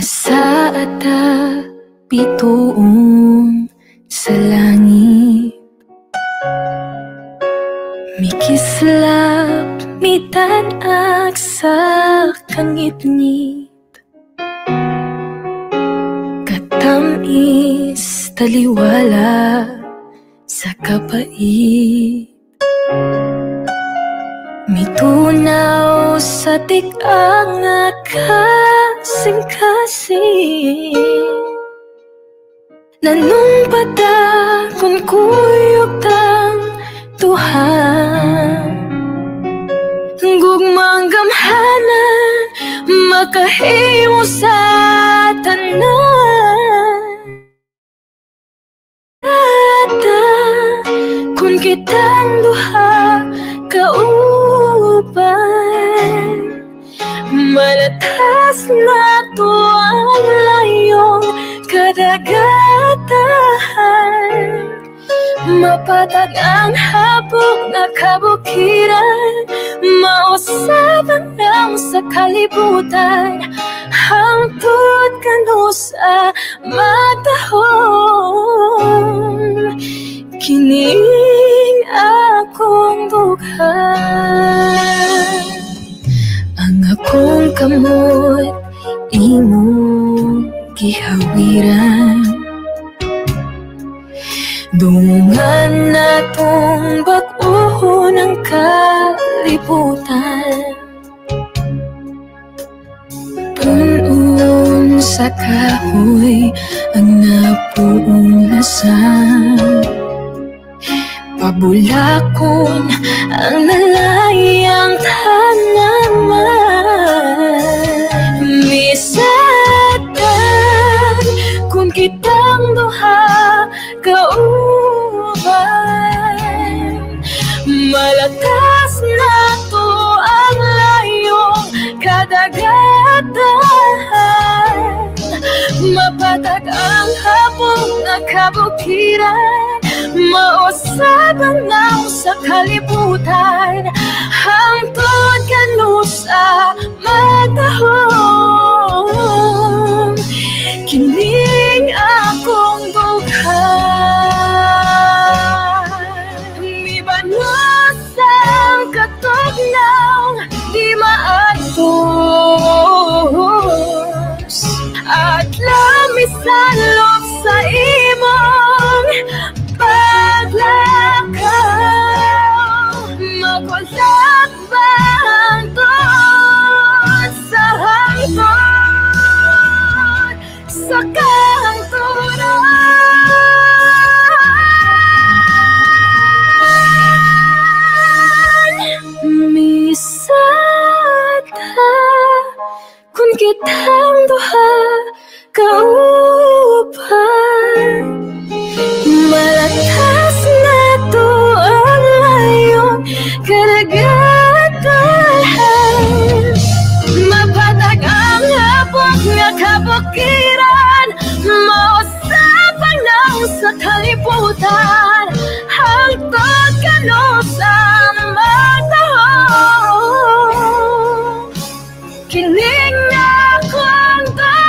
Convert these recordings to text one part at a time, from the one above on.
Nasa atap bituon sa langit, mikislap mitan-ag sa kangit-ngit, katamis taliwala sa kapait, mitunaw sa tik-ang nga kasing-kasing, nanumpada kung kuyog tang tuhan, gugmang gamhanan makahimo sa tanan. Kung kitang duha kauban, malatas na to ang layong kadagatan, mapatag ang habog na kabukiran, mausabang lang sa kalibutan, hangtod kanu sa matahong, kining akong dughan. Ang akong kamot imong gihawiran, dungan na tong bag-o ng kalibutan, punon sa kahoy ang napuong lasang, pabulakon ang nalayang tanaman, misatan kung kitang duha kauban, malatas na to ang layong kadagatan, mapatag ang habog na kabukiran, mausabang lang sa kalibutan, hangtod kanu sa matahong, kining akong dughan. Mibanos ang katugnaw di maadtos, at lamisan loob sa imong paglakaw, magwalak ba hangtod sa hangtod, sa kahangturan. Misata kung kitang duha kauban, malatas na to ang layong kadagatan, mapatag ang habog nga kabukiran, mausapang lang sa kalibutan, hangtod kanu sa matahong, kining akong dughan.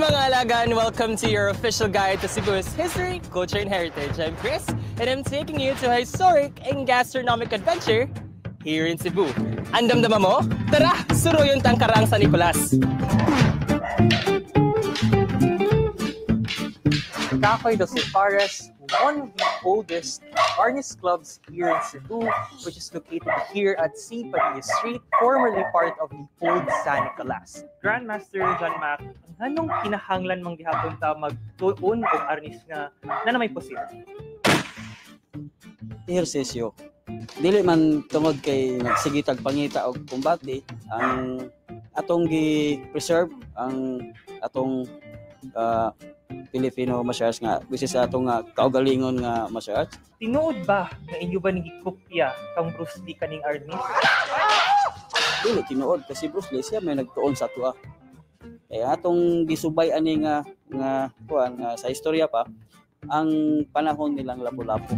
mga alaga, and welcome to your official guide to Cebu's history, culture, and heritage. I'm Chris, and I'm taking you to a historic and gastronomic adventure here in Cebu. Andam-dama mo? Tara, suruyon tangkarang San Nicolas! Kahoy dos Ipares, one of the oldest harness clubs here in Cebu, which is located here at C. Padilla Street, formerly part of the old San Nicolas. Grandmaster John Mac, anong kinahanglan mong gihapon ta magtuon og arnis nga na may pusil? Ehersisyo. Dili man tungod kay nagsigitag pangita og kumbate, ang atong gi-preserve ang atong Filipino martial arts nga bisis atong kaugalingon nga martial arts. Tinuod ba nga inyo ba nagikopya kang Bruce Lee kaning arnis? Dili tinuod kasi Bruce Lee siya may nagtuon sa ato. Kaya atong gisubay ani nga kuan sa istorya pa ang panahon nilang Lapu-Lapu.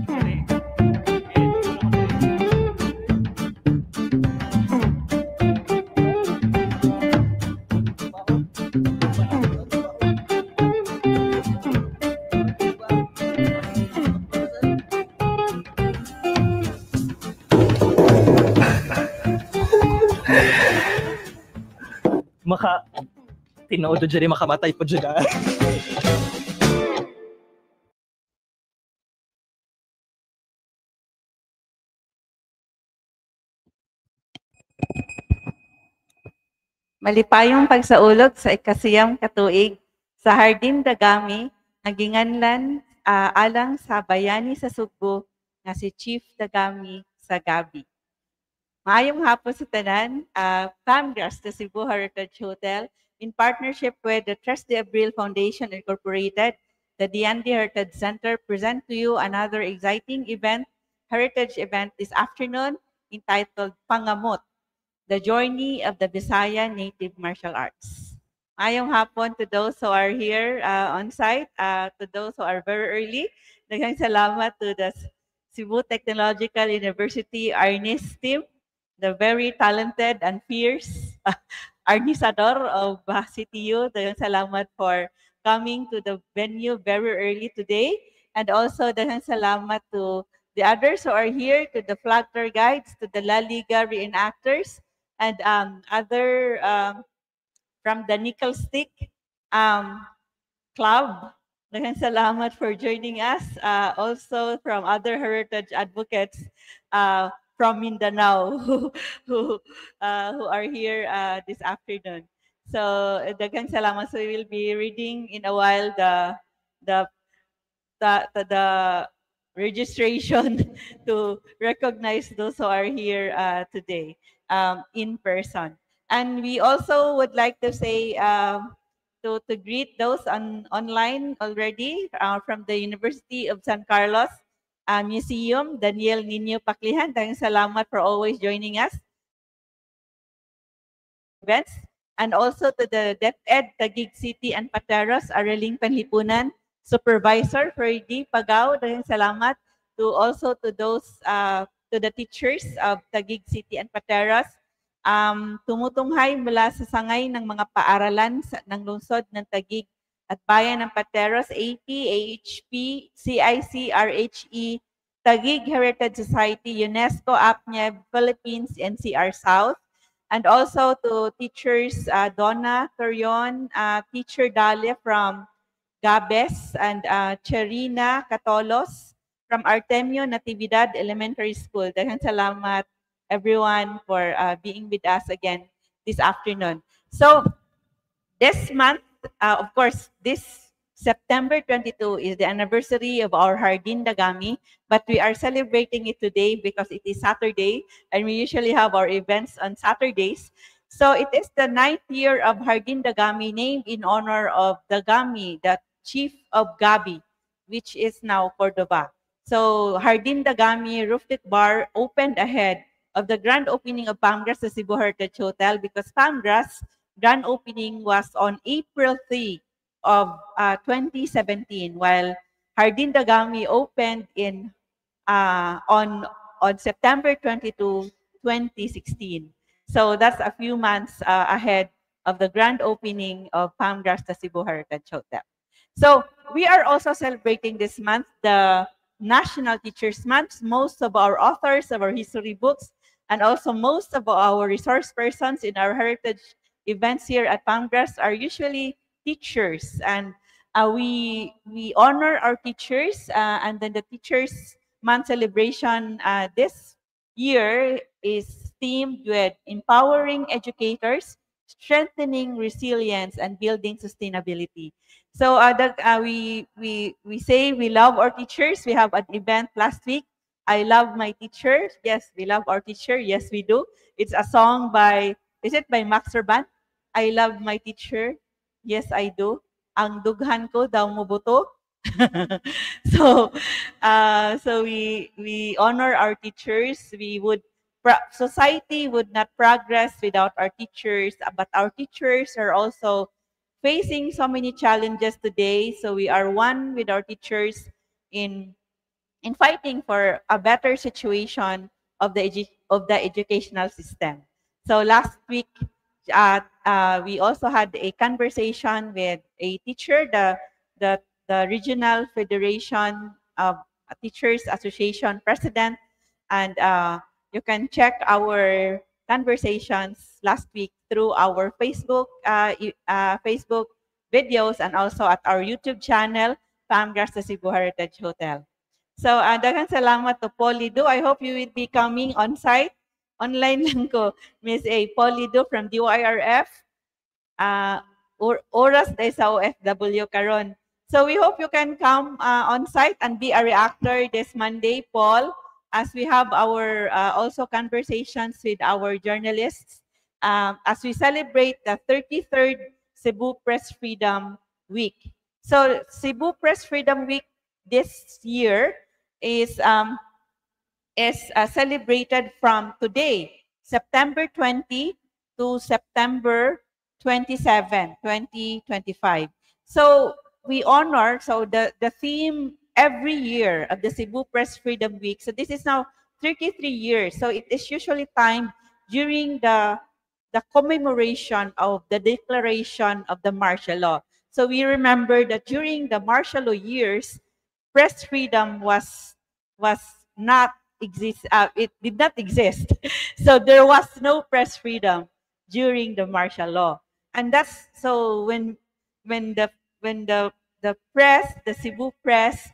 Tinuod dyan makamatay po dyan. Malipayong pagsaulog sa ikasiyam katuig sa Hardin Dagami, naginganlan alang sa bayani sa Sugbo nga si Chief Dagami sa Gabi. Maayong hapon sa tanan, Pamgrass to Cebu Heritage Hotel, in partnership with the Tres de Abril Foundation Incorporated, the D&D Heritage Center, present to you another exciting event, heritage event this afternoon entitled Pangamot, the Journey of the Visaya Native Martial Arts. Maayong hapon to those who are here on site, to those who are very early. Daghang salamat to the Cebu Technological University Arnis team, the very talented and fierce Arnisador of CTU. Daghang salamat for coming to the venue very early today. And also daghang salamat to the others who are here, to the flag tour guides, to the La Liga reenactors, and other from the Nickel Stick Club. Daghang salamat for joining us. Also from other heritage advocates from Mindanao who are here this afternoon. So daghang salamat. So we will be reading in a while the registration to recognize those who are here today in person. And we also would like to say to greet those online already from the University of San Carlos Museum, Daniel Nino Paclihan. Daghang salamat for always joining us. Events. And also to the DepEd Taguig City and Pateros, Araling Panlipunan Supervisor Ferdy Pagaw. Daghang salamat to also to those to the teachers of Taguig City and Pateros. Tumutunghay mula sa sangay ng mga paaralan ng lungsod ng Taguig at bayan ng Pateros, AP, AHP, CIC, RHE, Taguig Heritage Society, UNESCO, APNEB, Philippines, NCR South. And also to teachers Donna Torion, teacher Dalia from Gabes, and Cherina Catolos from Artemio Natividad Elementary School. Daghang salamat everyone for being with us again this afternoon. So this month, of course, this September 22 is the anniversary of our Hardin Dagami, but we are celebrating it today because it is Saturday, and we usually have our events on Saturdays. So it is the 9th year of Hardin Dagami, named in honor of Dagami, the chief of Gabi, which is now Cordova. So Hardin Dagami Rooftop Bar opened ahead of the grand opening of Pamgrass sa Cebu Heritage Hotel, because Pamgrass grand opening was on April 3 of 2017, while Hardin Dagami opened in on September 22, 2016. So that's a few months ahead of the grand opening of Palmgrass the Cebu Heritage Hotel. So we are also celebrating this month the National Teachers Month. Most of our authors of our history books and also most of our resource persons in our heritage events here at Palmgrass are usually teachers, and we honor our teachers, and then the Teachers Month celebration this year is themed with empowering educators, strengthening resilience, and building sustainability. So we say we love our teachers. We have an event last week. I love my teacher. Yes, we love our teacher. Yes, we do. It's a song by, is it by Max Urban? I love my teacher. Yes, I do. Ang dughan ko daw mo buto. So, so we honor our teachers. Society would not progress without our teachers, but our teachers are also facing so many challenges today. So we are one with our teachers in fighting for a better situation of the educational system. So last week, we also had a conversation with a teacher, the Regional Federation of Teachers Association president, and you can check our conversations last week through our Facebook Facebook videos and also at our YouTube channel, Palmgrass the Cebu Heritage Hotel. So, daghang salamat to Polido. I hope you will be coming on site. Online lang ko, Miss A. Polido from DYRF. Oras day sa OFW karon. So, we hope you can come on site and be a reactor this Monday, Paul, as we have our also conversations with our journalists as we celebrate the 33rd Cebu Press Freedom Week. So, Cebu Press Freedom Week this year is celebrated from today, September 20 to September 27, 2025. So we honor, so the theme every year of the Cebu Press Freedom Week, so this is now 33 years, so it is usually timed during the commemoration of the declaration of the martial law. So we remember that during the martial law years, press freedom was not exist. It did not exist. So there was no press freedom during the martial law, and that's so when the press, the Cebu Press,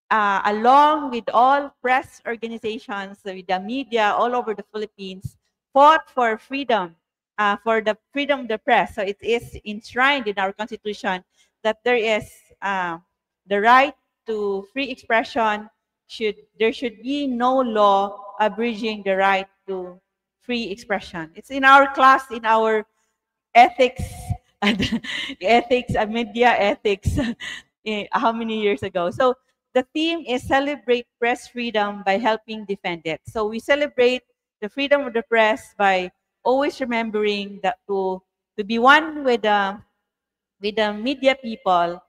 along with all press organizations, with the media all over the Philippines, fought for freedom, for the freedom of the press. So it is enshrined in our Constitution that there is the right to free expression. There should be no law abridging the right to free expression. It's in our class, in our ethics, media ethics, how many years ago. So the theme is celebrate press freedom by helping defend it. So we celebrate the freedom of the press by always remembering that to be one with the media people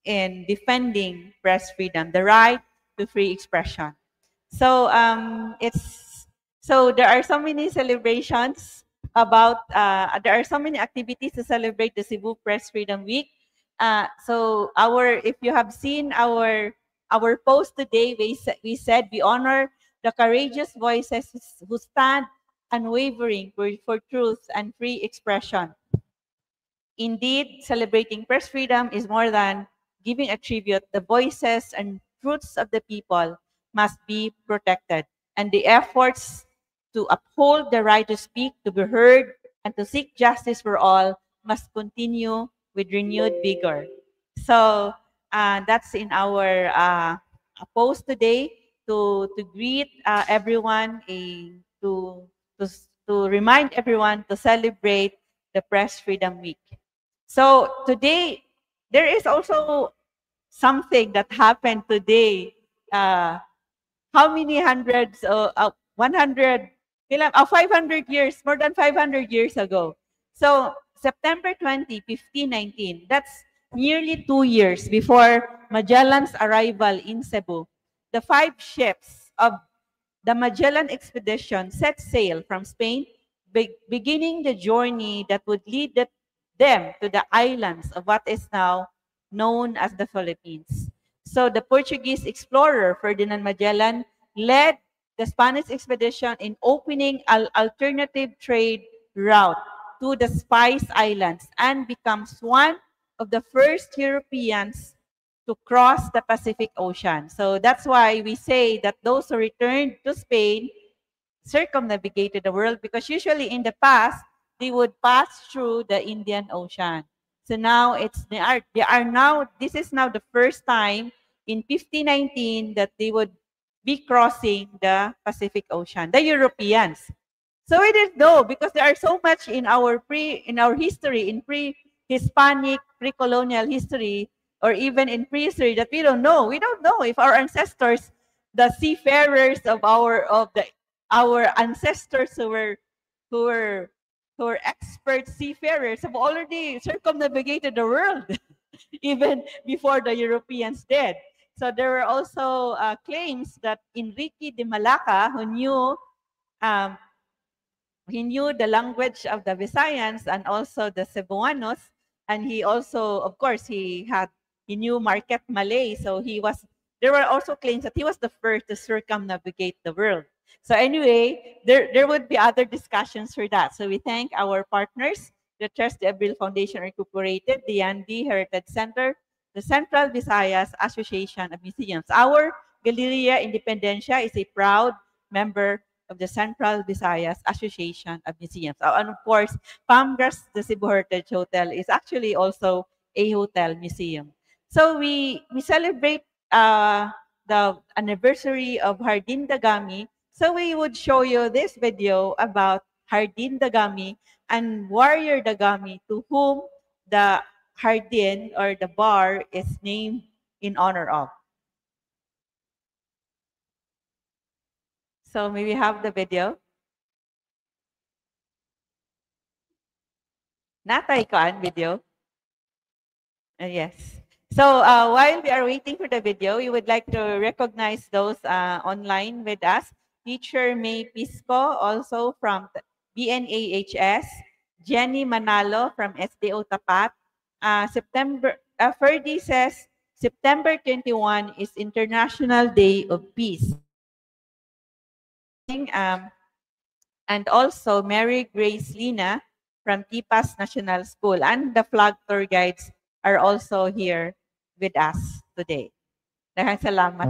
in defending press freedom, the right to free expression. So there are so many celebrations about there are so many activities to celebrate the Cebu Press Freedom Week. So if you have seen our post today, we said we honor the courageous voices who stand unwavering for truth and free expression. Indeed, celebrating press freedom is more than giving a tribute. The voices and truths of the people must be protected, and the efforts to uphold the right to speak, to be heard, and to seek justice for all must continue with renewed vigor. So that's in our post today to greet everyone, to remind everyone to celebrate the Press Freedom Week. So today, there is also something that happened today. How many hundreds? 500 years, more than 500 years ago. So September 20, 1519, that's nearly 2 years before Magellan's arrival in Cebu. The 5 ships of the Magellan expedition set sail from Spain, beginning the journey that would lead them to the islands of what is now known as the Philippines. So the Portuguese explorer Ferdinand Magellan led the Spanish expedition in opening an alternative trade route to the Spice Islands and becomes one of the first Europeans to cross the Pacific Ocean. So that's why we say that those who returned to Spain circumnavigated the world, because usually in the past, they would pass through the Indian Ocean. So now this is now the first time in 1519 that they would be crossing the Pacific Ocean, the Europeans. So we didn't know, because there are so much in our history, in pre-Hispanic, pre-colonial history, or even in prehistory, that we don't know. We don't know if our ancestors, the seafarers of our ancestors who were expert seafarers, have already circumnavigated the world even before the Europeans did. So there were also claims that Enrique de Malacca, who knew the language of the Visayans and also the Cebuanos, and he also, of course, he knew Marquette Malay. So there were also claims that he was the first to circumnavigate the world. So anyway, there would be other discussions for that. So we thank our partners, the Tres de Abril Foundation Incorporated, the Yandi Heritage Center, the Central Visayas Association of Museums. Our Galeria Independencia is a proud member of the Central Visayas Association of Museums. And of course, Palmgras, the Cebu Heritage Hotel, is actually also a hotel museum. So we celebrate the anniversary of Hardin Dagami. So we would show you this video about Hardin Dagami and Warrior Dagami, to whom the Hardin or the bar is named in honor of. So may we have the video? Natay ko ang video? Yes. So while we are waiting for the video, we would like to recognize those online with us. Teacher May Pisco, also from BNAHS. Jenny Manalo from SDO Tapat. Ferdy says, September 21 is International Day of Peace. And also Mary Grace Lina from Tipas National School, and the flag tour guides are also here with us today. Daghang salamat.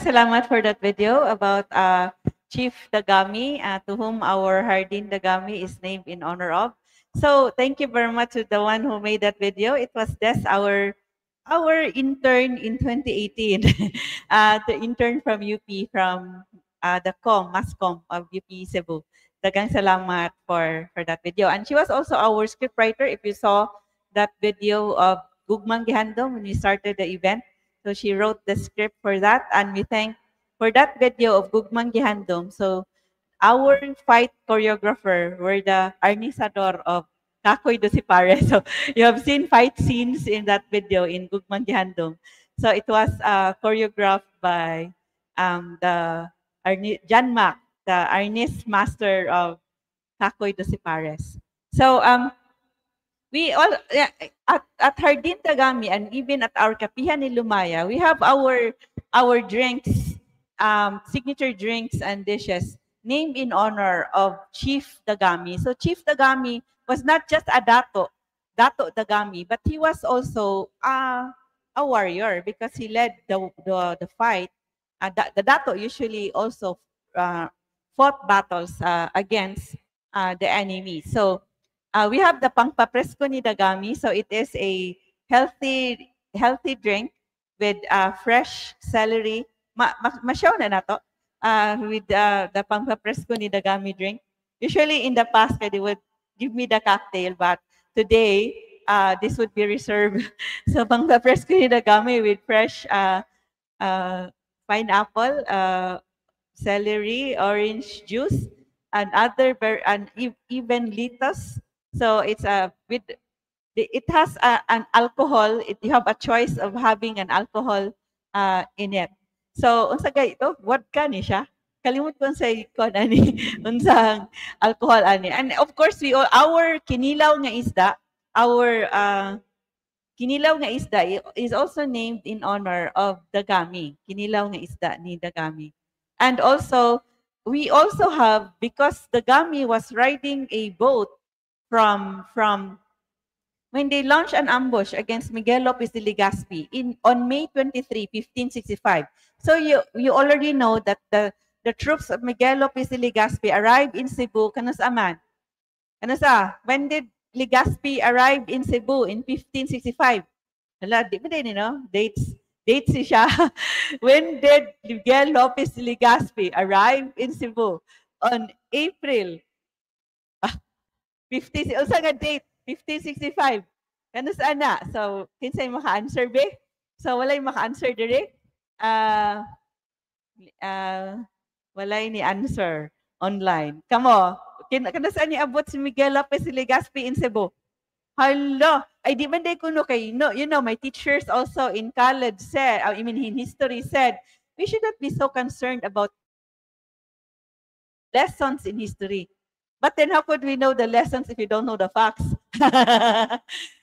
Salamat for that video about Chief Dagami, to whom our Hardin Dagami is named in honor of. So thank you very much to the one who made that video. It was Des, our intern in 2018, the intern from UP, from the MASCOM of UP Cebu. Daghang salamat for that video. And she was also our scriptwriter. If you saw that video of Gugmang Gihandom when we started the event, so she wrote the script for that, and we thank for that video of Gugmang Gihandom. So our fight choreographer were the arnisador of Kakoy Dosipare. So you have seen fight scenes in that video in Gugman Gihandong. So it was choreographed by Jan Mac, the arnist master of Kakoy Dosipares. So we all at Hardin Tagami and even at our Kapihan ni Lumaya, we have our drinks, signature drinks and dishes named in honor of Chief Dagami. So Chief Dagami was not just a Dato Dagami, but he was also a warrior because he led the fight. The Dato usually also fought battles against the enemy. So we have the Pangpapresko ni Dagami. So it is a healthy drink with fresh celery. Masyaw na nato with the Pangpapresko ni Dagami drink. Usually in the past, they would give me the cocktail, but today, this would be reserved. So Pangpapresko ni Dagami with fresh pineapple, celery, orange juice, and even lettuce. So it's it has an alcohol. You have a choice of having an alcohol in it. So unsa gay ito? Vodka ni siya. Kalimut ko sa ikon ani unsang alcohol ani. And of course our kinilaw nga isda, our kinilaw nga isda is also named in honor of Dagami. Kinilaw nga isda ni Dagami. And also we also have, because Dagami was riding a boat from when they launched an ambush against Miguel Lopez de Legazpi on May 23, 1565. So you already know that the troops of Miguel Lopez de Legazpi arrived in Cebu. Kanasa? When did Legazpi arrive in Cebu in 1565? Hala, di ba din, Dates siya. When did Miguel Lopez de Legazpi arrive in Cebu? On April 50, usa nga date, 1565. Kano saan na? So, kinsay maka-answer be? So, walay maka-answer dire? Walay ni answer online. Kamo, kano saan ni abot si Miguel Lopez de Legazpi in Cebu? Hello, ay di man day kuno kay my teachers also in college said, in history said, we should not be so concerned about lessons in history. But then how could we know the lessons if we don't know the facts?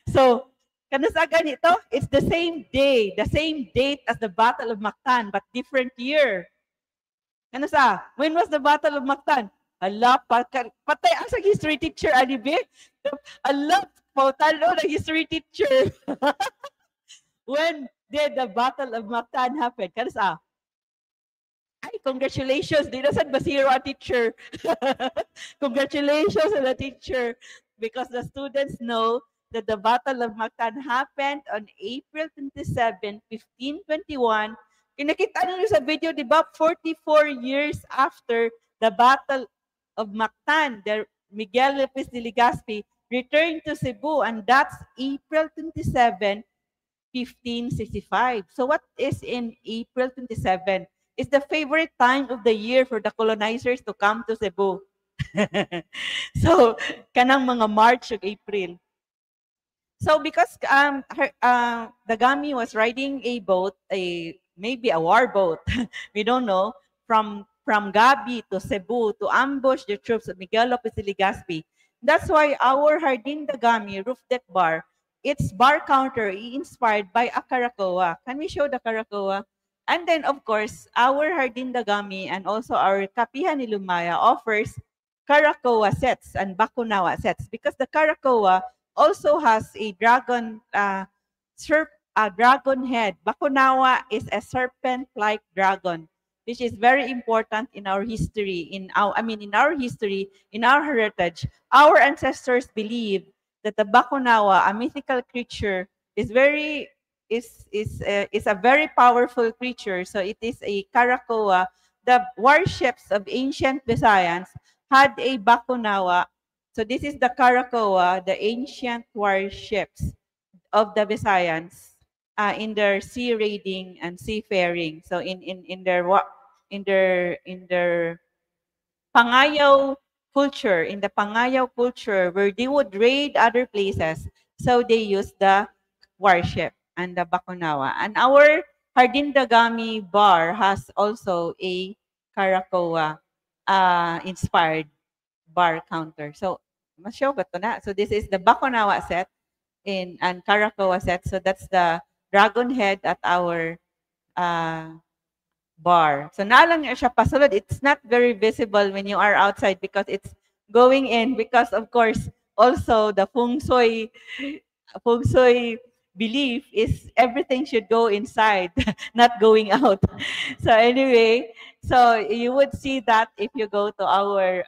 So, kanasa ganito, it's the same day, the same date as the Battle of Mactan, but different year. Kanasa, when was the Battle of Mactan? Ala, patay ang sa history teacher, Anibe. Ala, pautalo na history teacher. When did the Battle of Mactan happen? Kanasa? Ay, congratulations. Di na sad basiro a teacher. Congratulations to the teacher, because the students know that the Battle of Mactan happened on April 27, 1521. Kinakita nyo sa video, di ba? 44 years after the Battle of Mactan, the Miguel Lopez de Legazpi returned to Cebu, and that's April 27, 1565. So what is in April 27? It's the favorite time of the year for the colonizers to come to Cebu. So, kanang mga March ug April. So, because Dagami was riding a boat, maybe a war boat, we don't know, from Gabi to Cebu to ambush the troops of Miguel Lopez de Legazpi. That's why our Hardin Dagami roof deck bar, its bar counter inspired by a Caracoa. Can we show the Caracoa? And then, of course, our Hardin Dagami and also our Kapihan ni Lumaya offers Caracoa sets and Bakunawa sets, because the Caracoa also has a dragon dragon head. Bakunawa is a serpent-like dragon, which is very important in our history. In our heritage, our ancestors believe that the Bakunawa, a mythical creature, is a very powerful creature. So it is a Caracoa. The warships of ancient Visayans had a Bakunawa. So this is the Caracoa, the ancient warships of the Visayans in their sea raiding and seafaring. So in their Pangayaw culture, in the Pangayaw culture, where they would raid other places, so they use the warship and the Bakunawa. And our Hardindagami bar has also a Karakoa inspired bar counter. So, masyo ba to na? So this is the Bakunawa set and Karakoa set. So that's the dragon head at our bar. So nalang siya pasulod. It's not very visible when you are outside because it's going in because of course also the feng shui belief is everything should go inside, not going out. So anyway, so you would see that if you go to our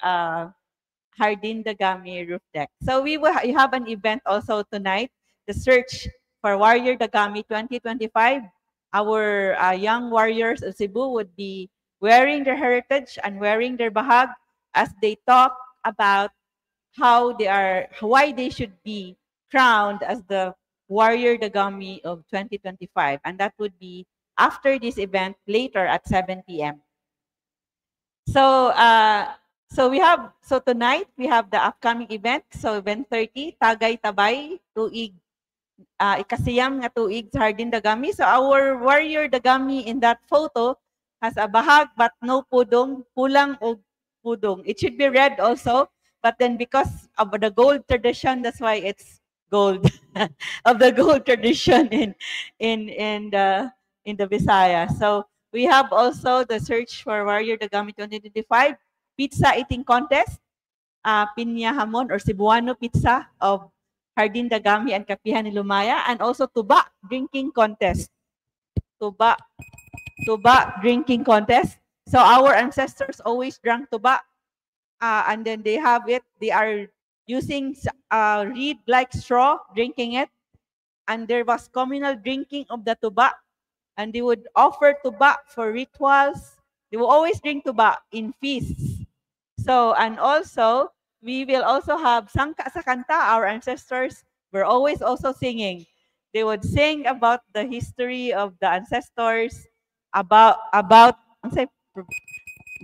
Hardin Dagami roof deck. So we have an event also tonight, the Search for Warrior Dagami 2025. Our young warriors of Cebu would be wearing their heritage and wearing their bahag as they talk about why they should be crowned as the Warrior Dagami of 2025. And that would be after this event later at 7 p.m. So, tonight we have the upcoming event. So, event 30, Tagay Tabay, tuig, ikasiyam nga tuig sa Hardin Dagami. So, our warrior Dagami in that photo has a bahag but no pudong, pulang o pudong. It should be red also, but then because of the gold tradition, that's why it's gold of the gold tradition in the Visayas. So, we have also the Search for Warrior Dagami 2025 pizza eating contest, Pinya Hamon or Cebuano pizza of Hardin Dagami and Kapihan ni Lumaya, and also tuba drinking contest. Tuba drinking contest. So our ancestors always drank tuba, and then they have it. They are using reed like straw, drinking it, and there was communal drinking of the tuba. And they would offer tuba for rituals. They will always drink tuba in feasts. So, and also, we will also have sangka sa kanta. Our ancestors were always also singing. They would sing about the history of the ancestors,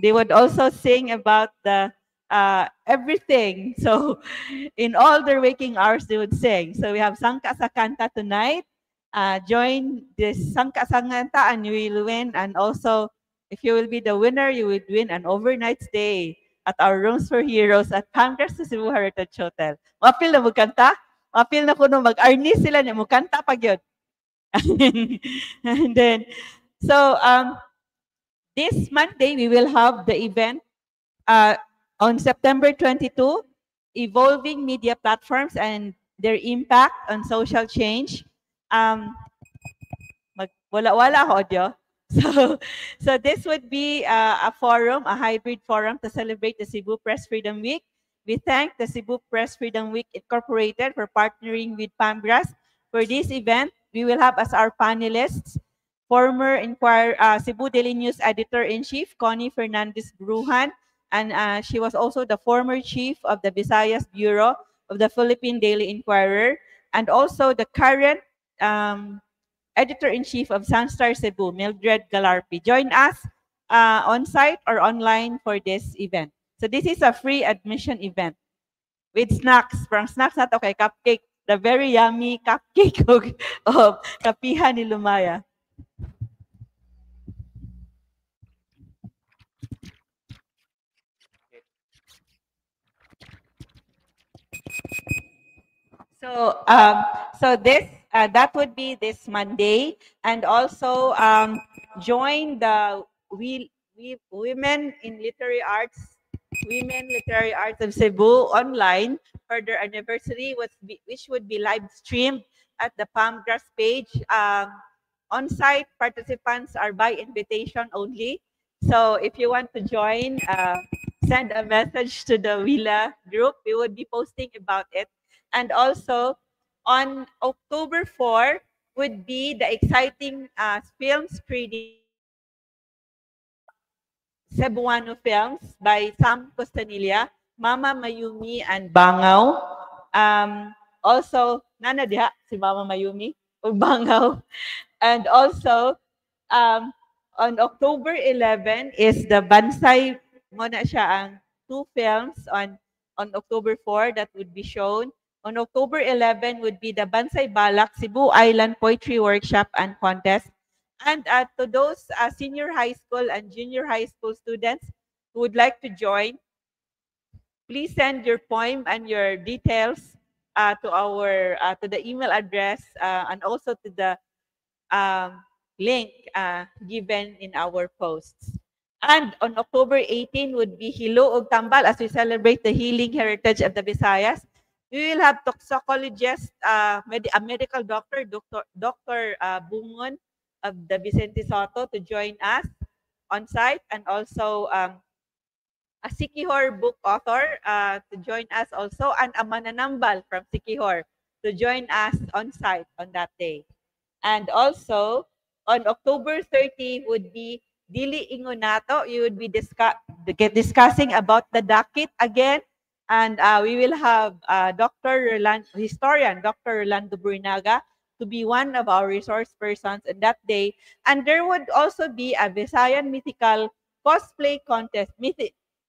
they would also sing about the everything. So, in all their waking hours, they would sing. So, we have sangka sa kanta tonight. Join this Sangka Sanganta and you will win. And also, if you will be the winner, you would win an overnight stay at our Rooms for Heroes at Palmcrest sa Cebu Heritage Hotel. Mapil na magkanta? Mapil na kuno mag-arni sila niya. Magkanta pag yun. And then, so, this Monday, we will have the event on September 22, Evolving Media Platforms and their Impact on Social Change. Wala-wala ako audio. So this would be a forum, a hybrid forum to celebrate the Cebu Press Freedom Week. We thank the Cebu Press Freedom Week Incorporated for partnering with PAMGRAS for this event. We will have as our panelists former Cebu Daily News Editor-in-Chief, Connie Fernandez Brujan, and she was also the former chief of the Visayas Bureau of the Philippine Daily Inquirer, and also the current Editor-in-Chief of Sunstar Cebu, Mildred Galarpi. Join us on-site or online for this event. So this is a free admission event with snacks. From snacks na to kay cupcake, the very yummy cupcake of Kapihan ni Lumaya. So, that would be this Monday, and also join the Women Literary Arts of Cebu online for their anniversary, which would be live streamed at the PAMGRAS page. On-site participants are by invitation only. So if you want to join, send a message to the Wila group. We would be posting about it. And also, on October 4 would be the exciting film screening Cebuano films by Sam Costanilla, Mama Mayumi, and Bangaw. Also, nana diha si Mama Mayumi o Bangaw. And also, on October 11 is the Bansay, mo na siya ang 2 films on October 4 that would be shown. On October 11 would be the Bansay Balak Cebu Island Poetry Workshop and Contest. And to those senior high school and junior high school students who would like to join, please send your poem and your details to our to the email address and also to the link given in our posts. And on October 18 would be Hilo og Tambal as we celebrate the healing heritage of the Visayas. We will have toxicologist, a medical doctor, Dr. Bungon of the Vicente Soto to join us on site, and also a Sikihor book author to join us also, and a mananambal from Sikihor to join us on site on that day. And also, on October 30 would be Dili Ingonato. You would be discussing about the dakit again. And we will have historian Dr. Rolando Burinaga to be one of our resource persons on that day. And there would also be a Visayan mythical cosplay contest,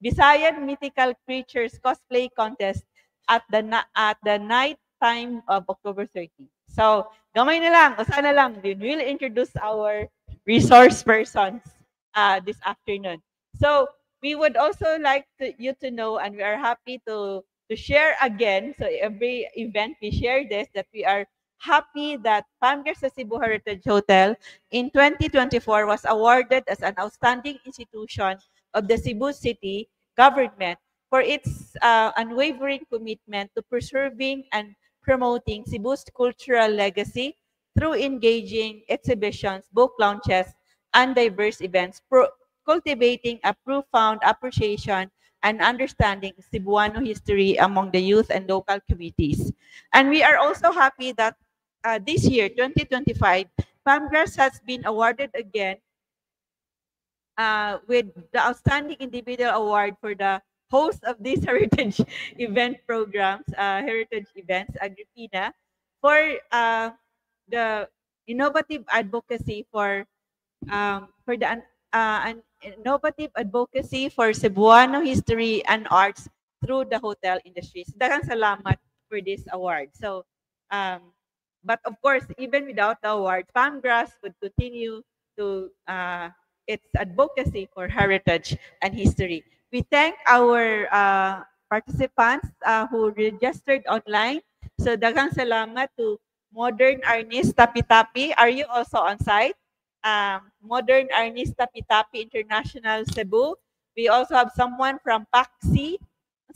Visayan mythical creatures cosplay contest at the night time of October 30. So, gamay na lang, o sana lang, we will introduce our resource persons this afternoon. So, we would also like you to know, and we are happy to share again, so every event we share this, that we are happy that PAMGER sa Cebu Heritage Hotel in 2024 was awarded as an outstanding institution of the Cebu City government for its unwavering commitment to preserving and promoting Cebu's cultural legacy through engaging exhibitions, book launches, and diverse events, cultivating a profound appreciation and understanding of Cebuano history among the youth and local communities. And we are also happy that this year, 2025, PAMGRAS has been awarded again with the Outstanding Individual Award for the host of these heritage event programs, heritage events, Agripina, for the innovative advocacy for the innovative advocacy for Cebuano history and arts through the hotel industry. So, daghang salamat for this award. So, but of course, even without the award, PAMGRAS would continue to its advocacy for heritage and history. We thank our participants who registered online. So, daghang salamat to Modern Arnis Tapi-Tapi. Are you also on site? Modern Arnis Tapi-Tapi International Cebu. We also have someone from PAXI.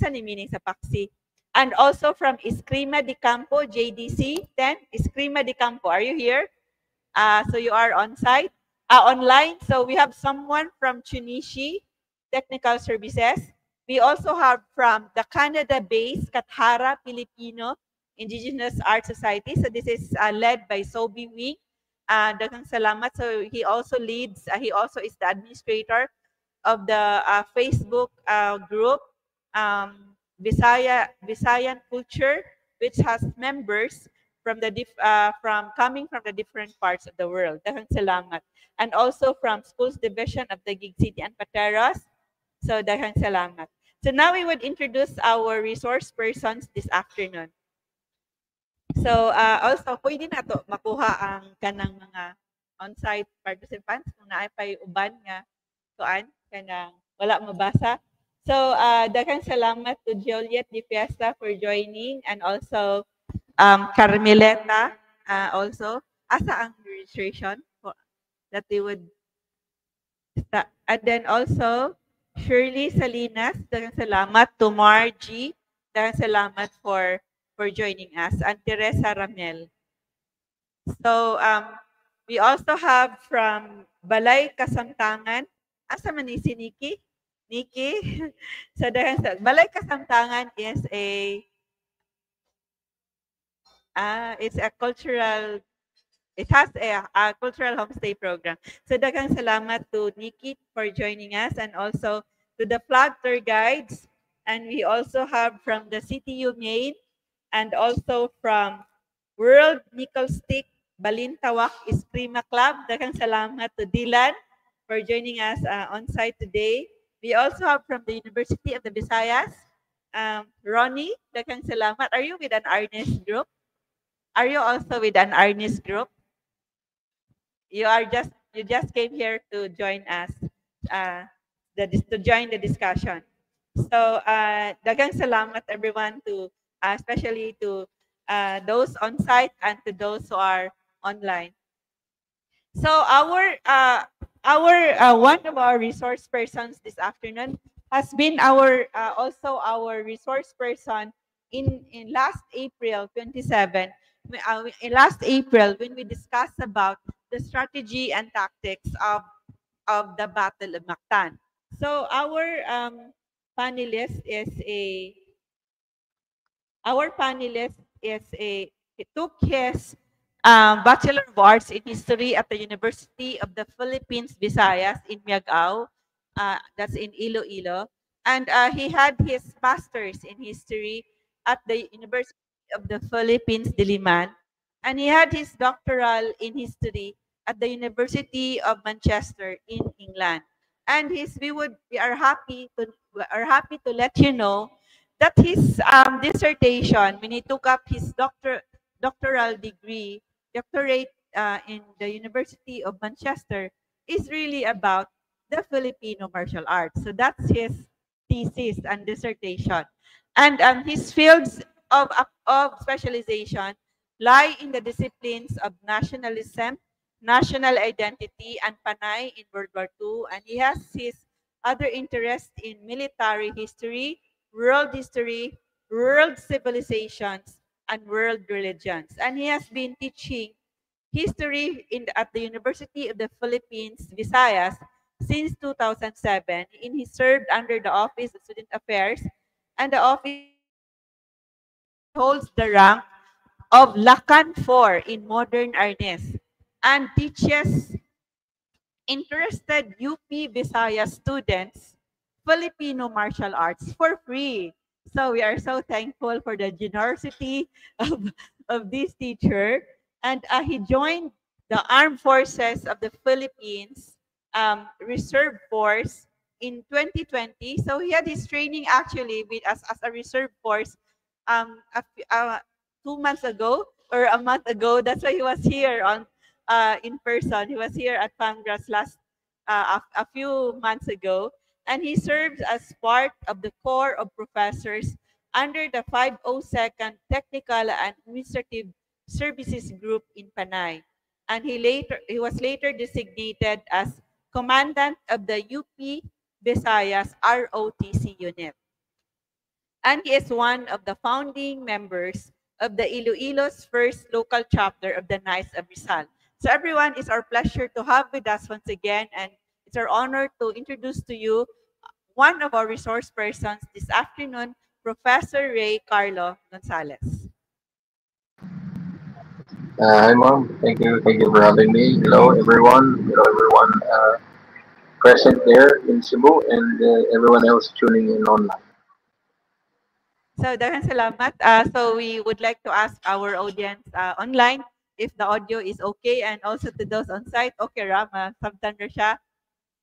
Saan yung meaning sa PAXI? And also from Eskrima de Campo, JDC 10. Eskrima de Campo, are you here? So you are on site, online. So we have someone from Chunishi Technical Services. We also have from the Canada-based Kathara Filipino Indigenous Art Society. So this is led by Sobi Wing. Daghang salamat. So he also leads, he also is the administrator of the Facebook group, Visayan Culture, which has members from the coming from the different parts of the world. Daghang salamat. And also from Schools Division of the Taguig City and Pateros. So daghang salamat. So now we would introduce our resource persons this afternoon. So also pwede na to makuha ang kanang mga on-site participants kung naay pay uban nga tuan kanang wala mabasa. So daghang salamat to Juliet Di Fiesta for joining, and also Carmeleta also asa ang registration for that they would start. And then also Shirley Salinas, daghang salamat to Margie, daghang salamat for joining us, and Teresa Ramel. So we also have from Balay Kasamtangan, asa man ni si Nikki? So Balay Kasamtangan is it's a cultural, it has a cultural homestay program. So daghang salamat to Nikki for joining us, and also to the flag tour guides. And we also have from the CTU Maine, and also from World Nickel Stick Balintawak Eskrima Club. Daghang salamat to Dylan for joining us on site today. We also have from the University of the Visayas, Ronnie, daghang salamat. Are you with an Arnis group? Are you also with an Arnis group? You just came here to join us, to join the discussion. So daghang salamat everyone to especially to those on site and to those who are online. So one of our resource persons this afternoon has been our also our resource person in last April 27. In last April when we discussed about the strategy and tactics of the Battle of Mactan. So panelist is a he took his Bachelor of Arts in History at the University of the Philippines, Visayas in Miagao. That's in Iloilo. And he had his Master's in History at the University of the Philippines, Diliman. And he had his doctoral in History at the University of Manchester in England. And we are happy to let you know that his dissertation, when he took up his doctoral degree, doctorate in the University of Manchester, is really about the Filipino martial arts. So that's his thesis and dissertation. And his fields of specialization lie in the disciplines of nationalism, national identity, and Panay in World War II. And he has his other interests in military history, world history, world civilizations, and world religions. And he has been teaching history at the University of the Philippines, Visayas, since 2007. And he served under the Office of Student Affairs, and the office holds the rank of Lakan 4 in modern Arnis and teaches interested UP Visayas students Filipino martial arts for free. So we are so thankful for the generosity of this teacher. And he joined the Armed Forces of the Philippines Reserve Force in 2020. So he had his training actually with us as a reserve force 2 months ago or a month ago. That's why he was here in person. He was here at Pangras a few months ago, and he serves as part of the Corps of Professors under the 502nd Technical and Administrative Services Group in Panay. And he was later designated as Commandant of the UP Visayas ROTC unit. And he is one of the founding members of the Iloilo's first local chapter of the Knights of Rizal. So everyone, it's our pleasure to have with us once again, and it's our honor to introduce to you one of our resource persons this afternoon, Professor Ray Carlo Gonzalez. Hi, Mom. Thank you for having me. Hello, everyone. Hello, everyone present there in Cebu and everyone else tuning in online. So, daghang salamat. So, we would like to ask our audience online if the audio is okay, and also to those on site, okay, Rama, sabtan na siya.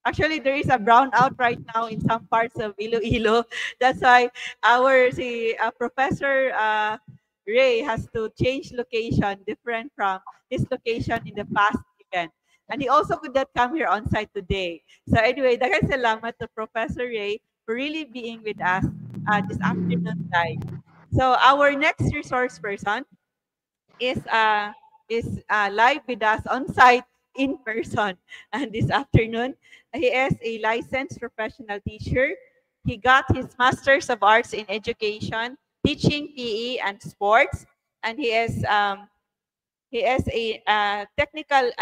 Actually, there is a brownout right now in some parts of Iloilo. That's why Professor Ray has to change location different from his location in the past event. And he also could not come here on site today. So anyway, daghang salamat to Professor Ray for really being with us this afternoon live. So our next resource person is live with us on site in person and this afternoon. He is a licensed professional teacher. He got his Master's of Arts in Education, teaching PE and sports, and he is an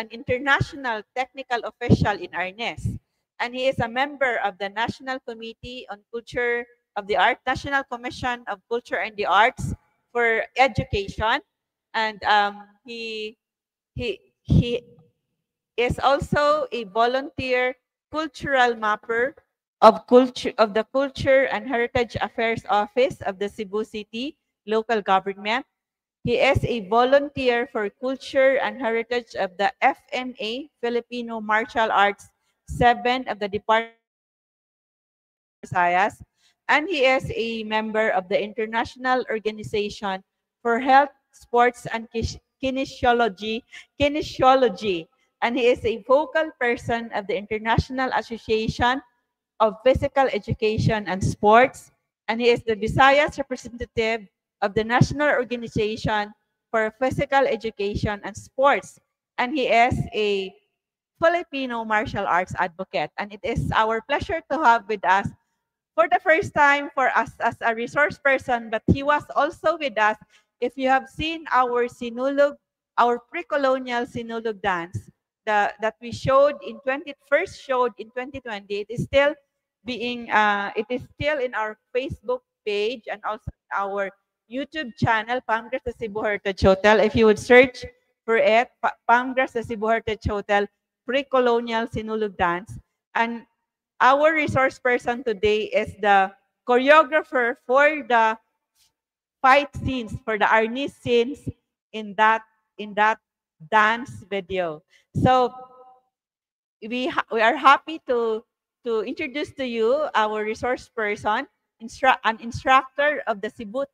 international technical official in Arnes, and he is a member of the National Committee on Culture of the Art, National Commission of Culture and the Arts for Education, and he is also a volunteer cultural mapper of the Culture and Heritage Affairs Office of the Cebu City local government. He is a volunteer for culture and heritage of the FMA Filipino Martial Arts 7 of the Department Visayas, and he is a member of the International Organization for Health, Sports, and Kinesiology, and he is a vocal person of the International Association of Physical Education and Sports, and he is the Visayas representative of the National Organization for Physical Education and Sports, and he is a Filipino martial arts advocate. And it is our pleasure to have with us for the first time for us as a resource person, but he was also with us. If you have seen our Sinulog, our pre-colonial Sinulog dance that we showed in first showed in 2020, it is still in our Facebook page and also our YouTube channel, Pamgras sa Cebu Heritage Hotel. If you would search for it, Pamgras sa Cebu Heritage Hotel, pre-colonial Sinulog dance. And our resource person today is the choreographer for the fight scenes, for the arnis scenes in that dance video. So we are happy to introduce to you our resource person, an instructor of the Cebu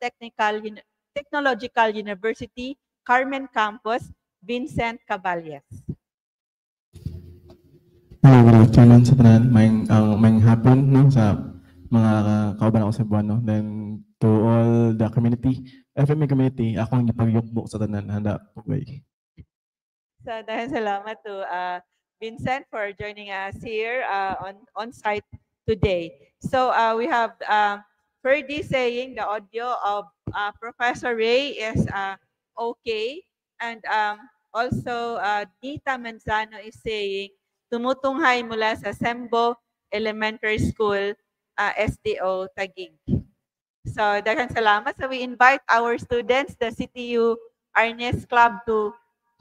Technological University, Carmen Campus, Vincent Caballes. Hello, good afternoon sa tanan. May hapon no sa mga kauban ako sa Cebuano. Then to all the community, FMA community, akong ipagyukbo sa tanan. Handa po bay. So dahil salamat to Vincent for joining us here on site today. So we have Ferdy saying the audio of Professor Ray is okay, and also Dita Manzano is saying tumutunghay mula sa Sembo Elementary School, SDO Taguig. So daghang salamat. So we invite our students, the CTU Arnes Club, to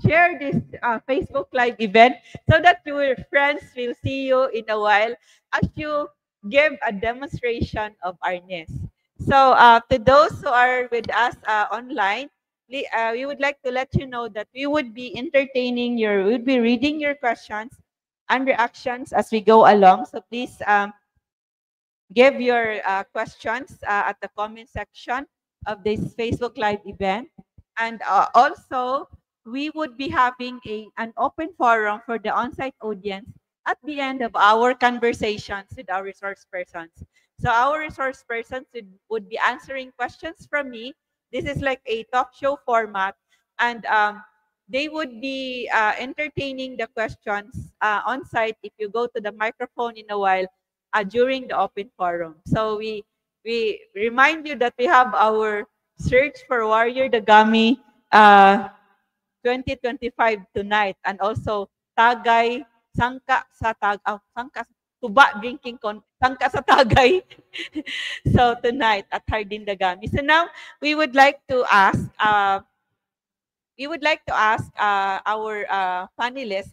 share this Facebook Live event so that your friends will see you in a while as you give a demonstration of Arnes. So to those who are with us online, we would like to let you know that we would be reading your questions and reactions as we go along. So please give your questions at the comment section of this Facebook Live event. And also, we would be having an open forum for the on-site audience at the end of our conversations with our resource persons. So our resource persons would be answering questions from me. This is like a talk show format, and they would be entertaining the questions on site if you go to the microphone in a while during the open forum. So we remind you that we have our Search for Warrior Dagami 2025 tonight, and also Tagay Sangka sa Sangka Tuba drinking Sangka sa Tagay. So tonight at Hardin Dagami. So now we would like to ask our panelist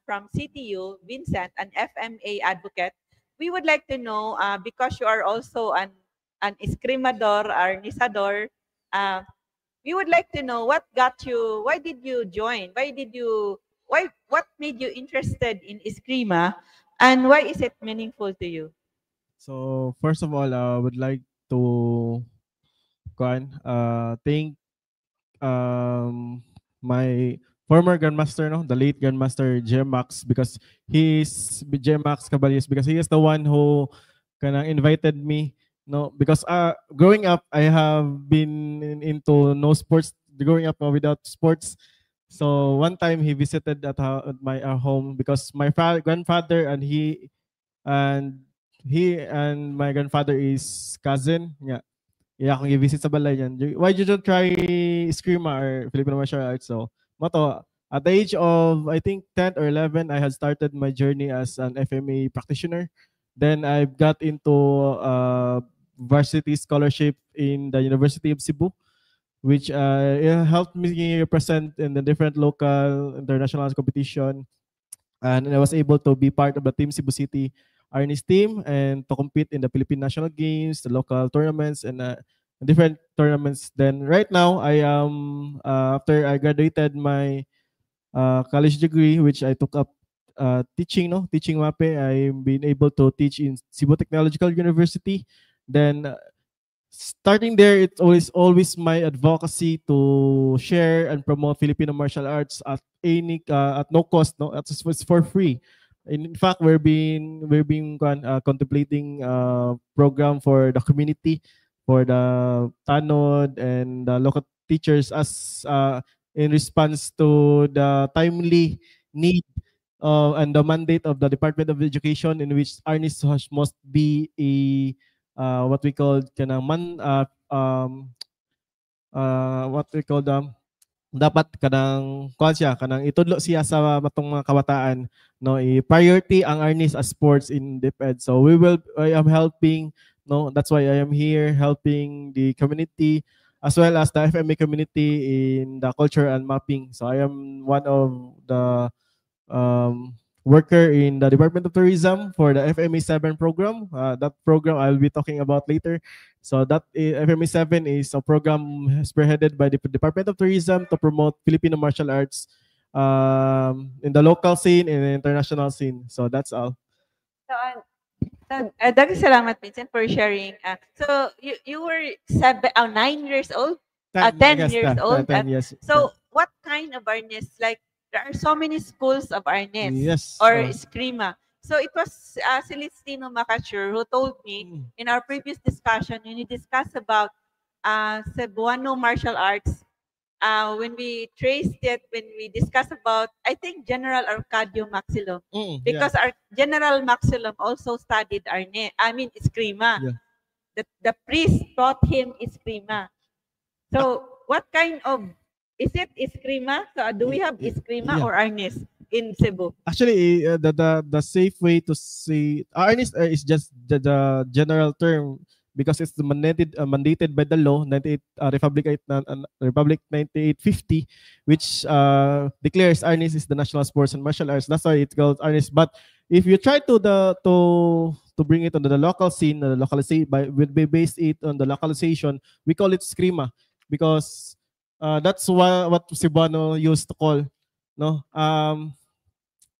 from CTU, Vincent, an FMA advocate. We would like to know, because you are also an escrimador, arnisador, we would like to know why did you join? What made you interested in eskrima, and why is it meaningful to you? So first of all, I would like to thank my former grandmaster, the late grandmaster J-Max, because J-Max Caballes, because he is the one who invited me. Because growing up, I have been into no sports. Growing up without sports, so one time he visited at my home, because my grandfather and my grandfather is cousin. Yeah, kung i-visit sa balay yan. Why did you try eskrima or Filipino martial arts? So, at the age of, I think, 10 or 11, I had started my journey as an FMA practitioner. Then I got into varsity scholarship in the University of Cebu, which it helped me represent in the different local, international competition. And I was able to be part of the Team Cebu City Arnis team and to compete in the Philippine National Games, the local tournaments, and different tournaments. Then right now, I am after I graduated my college degree, which I took up teaching, no, teaching MAPE. I've been able to teach in Cebu Technological University. Then starting there, it's always my advocacy to share and promote Filipino martial arts at any at no cost, no, it's for free. In fact, we're being contemplating program for the community, for the tanod and the local teachers as in response to the timely need and the mandate of the Department of Education, in which Arnis must be a what we call kanang what we call dapat kanang kuan siya, kanang itudlo siya sa matong mga kabataan, no, i-priority ang Arnis as sports in DepEd. So I am helping, no, that's why I am here helping the community as well as the FMA community in the culture and mapping. So I am one of the worker in the Department of Tourism for the FMA 7 program. That program I'll be talking about later. So that FMA 7 is a program spearheaded by the Department of Tourism to promote Filipino martial arts in the local scene and the international scene. So that's all. Daghang salamat, Vincent, for sharing. So you were 9 years old? 10 years old? 10 years. So what kind of awareness? Like, there are so many schools of awareness, yes, or Eskrima. So it was Celestino Macachur who told me in our previous discussion, when we discussed about Cebuano martial arts, when we traced it, when we discussed about, I think, General Arcadio Maxilom, because our General Maxilom also studied Eskrima. Yeah. The priest taught him Eskrima. So what kind of, is it Eskrima? So do we have Eskrima or Arnis in Cebu? Actually, the safe way to say Arnis is just the general term, because it's mandated by the law, Republic 9850, which declares Arnis is the national sports and martial arts. That's why it's called Arnis. But if you try to bring it on the local scene, will be based it on the localization, we call it Eskrima, because that's what Cebuano used to call, no.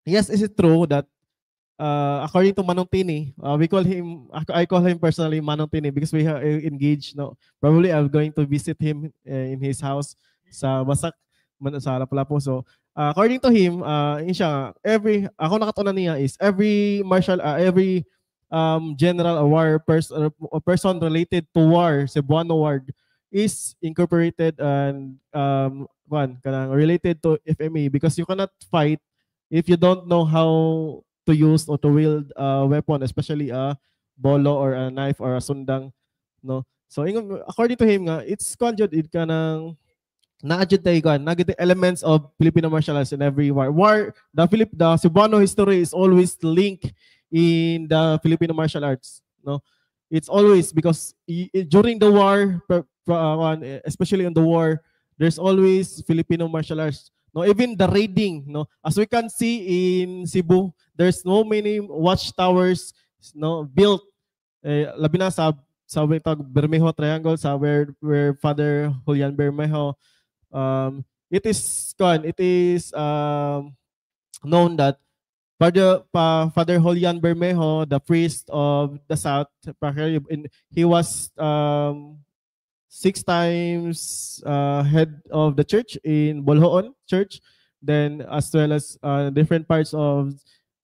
Yes, is it true that according to Manong Tini, I call him personally Manong Tini, because we are engaged, no. Probably I'm going to visit him in his house sa Basak, sa Lapu-Lapu. So according to him, ako nakatunan niya is every general or warrior person related to war, Cebuano war, is incorporated and related to FMA, because you cannot fight if you don't know how to use or to wield a weapon, especially a bolo or a knife or a sundang, no. So according to him it's conjured it kanang na-adjud the elements of Filipino martial arts in every war. The Cebuano history is always linked in the Filipino martial arts, no. It's always because during the war, especially in the war, there's always Filipino martial arts. No, even the raiding, no, as we can see in Cebu, there's no many watchtowers, no, built. Labi na sa Bermejo Triangle, sa where Father Julian Bermejo, it is known that Father Julian Bermejo, the priest of the South, he was 6 times head of the church in Bolhoon Church, then as well as different parts of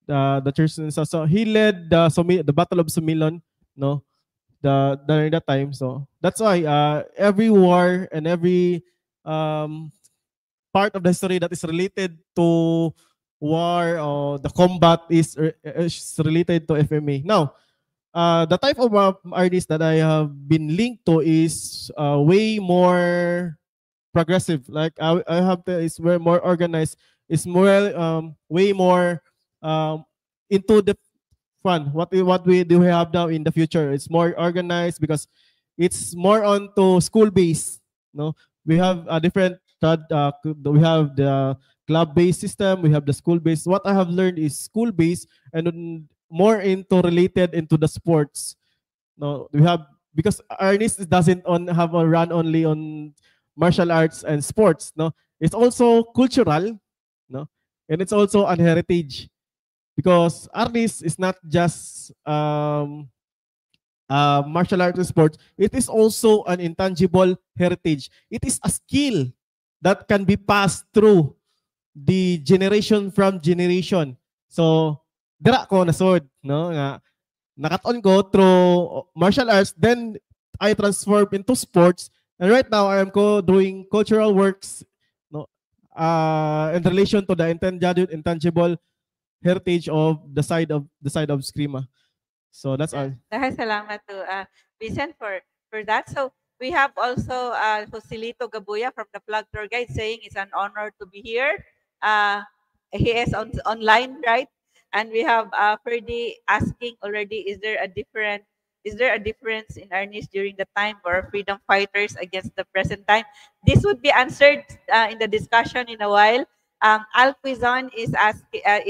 the church. So he led the Battle of Sumilon, no, during that time. So that's why every war and every part of the history that is related to war or the combat is related to FMA. Now, the type of artist that I have been linked to is way more progressive. Like I have is way more organized. It's more way more into the fun. What we do have now in the future? It's more organized because it's more onto school based. No, we have a different. We have the club-based system. We have the school-based. What I have learned is school-based and more related into the sports. No, we have, because Arnis doesn't have a run only on martial arts and sports. No, it's also cultural. No, and it's also an heritage. because arnis is not just martial arts sport. It is also an intangible heritage. It is a skill that can be passed through the generation from generation. So dira ko na sword, no, nga nakat-on ko through martial arts, then I transformed into sports, and right now I am doing cultural works, no, in relation to the intangible heritage of the side of Screama. So that's all. Dahil salamat to Vincent for that. So we have also Joselito Gabuya from the Plug Tour Guide saying it's an honor to be here. He is online, right? And we have Ferdy asking already, is there a difference in arnis during the time for freedom fighters against the present time? This would be answered in the discussion in a while. Al Quizon is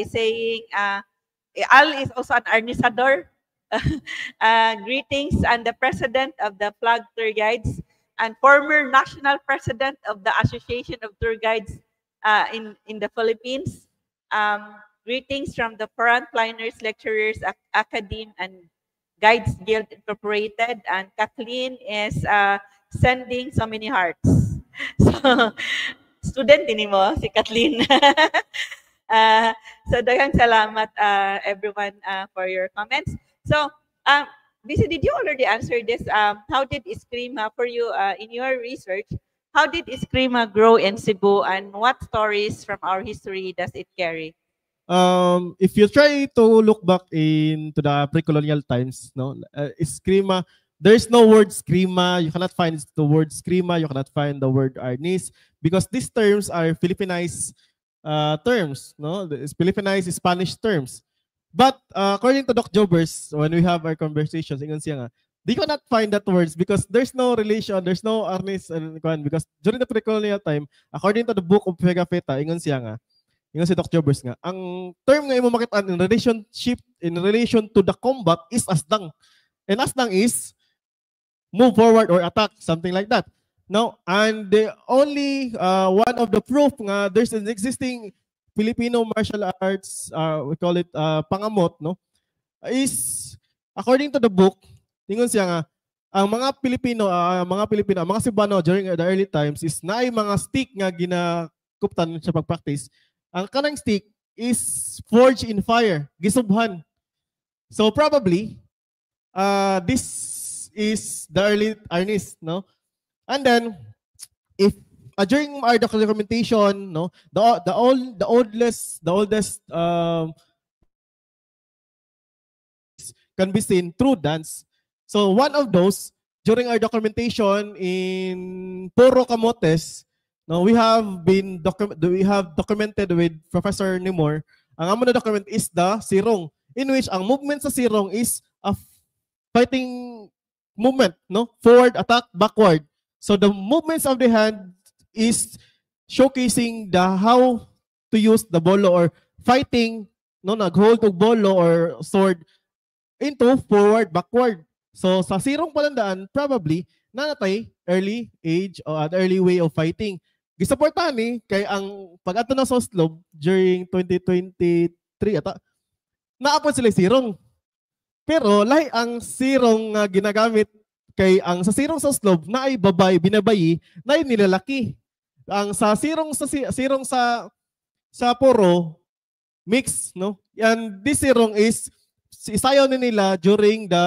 saying Al is also an arnisador. Greetings, and the president of the Plug Tour Guides and former national president of the Association of Tour Guides in the Philippines. Greetings from the Frontliners Lecturers Academy and Guides Guild Incorporated, and Kathleen is sending so many hearts. So, student din mo, si Kathleen. So, daghang salamat everyone for your comments. So, BC, did you already answer this? How did Screama, for you in your research, how did Screama grow in Cebu, and what stories from our history does it carry? If you try to look back into the pre-colonial times, no, Screama, there's no word Screama. You cannot find the word Screama. You cannot find the word arnis, because these terms are Filipinized terms, no, Filipinized Spanish terms. But according to Doc Jobers, when we have our conversations, ingon siya nga, they cannot find that words because there's no relation, there's no arnis, because during the pre-colonial time, according to the book of Pegafetta, ingon siya nga, ingon si Doc Jobers nga, ang term nga imo makitaan in relation to the combat is asdang. And asdang is move forward or attack, something like that. Now, and the only one of the proof nga there's an existing Filipino martial arts, we call it pangamot, no, is according to the book, ingon siya nga, ang mga Pilipino, mga Cebuano during the early times is naay mga stick nga ginakuptan sa pagpractice. Ang kanang stick is forged in fire, gisubhan. So probably, this is the early arnis, no? And then, if during our documentation, no, the oldest can be seen through dance. So one of those during our documentation in Puro Camotes, no, we have documented with Professor Nimor. Ang amo na document is the sirong, in which ang movement sa sirong is a fighting movement, no, forward, attack, backward. So the movements of the hand is showcasing the how to use the bolo or fighting, no, naghold og bolo or sword into forward, backward. So sa sirong palandaan, probably nanatay early age or early way of fighting. Gisuportahan ni kay ang pag-ato na sa Oslo during 2023 ata, naapod sila sirong. Pero lahi ang sirong ginagamit kay ang sa sirong sa Oslo na ay babay, binabayi, na ay nilalaki. Ang sa sirong sa Puro mix, no? And this sirong is isayaw nila during the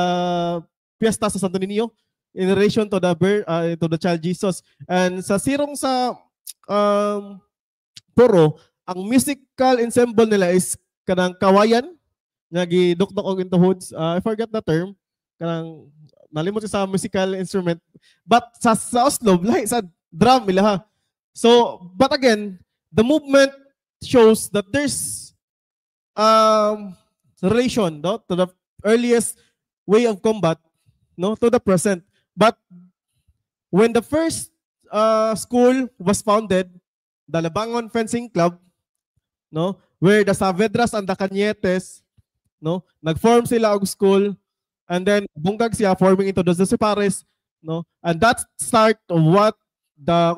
Fiesta sa Santo Niño in relation to the child Jesus. And sa sirong sa Puro, ang musical ensemble nila is kanang kawayan nga gidukdok og into hoods. I forget the term. Kanang nalimot sa musical instrument. But sa Oslo, lahi sa drum nila ha. So, but again, the movement shows that there's relation, no, to the earliest way of combat, no, to the present. But when the first school was founded, the Labangon Fencing Club, no, where the Saavedras and the Cañetes, no, nag-form sila og school, and then bungkag siya forming into the Pares, no, and that start of what that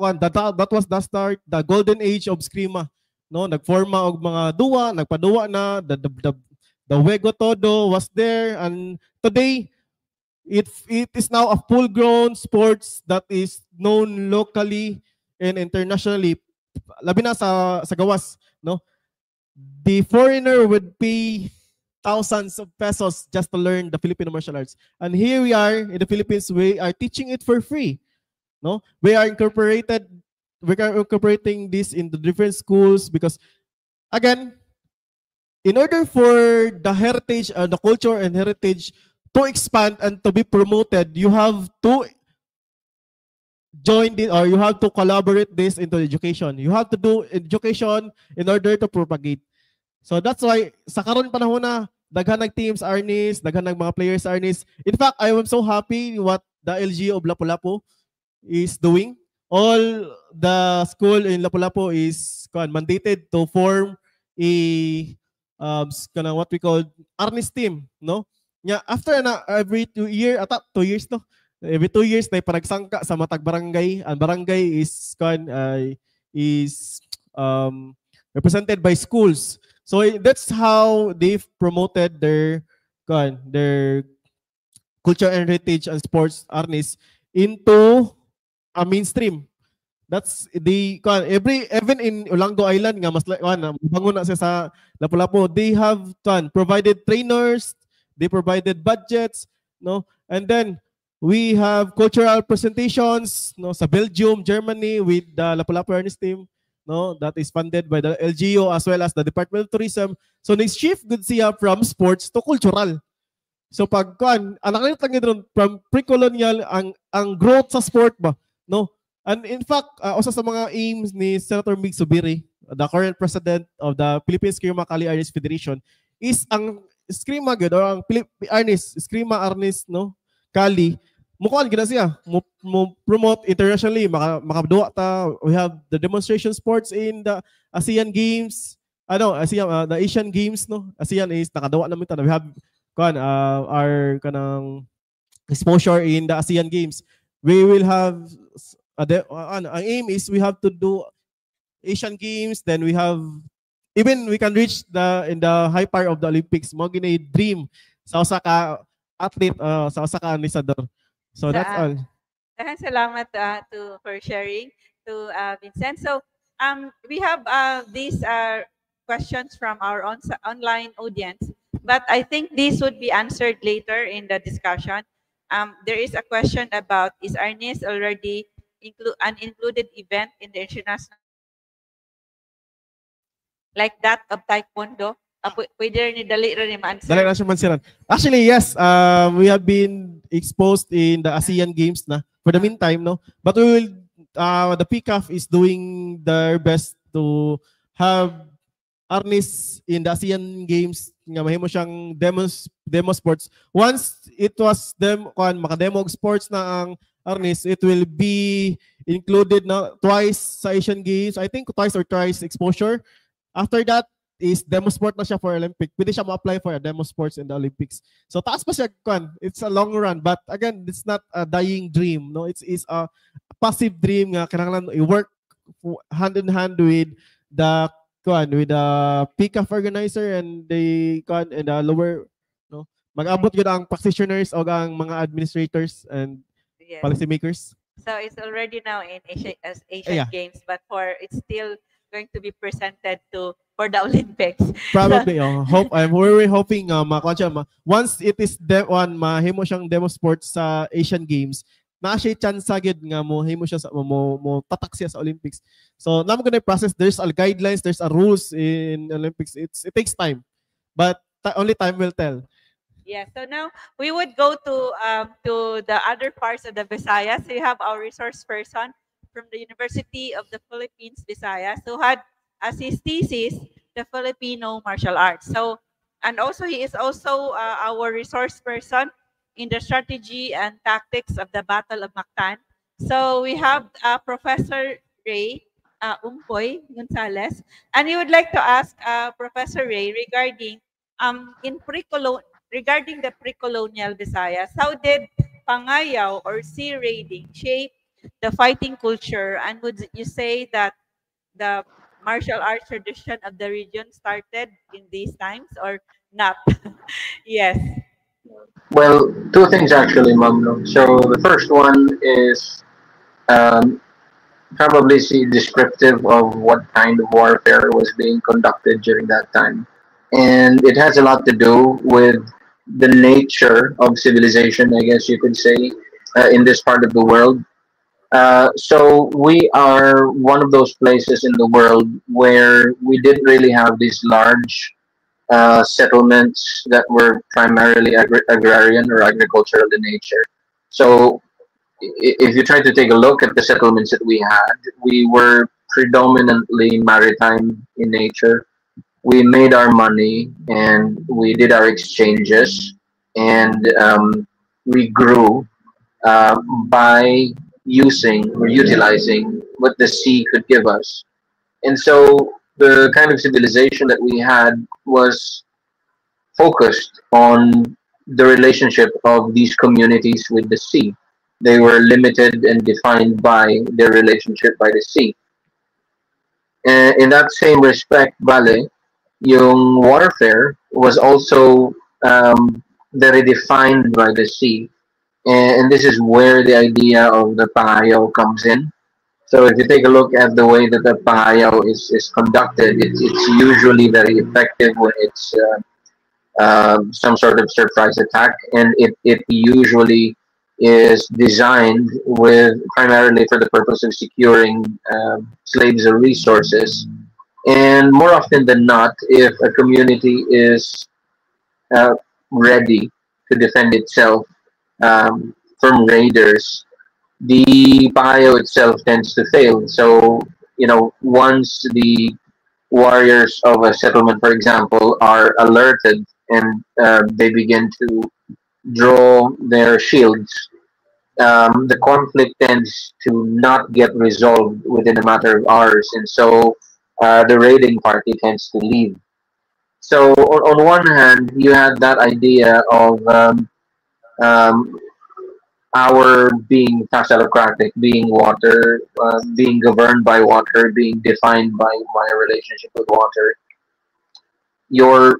was the start, the golden age of Screama, no, nagforma og mga duwa, nagpaduwa na, The Wego Todo was there, and today it is now a full-grown sports that is known locally and internationally. Labi na sa gawas, no? The foreigner would pay thousands of pesos just to learn the Filipino martial arts. And here we are in the Philippines, we are teaching it for free. No, we are incorporating this into different schools because, again, in order for the heritage, the culture and heritage to expand and to be promoted, you have to join it, or you have to collaborate this into education. You have to do education in order to propagate. So that's why sa karon panahon na daghan ng teams Arnis, daghan ng mga players Arnis. In fact, I am so happy what the LGU of Lapu-Lapu is doing. All the school in Lapu-Lapu is mandated to form a what we call Arnis team, no? Yeah, after na every 2 year, 2 years no. Every 2 years na panagsangka sa matag barangay. Ang barangay is represented by schools. So that's how they've promoted their culture and heritage and sports Arnis into a mainstream. That's the even in Olango Island nga mas bangon na siya sa Lapu-Lapu, they have provided trainers, they provided budgets, no? And then we have cultural presentations, no, sa Belgium, Germany with the Lapu-Lapu Arnis team, no, that is funded by the LGU as well as the Department of Tourism. So nag-shift good siya from sports to cultural. So pag anak lang from pre-colonial ang growth sa sport ba, no? And in fact, usa sa mga aims ni Senator Mig Subiri, the current president of the Philippine Eskrima Kali Arnis Federation, is ang Eskrima gud or ang Eskrima Arnis, no, Kali, mukuan gina siya mo promote internationally, makaduwa ta. We have the demonstration sports in the ASEAN Games, the Asian Games, no. ASEAN is nakaduwa namin ta. We have our kanang exposure in the ASEAN Games. We will have ang aim is we have to do Asian Games, then we can reach in the high part of the Olympics. Mo gina dream sa usa ka athlete, sa usa ka anisador. So that's all. Salamat for sharing to Vincent. So we have these questions from our online audience, but I think these would be answered later in the discussion. There is a question about, is Arnis already an included event in the international, like that of Taekwondo? Pwede rin dali rin ma-answer. Dali na siya mansiran. Actually, yes, we have been exposed in the ASEAN Games na for the meantime, no. But we will, the PCAF is doing their best to have Arnis in the ASEAN Games nga mahimo siyang demo sports. Once it was maka-demo sports na ang Arnis, it will be included na twice sa Asian Games. I think twice or thrice exposure. After that is demo sport na siya for Olympic. Pwede siya ma-apply for a demo sports in the Olympics. So taas pa siya it's a long run, but again, it's not a dying dream, no. It's a passive dream nga kinahanglan i-work hand in hand with the PCAF organizer and the lower, no. Mag-abot gyud ang practitioners o ang mga administrators and policymakers. So it's already now in Asian Games, but it's still going to be presented for the Olympics. Probably, we're hoping once it is mahimo siyang demo sports sa Asian Games, na siya chance agad nga mahimo siya mo tatak siya sa Olympics. So namo gonna process, there's a guidelines, there's a rules in Olympics. It takes time, but only time will tell. Yeah, so now we would go to the other parts of the Visayas. So you have our resource person from the University of the Philippines, Visayas, who had as his thesis the Filipino martial arts. So, and also he is also our resource person in the strategy and tactics of the Battle of Mactan. So we have Professor Ray Umpoy Gonzalez, and we would like to ask Professor Ray regarding regarding the pre-colonial Visayas, how did Pangayaw or sea raiding shape the fighting culture, and would you say that the martial arts tradition of the region started in these times, or not. Yes. Well, two things actually, Mom. No? So the first one is um, probably descriptive of what kind of warfare was being conducted during that time. And it has a lot to do with the nature of civilization, I guess you could say, in this part of the world. So we are one of those places in the world where we didn't really have these large settlements that were primarily agrarian or agricultural in nature. So if you try to take a look at the settlements that we had, we were predominantly maritime in nature. We made our money and we did our exchanges, and we grew uh, by using or utilizing what the sea could give us. And so the kind of civilization that we had was focused on the relationship of these communities with the sea. They were limited and defined by their relationship by the sea. And in that same respect, Bale, yung warfare was also very defined by the sea. And this is where the idea of the pangayaw comes in. So if you take a look at the way that the pangayaw is conducted, it's usually very effective when it's some sort of surprise attack, and it usually is designed with primarily for the purpose of securing slaves or resources. And more often than not, if a community is uh, ready to defend itself from raiders, the bio itself tends to fail. So, once the warriors of a settlement, for example, are alerted and they begin to draw their shields, the conflict tends to not get resolved within a matter of hours, and so the raiding party tends to leave. So, on one hand, you had that idea of um, our being Tassalocratic, being water, being governed by water, being defined by my relationship with water. Your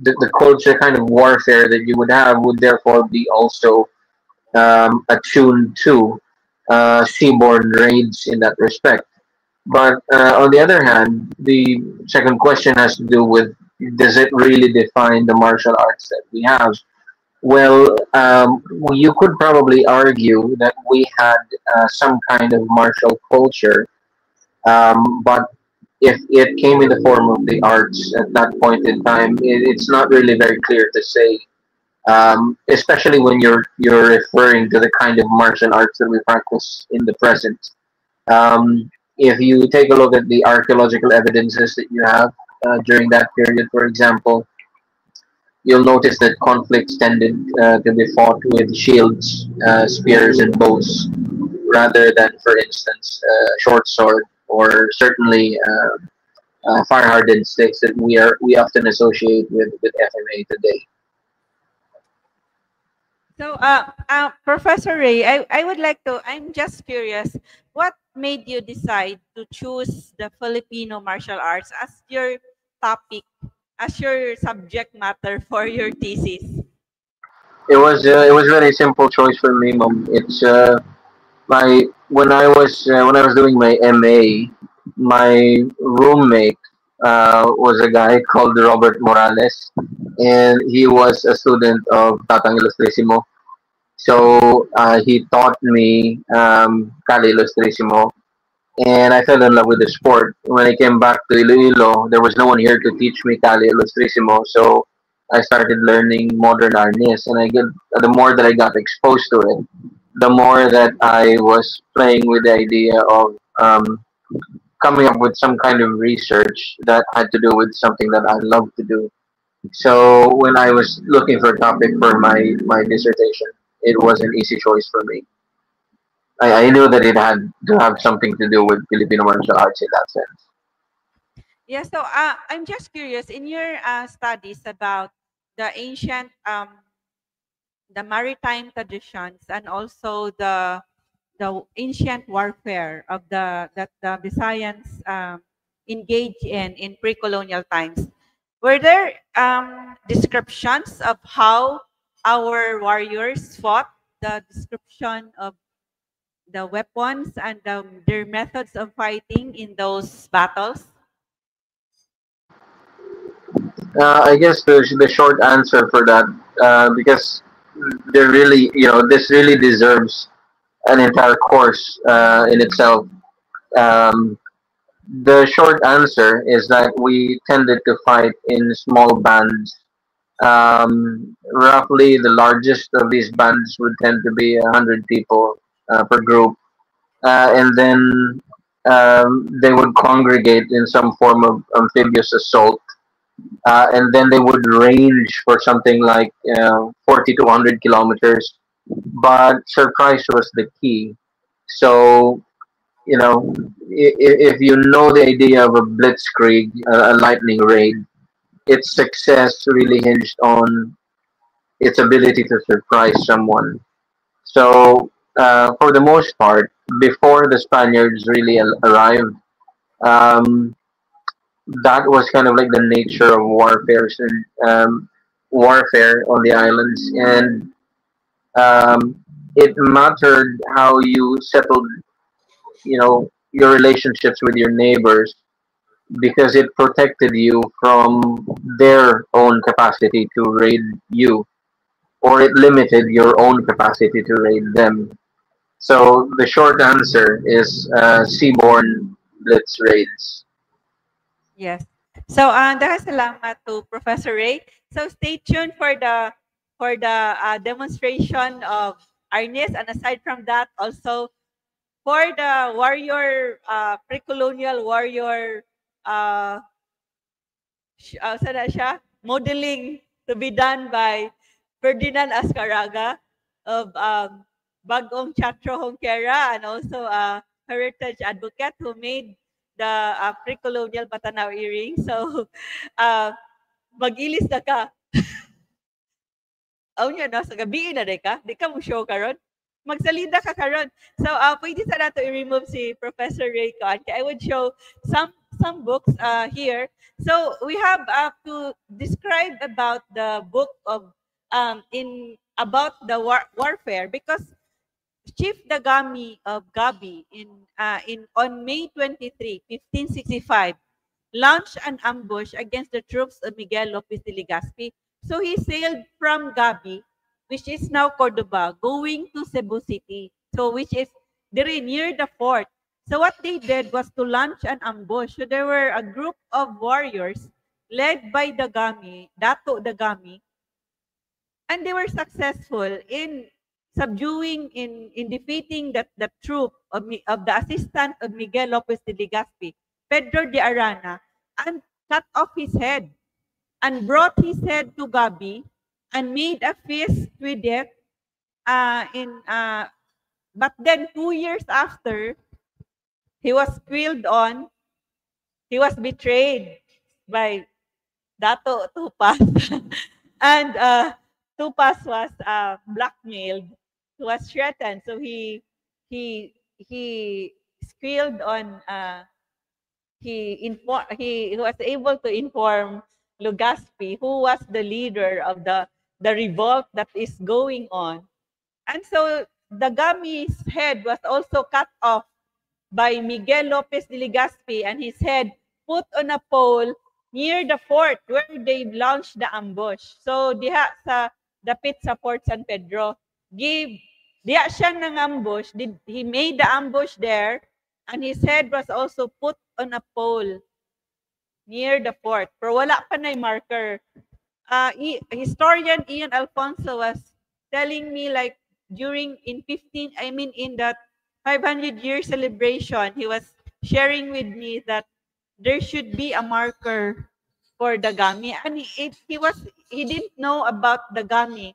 the culture kind of warfare that you would have would therefore be also attuned to seaborne raids in that respect. But on the other hand, the second question has to do with, does it really define the martial arts that we have? Well, you could probably argue that we had some kind of martial culture, but if it came in the form of the arts at that point in time, it's not really very clear to say. Especially when you're referring to the kind of martial arts that we practice in the present. If you take a look at the archaeological evidences that you have during that period, for example, you'll notice that conflicts tended to be fought with shields, spears, and bows, rather than, for instance, short sword or certainly fire hardened sticks that we often associate with FMA today. So, Professor Ray, I would like to, I'm just curious, what made you decide to choose the Filipino martial arts as your topic, as your subject matter for your thesis? It was a very simple choice for me, mom. It's my when I was doing my MA, my roommate was a guy called Robert Morales, and he was a student of Tatang Ilustrisimo. So he taught me Kali Ilustrisimo, and I fell in love with the sport. When I came back to Iloilo, there was no one here to teach me Kali Ilustrisimo, so I started learning modern arnis, and the more that I got exposed to it, the more that I was playing with the idea of coming up with some kind of research that had to do with something that I love to do. So when I was looking for a topic for my dissertation, it was an easy choice for me. I knew that it had to have something to do with Filipino martial arts in that sense. Yeah, so I'm just curious, in your studies about the ancient, the maritime traditions and also the ancient warfare of the that the Visayans engage in pre-colonial times. Were there descriptions of how our warriors fought, the description of the weapons and their methods of fighting in those battles? I guess the short answer for that, because they're really, this really deserves an entire course in itself. Um, the short answer is that we tended to fight in small bands. Roughly, the largest of these bands would tend to be 100 people per group, and then they would congregate in some form of amphibious assault, and then they would range for something like 40 to 100 kilometers. But surprise was the key. So, if you know the idea of a blitzkrieg, a lightning raid, its success really hinged on its ability to surprise someone. So, for the most part, before the Spaniards really arrived, um, that was kind of like the nature of warfare on the islands, and it mattered how you settled, your relationships with your neighbors, because it protected you from their own capacity to raid you, or it limited your own capacity to raid them. So the short answer is seaborne blitz raids. Yes. So, dahil salamat to Professor Ray. So, stay tuned for the demonstration of Arnis. And aside from that, also for the warrior, pre-colonial warrior, saan na siya? Modeling to be done by Ferdinand Ascaraga of Bagong Teatro Honquera, and also a heritage advocate who made the pre-colonial Batanaw earring. So, mag-ilis na ka. Oh, niya, no? Sa gabi na rin ka? Di ka mo show karon? Magsalida ka karon. So, pwede sa nato i-remove si Professor Ray Con. I would show some books here. So, we have to describe about the book of about the warfare, because Chief Dagami of Gabi on May 23, 1565, launched an ambush against the troops of Miguel Lopez de Legazpi. So he sailed from Gabi, which is now Cordoba, going to Cebu City, so which is very near the fort. So what they did was to launch an ambush. So there were a group of warriors led by Dagami, Dato Dagami, and they were successful in subduing, in defeating the troop of the assistant of Miguel Lopez de Legazpi, Pedro de Arana, and cut off his head and brought his head to Gabi and made a feast with it. But then 2 years after, he was killed on. He was betrayed by Dato Tupas, and Tupas was blackmailed. He was threatened, so he squealed on. He was able to inform Legazpi, who was the leader of the revolt that is going on. And so Dagami's head was also cut off by Miguel Lopez de Legazpi, and his head put on a pole near the fort where they launched the ambush. So diha sa dapit sa Fort San Pedro, diha siya ng ambush. He made the ambush there, and his head was also put on a pole near the fort. Pero wala pa na marker. Historian Ian Alfonso was telling me, like, in that 500-year celebration, he was sharing with me that there should be a marker for Dagami, and he didn't know about Dagami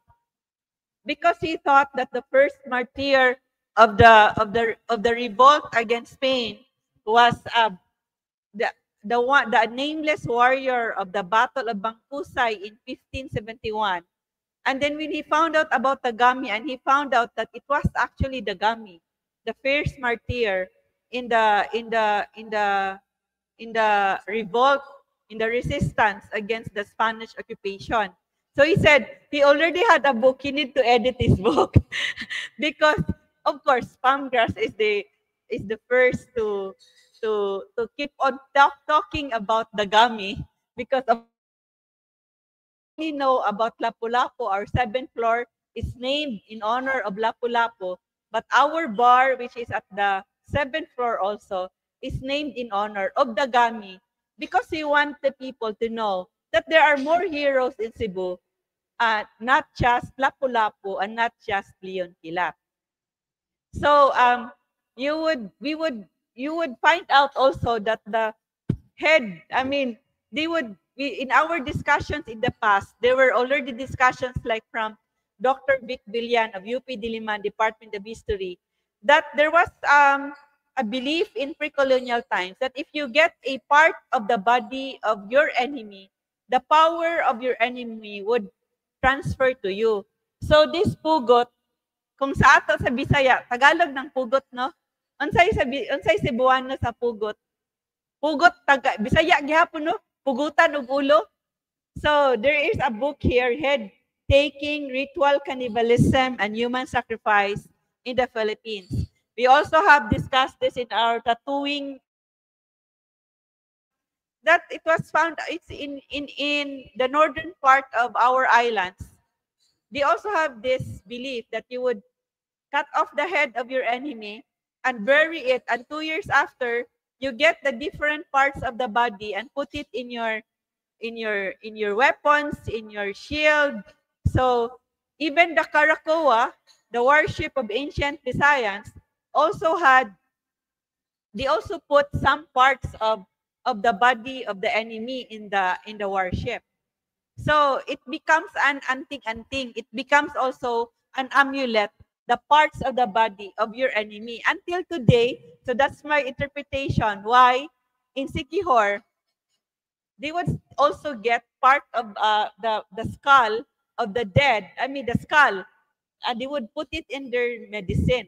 because he thought that the first martyr of the revolt against Spain was the nameless warrior of the Battle of Bangkusay in 1571. And then when he found out about Dagami, and he found out that it was actually Dagami, the first martyr in the revolt in the resistance against the Spanish occupation. So he said he already had a book. He need to edit his book because, of course, Palmgrass is the first to keep on talking about the Gami because of we know about Lapu-Lapu. Our seventh floor is named in honor of Lapu-Lapu, but our bar, which is at the seventh floor also, is named in honor of the Gami because we want the people to know that there are more heroes in Cebu, not just Lapu-Lapu and not just Leon Kilat. So you would find out also that the head, I mean, in our discussions in the past, there were already discussions like from Dr. Vic Villan of UP Diliman Department of History, that there was a belief in pre-colonial times that if you get a part of the body of your enemy, the power of your enemy would transfer to you. So this pugot, kung sa ato sa Bisaya, Tagalog ng pugot, no? Unsay Cebuano sa pugot? Pugot taga Bisaya gihapon, no? Pugutan og ulo. So there is a book here, Head Taking, Ritual Cannibalism and Human Sacrifice in the Philippines. We also have discussed this in our tattooing, that it was found, it's in the northern part of our islands. They also have this belief that you would cut off the head of your enemy and bury it, and 2 years after, you get the different parts of the body and put it in your weapons, in your shield. So even the Karakoa, the warship of ancient Visayans, they also put some parts of the body of the enemy in the warship. So it becomes an anting-anting. It becomes also an amulet, the parts of the body of your enemy. Until today, so that's my interpretation why in Siquijor, they would also get part of the skull of the dead, the skull, and they would put it in their medicine.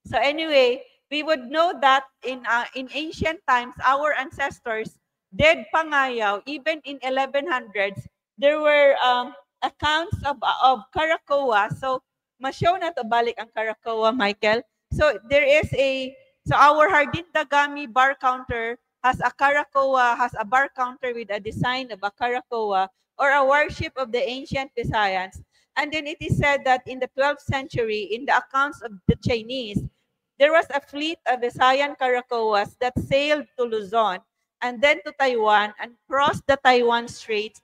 So anyway, we would know that in ancient times, our ancestors did pangayaw. Even in 1100s, there were accounts of Karakoa. So ma-show na to balik ang Karakoa, Michael. So there is our Hardin Dagami bar counter has a Karakoa, has a bar counter with a design of a Karakoa or a worship of the ancient Visayans. And then it is said that in the 12th century, in the accounts of the Chinese, there was a fleet of Visayan Karakoas that sailed to Luzon and then to Taiwan and crossed the Taiwan Straits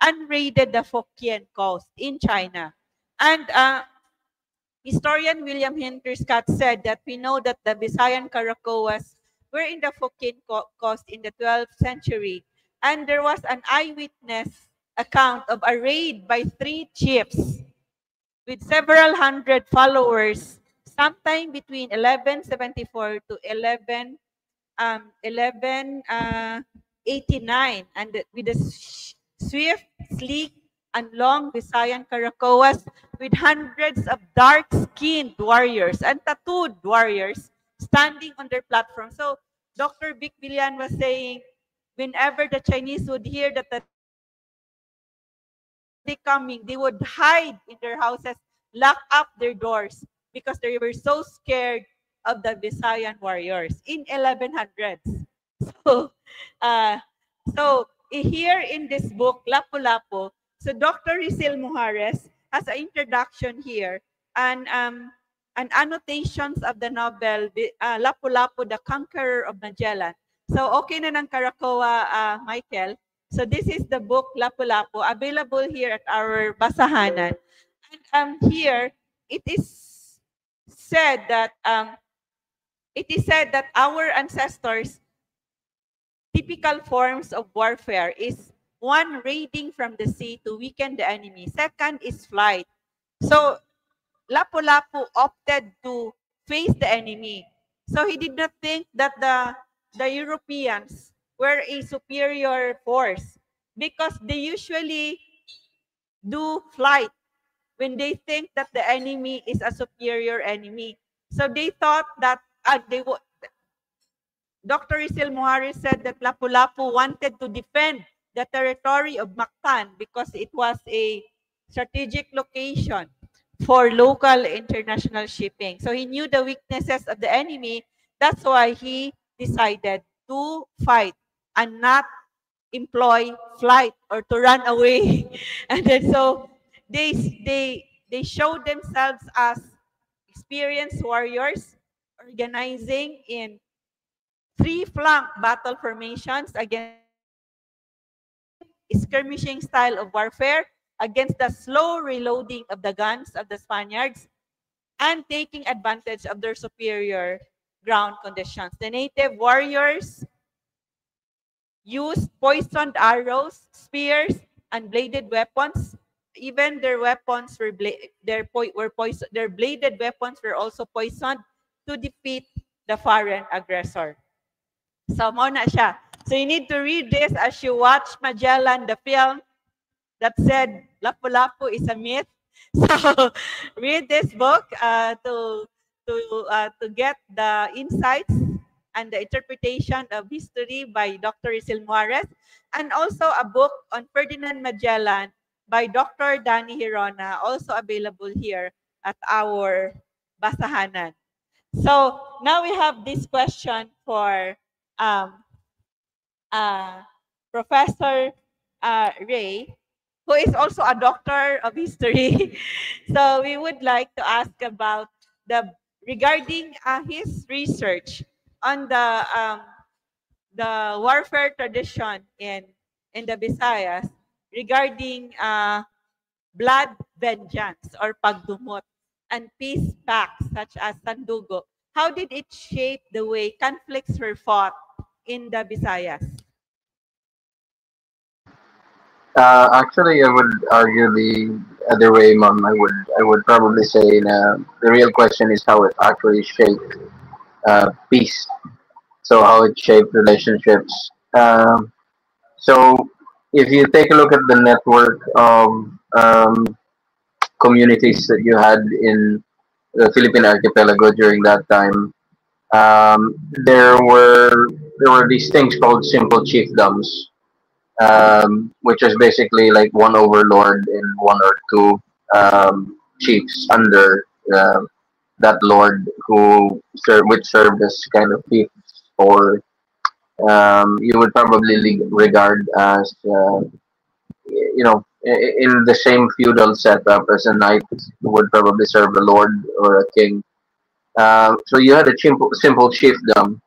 and raided the Fukien coast in China. And historian William Hunter Scott said that we know that the Visayan Karakoas were in the Fukien coast in the 12th century. And there was an eyewitness account of a raid by 3 chiefs with several hundred followers sometime between 1174 to 1189, and with the swift, sleek, and long Visayan Karakoas with hundreds of dark-skinned warriors and tattooed warriors standing on their platform. So Dr. Vic Villan was saying, whenever the Chinese would hear that they coming, they would hide in their houses, lock up their doors because they were so scared of the Visayan warriors in 1100s. So here in this book, Lapu-Lapu, so Dr. Rizel Mujares has an introduction here and annotations of the novel Lapu-Lapu, the Conqueror of Magellan. So okay na ng Karakoa, Michael. So this is the book Lapu-Lapu, available here at our basahanan. And here it is said that our ancestors' typical forms of warfare is one, raiding from the sea to weaken the enemy. Second is flight. So Lapu-Lapu opted to face the enemy. So he did not think that the Europeans were a superior force because they usually do flight when they think that the enemy is a superior enemy. So they thought that Dr. Isil Muharis said that Lapu-Lapu wanted to defend the territory of Mactan because it was a strategic location for local international shipping. So he knew the weaknesses of the enemy. That's why he decided to fight and not employ flight or to run away. And then so they showed themselves as experienced warriors organizing in three-flank battle formations against skirmishing style of warfare against the slow reloading of the guns of the Spaniards and taking advantage of their superior ground conditions. The native warriors used poisoned arrows, spears, and bladed weapons. Even their weapons were poisoned. Their bladed weapons were also poisoned to defeat the foreign aggressor. So, mo na siya. So, you need to read this as you watch Magellan, the film that said Lapu-Lapu is a myth. So, read this book to get the insights and the interpretation of history by Dr. Isil Muarez, and also a book on Ferdinand Magellan by Dr. Danny Hirona, also available here at our basahanan. So now we have this question for Professor Ray, who is also a doctor of history. So we would like to ask about regarding his research on the warfare tradition in the Visayas regarding blood vengeance or pagdumot and peace pacts such as Sandugo. How did it shape the way conflicts were fought in the Visayas? Actually, I would argue the other way, Mom. I would probably say the real question is how it actually shaped peace. So how it shaped relationships. So if you take a look at the network of communities that you had in the Philippine archipelago during that time, um, there were there were these things called simple chiefdoms, which is basically like one overlord and one or two chiefs under that lord which served as kind of chiefs, or you would probably regard as in the same feudal setup as a knight would probably serve a lord or a king. So you had a simple chiefdom,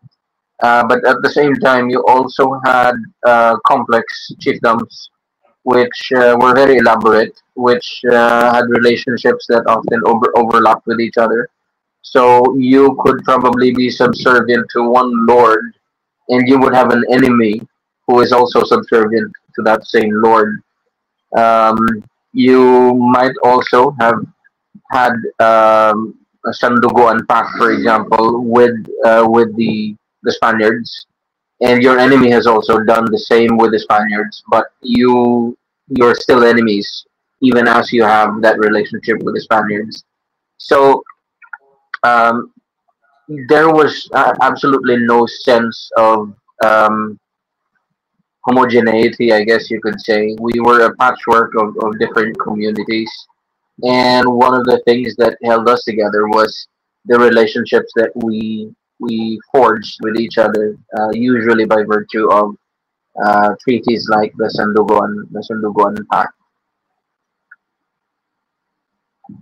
but at the same time you also had complex chiefdoms which were very elaborate, which had relationships that often overlapped with each other. So you could probably be subservient to one lord, and you would have an enemy who is also subservient to that same lord. You might also have had a Sanduguan pact, for example, with the Spaniards, and your enemy has also done the same with the Spaniards, but you're still enemies even as you have that relationship with the Spaniards. So um, there was absolutely no sense of homogeneity, I guess you could say. We were a patchwork of different communities, and one of the things that held us together was the relationships that we forged with each other, usually by virtue of treaties like the Sanduguan Pact.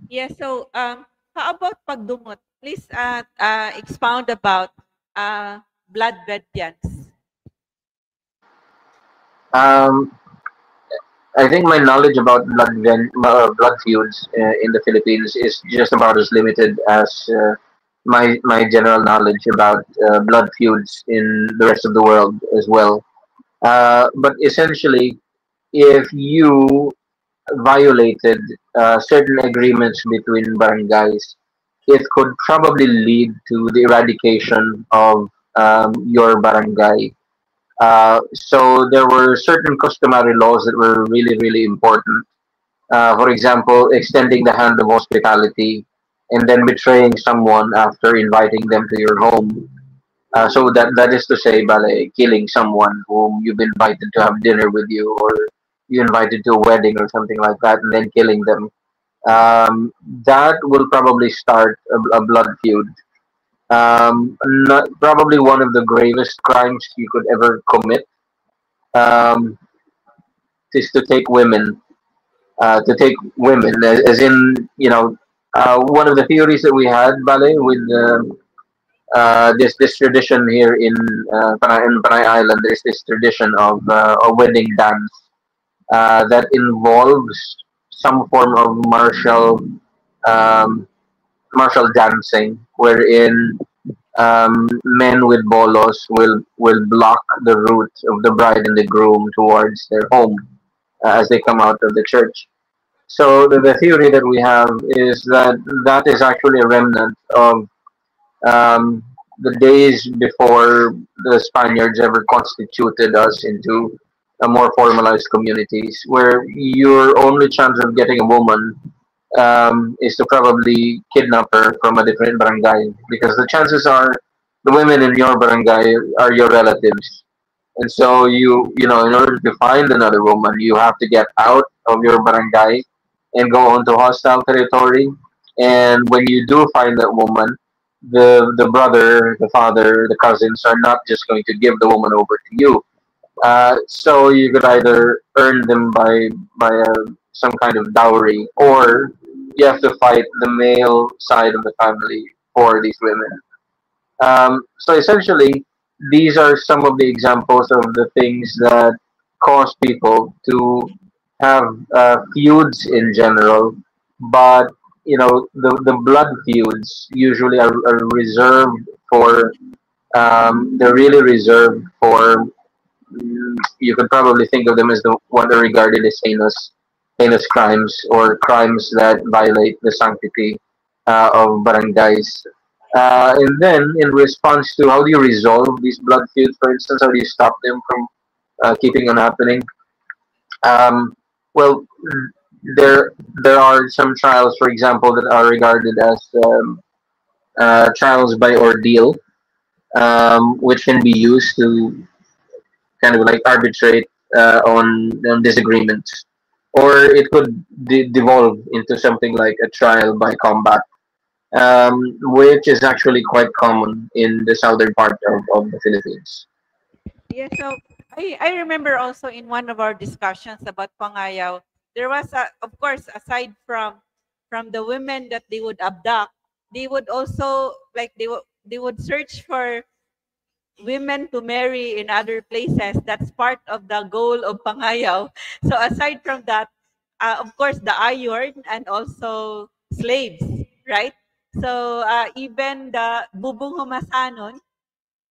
Yes, so how about pagdumot? Please expound about blood vengeance. Um, I think my knowledge about blood feuds in the Philippines is just about as limited as my general knowledge about blood feuds in the rest of the world as well. But essentially, if you violated certain agreements between barangays, it could probably lead to the eradication of your barangay. So there were certain customary laws that were really, really important. For example, extending the hand of hospitality and then betraying someone after inviting them to your home. So that is to say, bale, killing someone whom you've invited to have dinner with you, or you invited to a wedding or something like that, and then killing them. That will probably start a blood feud. Not, probably one of the gravest crimes you could ever commit, um, is to take women, as in, one of the theories that we had, Bale, with this tradition here in Panay Island. There's this tradition of a wedding dance that involves some form of um, martial dancing, wherein men with bolos will block the route of the bride and the groom towards their home as they come out of the church. So the theory that we have is that that is actually a remnant of the days before the Spaniards ever constituted us into a more formalized communities, where your only chance of getting a woman is to probably kidnap her from a different barangay, because the chances are the women in your barangay are your relatives. And so in order to find another woman, you have to get out of your barangay and go onto hostile territory. And when you do find that woman, the brother, the father, the cousins are not just going to give the woman over to you. So you could either earn them by some kind of dowry, or you have to fight the male side of the family for these women. So essentially, these are some of the examples of the things that cause people to have feuds in general, but the blood feuds usually are reserved for they're really reserved for, you could probably think of them as the what are regarded as heinous crimes, or crimes that violate the sanctity of barangays. And then, in response to how do you resolve these blood feuds, for instance, how do you stop them from keeping on happening? Um, well, there are some trials, for example, that are regarded as trials by ordeal, which can be used to kind of like arbitrate on disagreements, or it could devolve into something like a trial by combat, which is actually quite common in the southern part of the Philippines. Yeah, so I remember also in one of our discussions about Pangayaw, there was of course, aside from the women that they would abduct, they would also like they would search for women to marry in other places. That's part of the goal of Pangayaw. So aside from that, of course, the iron and also slaves, right? So even the Bubong Humasanon,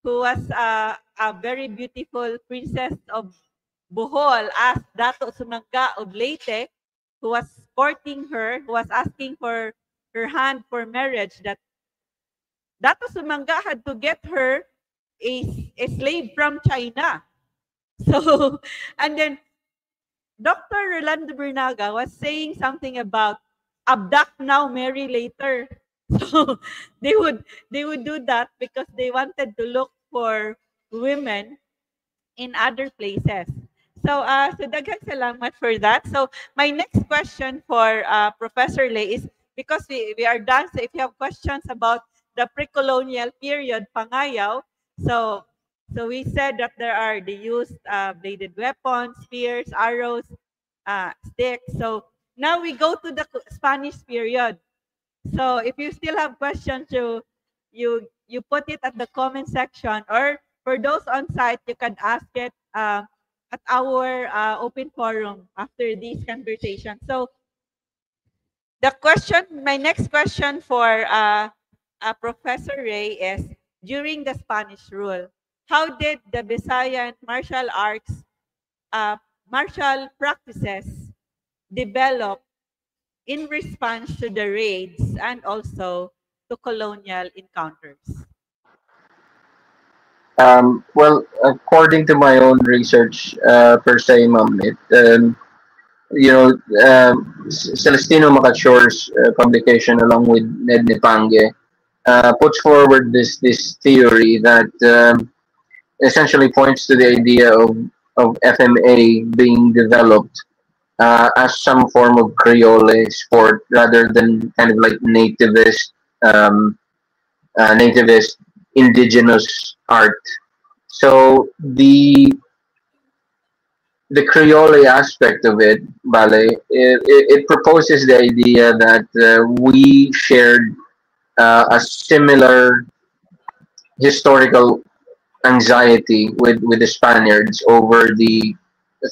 who was a very beautiful princess of Bohol, asked Dato Sumangga of Leyte, who was courting her, who was asking for her hand for marriage, that Dato Sumangga had to get her a slave from China. So, and then Dr. Rolando Bernaga was saying something about abduct now, marry later. So they would do that because they wanted to look for women in other places. So daghang salamat for that. So my next question for Professor Lay is, because we are done, so if you have questions about the pre-colonial period, Pangayaw, so we said that they used bladed weapons, spears, arrows, sticks. So now we go to the Spanish period. So if you still have questions, you put it at the comment section, or for those on site, you can ask it at our open forum after this conversation. So my next question for Professor Ray is, during the Spanish rule, how did the Visayan martial arts, martial practices develop in response to the raids and also to colonial encounters? Well, according to my own research, per se, ma'am, Celestino Macachore's publication along with Ned Nipangue puts forward this theory that essentially points to the idea of FMA being developed as some form of Creole sport rather than kind of like um, nativist indigenous art. So the Creole aspect of it, ballet, it proposes the idea that we shared a similar historical anxiety with the Spaniards over the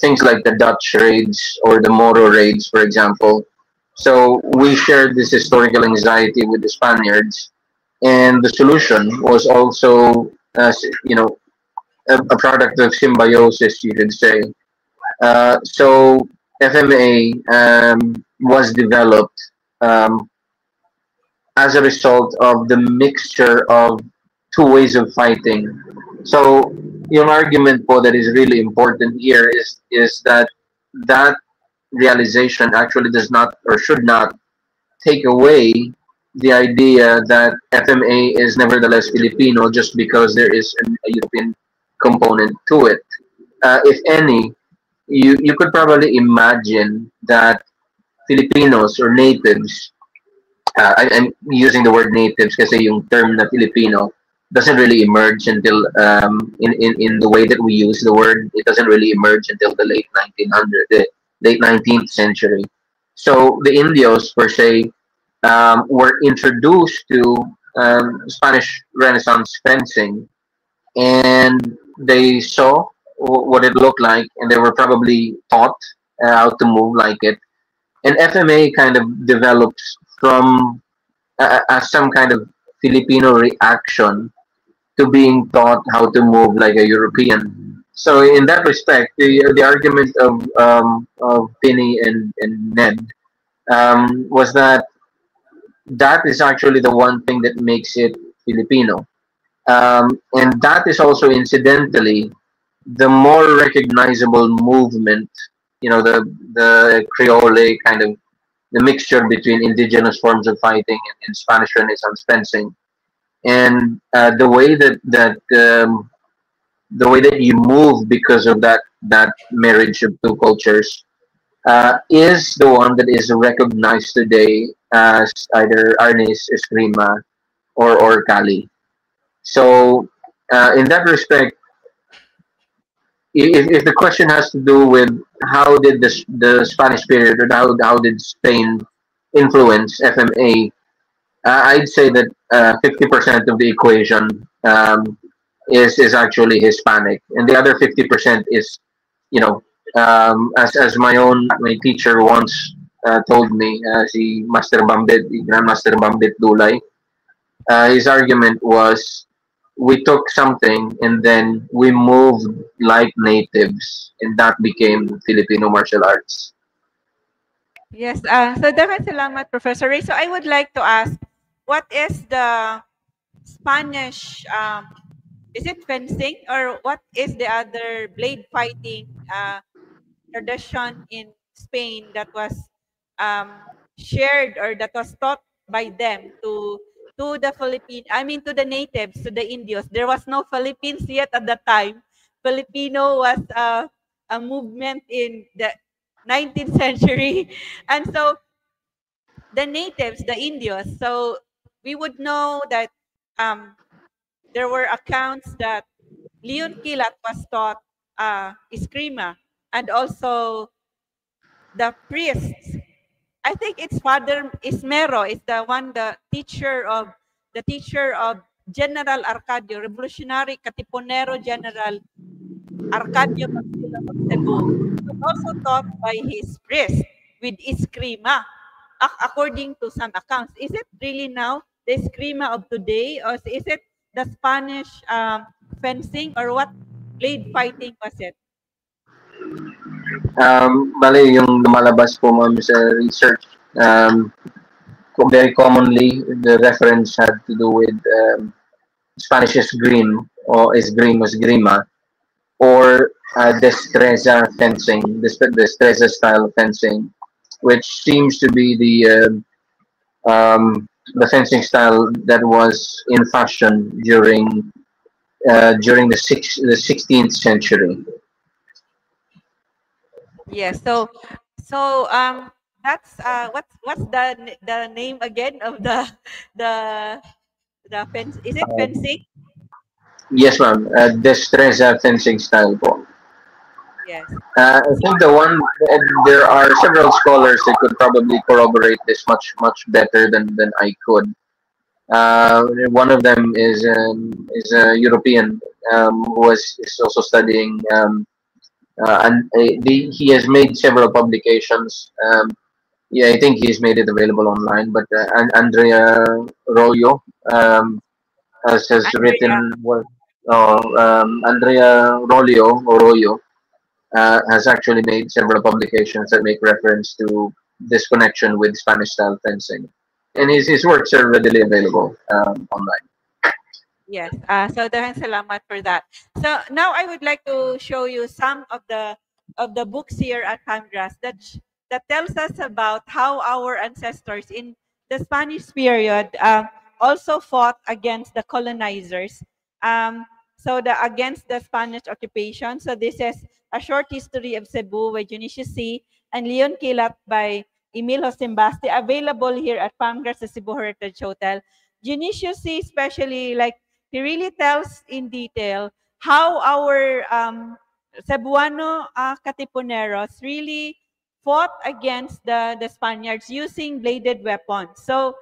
things like the Dutch raids or the Moro raids, for example. So we shared this historical anxiety with the Spaniards, and the solution was also, a product of symbiosis, you could say. So FMA was developed um, as a result of the mixture of two ways of fighting. So yung argument po that is really important here is that that realization actually does not or should not take away the idea that FMA is nevertheless Filipino just because there is a European component to it. If any, you could probably imagine that Filipinos or natives, I'm using the word natives kasi yung term na Filipino doesn't really emerge until in the way that we use the word. It doesn't really emerge until the the late 19th century. So the Indios per se were introduced to Spanish Renaissance fencing, and they saw what it looked like, and they were probably taught how to move like it. And FMA kind of develops from as some kind of Filipino reaction to being taught how to move like a European. So in that respect, the argument of Pinny and Ned was that that is actually the one thing that makes it Filipino. And that is also incidentally the more recognizable movement, the Creole kind of the mixture between indigenous forms of fighting and Spanish Renaissance fencing, and the way that you move because of that marriage of two cultures is the one that is recognized today as either Arnis, Eskrima, or Kali. So in that respect, if the question has to do with how did the Spanish period or how did Spain influence FMA, I'd say that 50% of the equation is actually Hispanic, and the other 50% is, as my teacher once told me, si Master Bambit, Grandmaster Bambit Dulay, his argument was we took something and then we moved like natives, and that became Filipino martial arts. Yes, so daghang salamat, Professor Ray. So I would like to ask, what is the Spanish, is it fencing or what is the other blade fighting tradition in Spain that was shared or that was taught by them to the Philippine, I mean to the natives, to the Indios? There was no Philippines yet at that time. Filipino was a movement in the 19th century. And so the natives, the Indios, so we would know that there were accounts that Leon Kilat was taught Eskrima, and also the priests. I think it's Father Ismero is the teacher of General Arcadio, Revolutionary Katipunero General Arcadio Magsilo of Cebu, was also taught by his priest with Eskrima, according to some accounts. Is it really now the Eskrima of today, or is it the Spanish fencing, or what blade fighting was it? Bale, yung lumalabas po ma'am sa research, very commonly the reference had to do with Spanish esgrima or esgrima, or destreza fencing, destreza style fencing, which seems to be the the fencing style that was in fashion during the 16th century. Yes. That's what's the name again of the the fence? Is it Um, fencing? yes, ma'am. Destreza fencing style po. Yes. I think the one there are several scholars that could probably corroborate this much better than I could. One of them is a European who is also studying he has made several publications. Yeah, I think he's made it available online. But Andrea Royo has Andrea. written what? Oh, Andrea Royo has actually made several publications that make reference to this connection with Spanish style fencing, and his works are readily available online. Yes. So dahan salamat for that. So now I would like to show you some of the books here at Congress that tells us about how our ancestors in the Spanish period also fought against the colonizers. So the against the Spanish occupation. So this is a short history of Cebu by Dionisio C. and Leon Kilat by Emil Hosembasti, available here at Congress, the Cebu Heritage Hotel. Dionisio C. especially like he really tells in detail how our Cebuano Katipuneros really fought against the Spaniards using bladed weapons. So,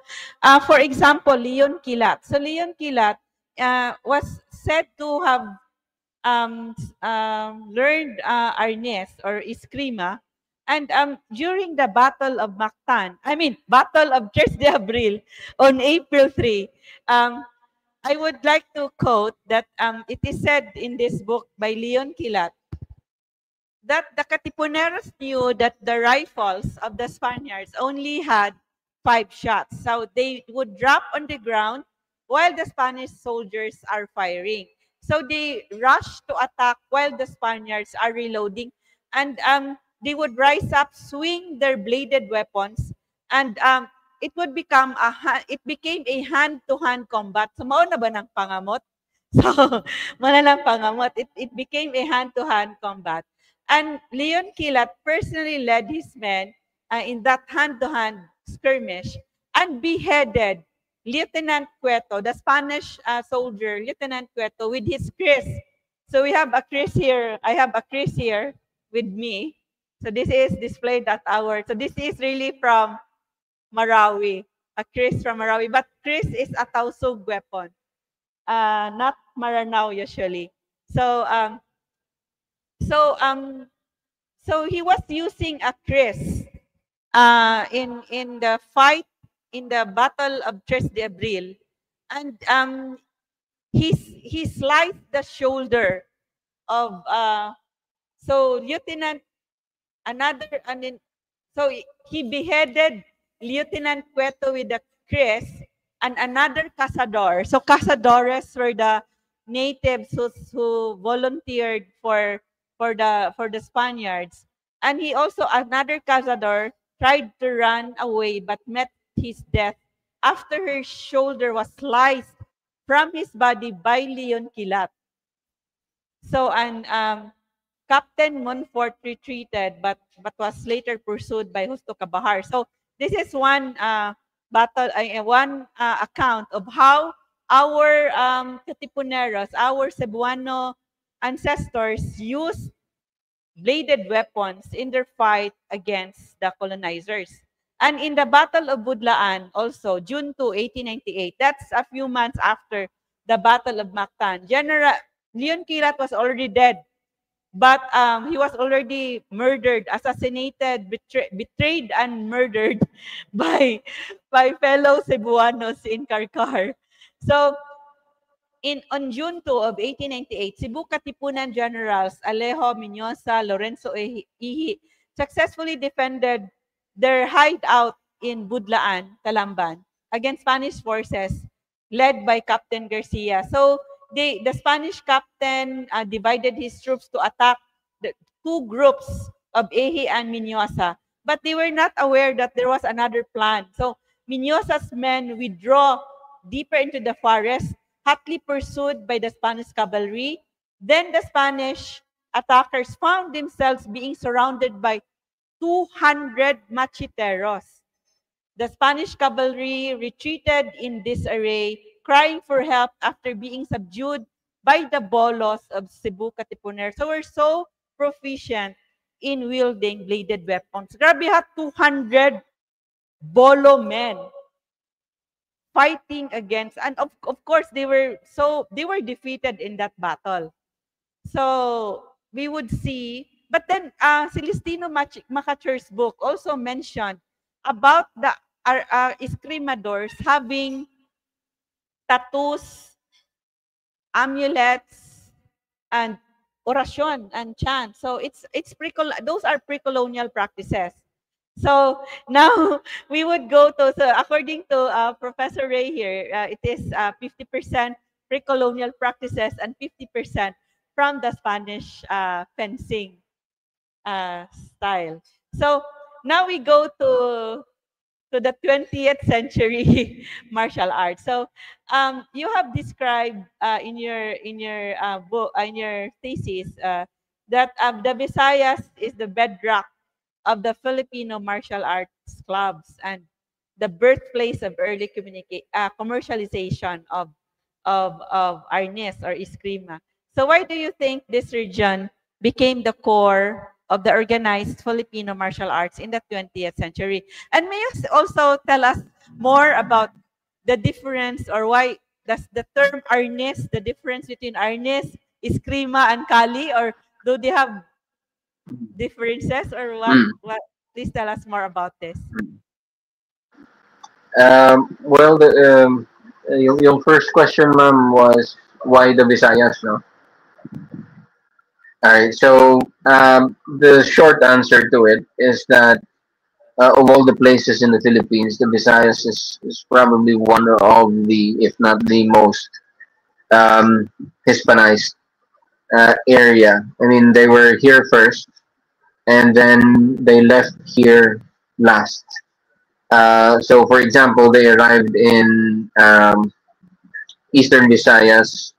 for example, Leon Kilat. So, Leon Kilat was said to have learned arnes or eskrima. And during the Battle of Mactan, I mean, Battle of Tres de Abril on April 3, I would like to quote that it is said in this book by Leon Kilat that the Katipuneros knew that the rifles of the Spaniards only had 5 shots. So they would drop on the ground while the Spanish soldiers are firing. So they rush to attack while the Spaniards are reloading. And they would rise up, swing their bladed weapons, and it would become it became a hand-to-hand combat. So mao na ba ng pangamot? So, mao na pangamot. It became a hand-to-hand combat. And Leon Kilat personally led his men in that hand-to-hand skirmish and beheaded Lieutenant Cueto, the Spanish soldier, Lieutenant Cueto, with his kris. So we have a kris here. I have a kris here with me. So this is displayed at our. So this is really from Marawi, a kris from Marawi. But kris is a tausug weapon, not Maranao usually. So so um so he was using a kris in the fight in the Battle of Tres de Abril, and he sliced the shoulder of so Lieutenant another and then so he beheaded Lieutenant Cueto with the kris and another cazador. So cazadores were the natives who volunteered for the Spaniards. And he also another cazador tried to run away but met his death after her shoulder was sliced from his body by Leon Kilat. So and Captain Monfort retreated but was later pursued by Justo Cabahar. So this is one account of how our Katipuneros, our Cebuano ancestors used bladed weapons in their fight against the colonizers. And in the Battle of Budlaan, also, June 2, 1898, that's a few months after the Battle of Mactan, General Leon Kilat was already dead, but he was already murdered, assassinated, betrayed, and murdered by fellow Cebuanos in Karkar. So, on June 2 of 1898, Cebu Katipunan Generals Alejo Miñosa, Lorenzo Ihi successfully defended their hideout in Budlaan, Talamban, against Spanish forces led by Captain Garcia. So the Spanish captain divided his troops to attack the two groups of Ehi and Miñosa, but they were not aware that there was another plan. So Miñosa's men withdraw deeper into the forest, hotly pursued by the Spanish cavalry. Then the Spanish attackers found themselves being surrounded by 200 machiteros. The Spanish cavalry retreated in disarray, crying for help after being subdued by the bolos of Cebu Katipuner. So we're so proficient in wielding bladed weapons. Grabe ha, 200 bolo men fighting against, and of course they were defeated in that battle. So we would see, but then Celestino Macatur's book also mentioned about the escrimadores having tattoos, amulets, and orasyon and chant. So those are pre-colonial practices. So now we would go to, so according to Professor Ray here, it is 50% pre-colonial practices and 50% from the Spanish fencing style. So now we go to the 20th century martial arts. So you have described in your book, in your thesis, that the Visayas is the bedrock of the Filipino martial arts clubs and the birthplace of early commercialization of arnis or eskrima. So why do you think this region became the core of the organized Filipino martial arts in the 20th century? And may you also tell us more about the difference, or why does the term arnis, the difference between arnis, eskrima, and kali, or do they have differences, or what? Please tell us more about this. Well, yung first question, ma'am, was why the Visayas, no? All right. So the short answer to it is that of all the places in the Philippines, the Visayas is probably one of the, if not the most Hispanized area. I mean, they were here first, and then they left here last. So, for example, they arrived in Eastern Visayas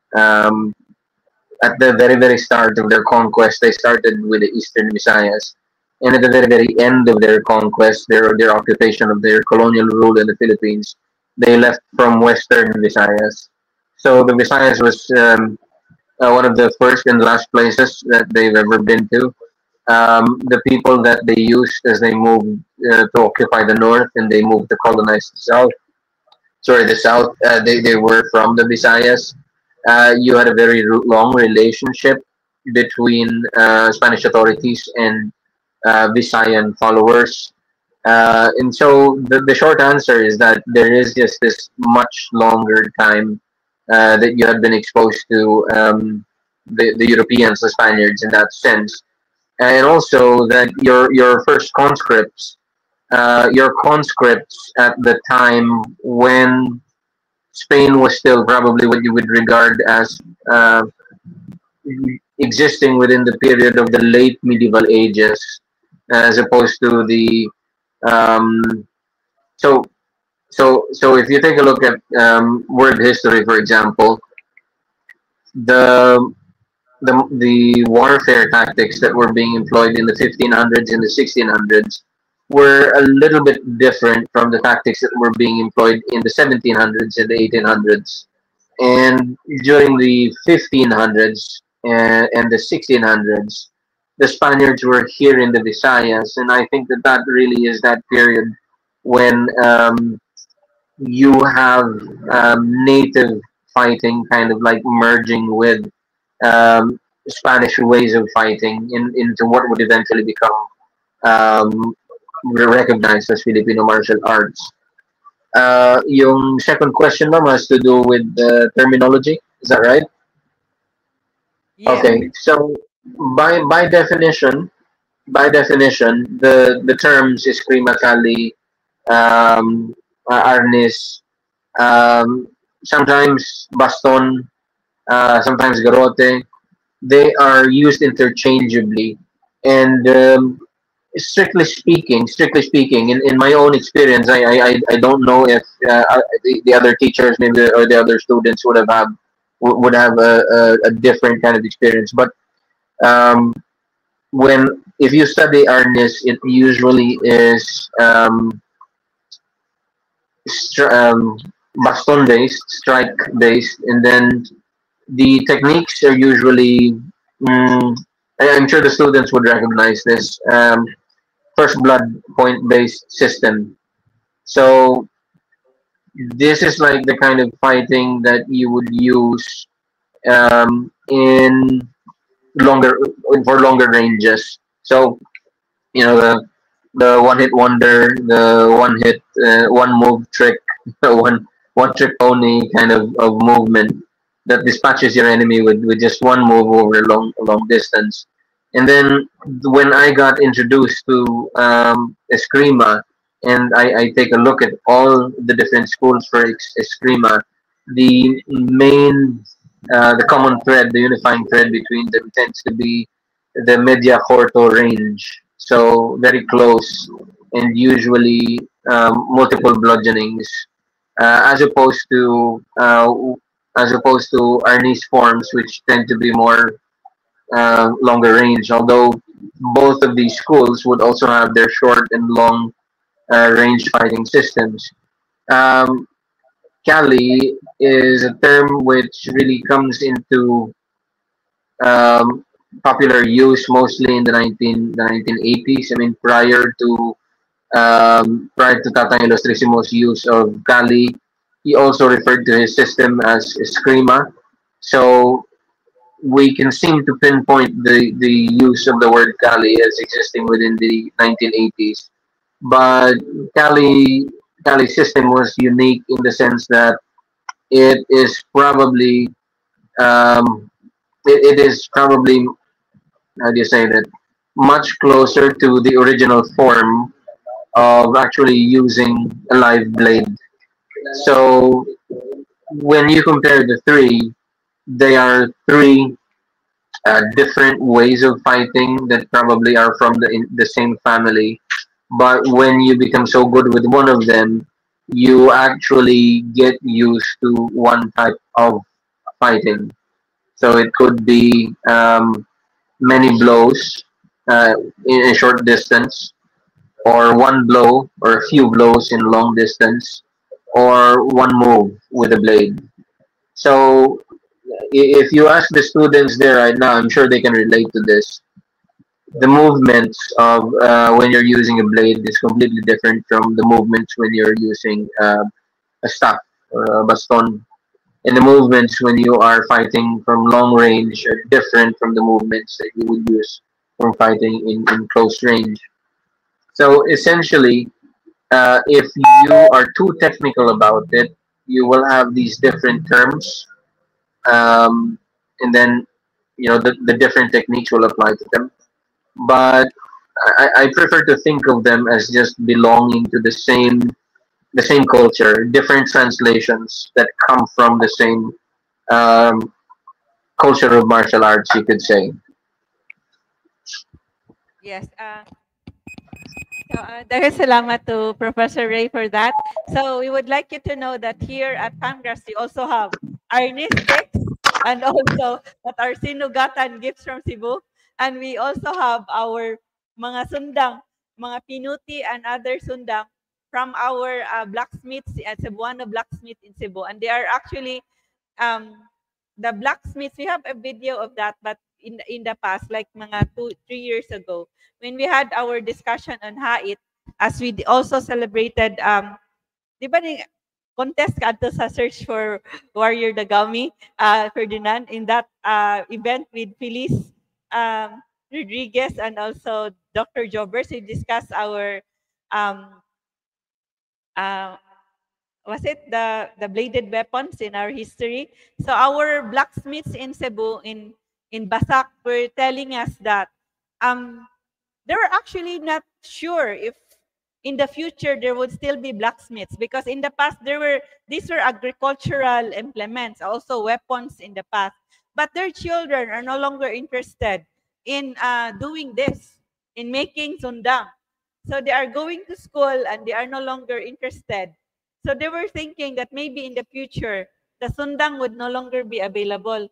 at the very, very start of their conquest. They started with the Eastern Visayas. And at the very, very end of their conquest, their occupation of their colonial rule in the Philippines, they left from Western Visayas. So the Visayas was one of the first and last places that they've ever been to. The people that they used as they moved to occupy the north and they moved to colonize the south. Sorry, the south. They were from the Visayas. You had a very long relationship between Spanish authorities and Visayan followers. And so the short answer is that there is just this much longer time that you have been exposed to the Europeans, the Spaniards, in that sense. And also that your first conscripts, your conscripts at the time when Spain was still probably what you would regard as existing within the period of the late medieval ages, as opposed to the so if you take a look at world history, for example, the warfare tactics that were being employed in the 1500s and the 1600s were a little bit different from the tactics that were being employed in the 1700s and the 1800s. And during the 1500s and the 1600s, the Spaniards were here in the Visayas, and I think that really is that period when you have native fighting kind of like merging with Spanish ways of fighting into what would eventually become recognized as Filipino martial arts. Yung second question, ma'am, has to do with the terminology. Is that right? Yeah. Okay. So by definition, the terms eskrima, kali, arnis, sometimes baston, sometimes garote, they are used interchangeably, and strictly speaking, in my own experience, I don't know if the other teachers maybe or the other students would have a different kind of experience. But um, when if you study arnis, it usually is baston based, strike based, and then the techniques are usually. Mm, I'm sure the students would recognize this. First blood point based system. So this is like the kind of fighting that you would use in longer for longer ranges. So you know the one hit wonder, the one move trick, one trick pony kind of movement that dispatches your enemy with just one move over a long distance. And then when I got introduced to Eskrima, and I take a look at all the different schools for Eskrima, the main, the common thread, the unifying thread between them tends to be the media corto range. So very close and usually multiple bludgeonings, as opposed to Arnis forms, which tend to be more longer range. Although both of these schools would also have their short and long range fighting systems. Um, Kali is a term which really comes into um, popular use mostly in the 1980s. I mean, prior to Tatang Ilustrissimo's use of Kali, he also referred to his system as Eskrima. So we can seem to pinpoint the use of the word Kali as existing within the 1980s. But Kali Kali's system was unique in the sense that it is probably um, it is probably, how do you say that, much closer to the original form of actually using a live blade. So when you compare the three, they are three different ways of fighting that probably are from the same family. But when you become so good with one of them, you actually get used to one type of fighting. So it could be many blows in a short distance, or one blow or a few blows in long distance, or one move with a blade. So if you ask the students there right now, I'm sure they can relate to this. The movements of when you're using a blade is completely different from the movements when you're using a staff or a baston. And the movements when you are fighting from long range are different from the movements that you would use from fighting in close range. So essentially, if you are too technical about it, you will have these different terms, and then the different techniques will apply to them. But I prefer to think of them as just belonging to the same culture, different translations that come from the same um, culture of martial arts, you could say. Yes. Dahil salamat to Professor Ray for that. So we would like you to know that here at Congress, we also have Arnis sticks and also that are sinugatan gifts from Cebu. And we also have our mga sundang, mga pinuti and other sundang from our blacksmiths at Cebuano blacksmith in Cebu. And they are actually the blacksmiths. We have a video of that, but in the past, like mga 2-3 years ago, when we had our discussion on Hait, as we also celebrated, di ba ni contest ka to sa search for Warrior Dagami, Ferdinand, in that event with Feliz Rodriguez and also Dr. Jobers, we discussed our was it the bladed weapons in our history. So our blacksmiths in Cebu, in Basak, were telling us that they were actually not sure if in the future there would still be blacksmiths, because in the past these were agricultural implements, also weapons in the past, but their children are no longer interested in doing this, in making sundang. So they are going to school and they are no longer interested. So they were thinking that maybe in the future, the sundang would no longer be available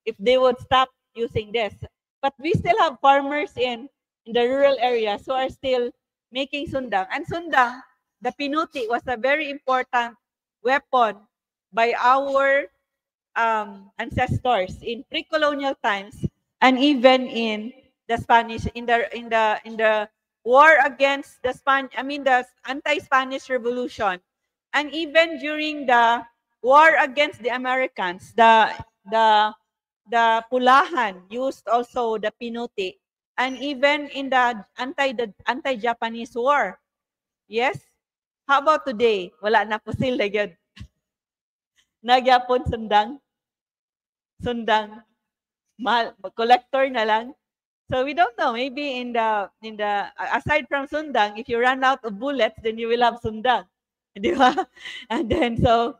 if they would stop using this. But we still have farmers in the rural areas who are still making sundang. And sundang, the pinuti, was a very important weapon by our ancestors in pre-colonial times and even in the Spanish in the war against the the anti-Spanish Revolution, and even during the war against the Americans, the Pulahan used also the pinuti, and even in the anti-Japanese war. Yes. How about today? Wala na po sila gyud. Nagyapon sundang mahal, collector na lang. So we don't know. Maybe in the aside from sundang, if you run out of bullets, then you will have sundang, di ba? And then so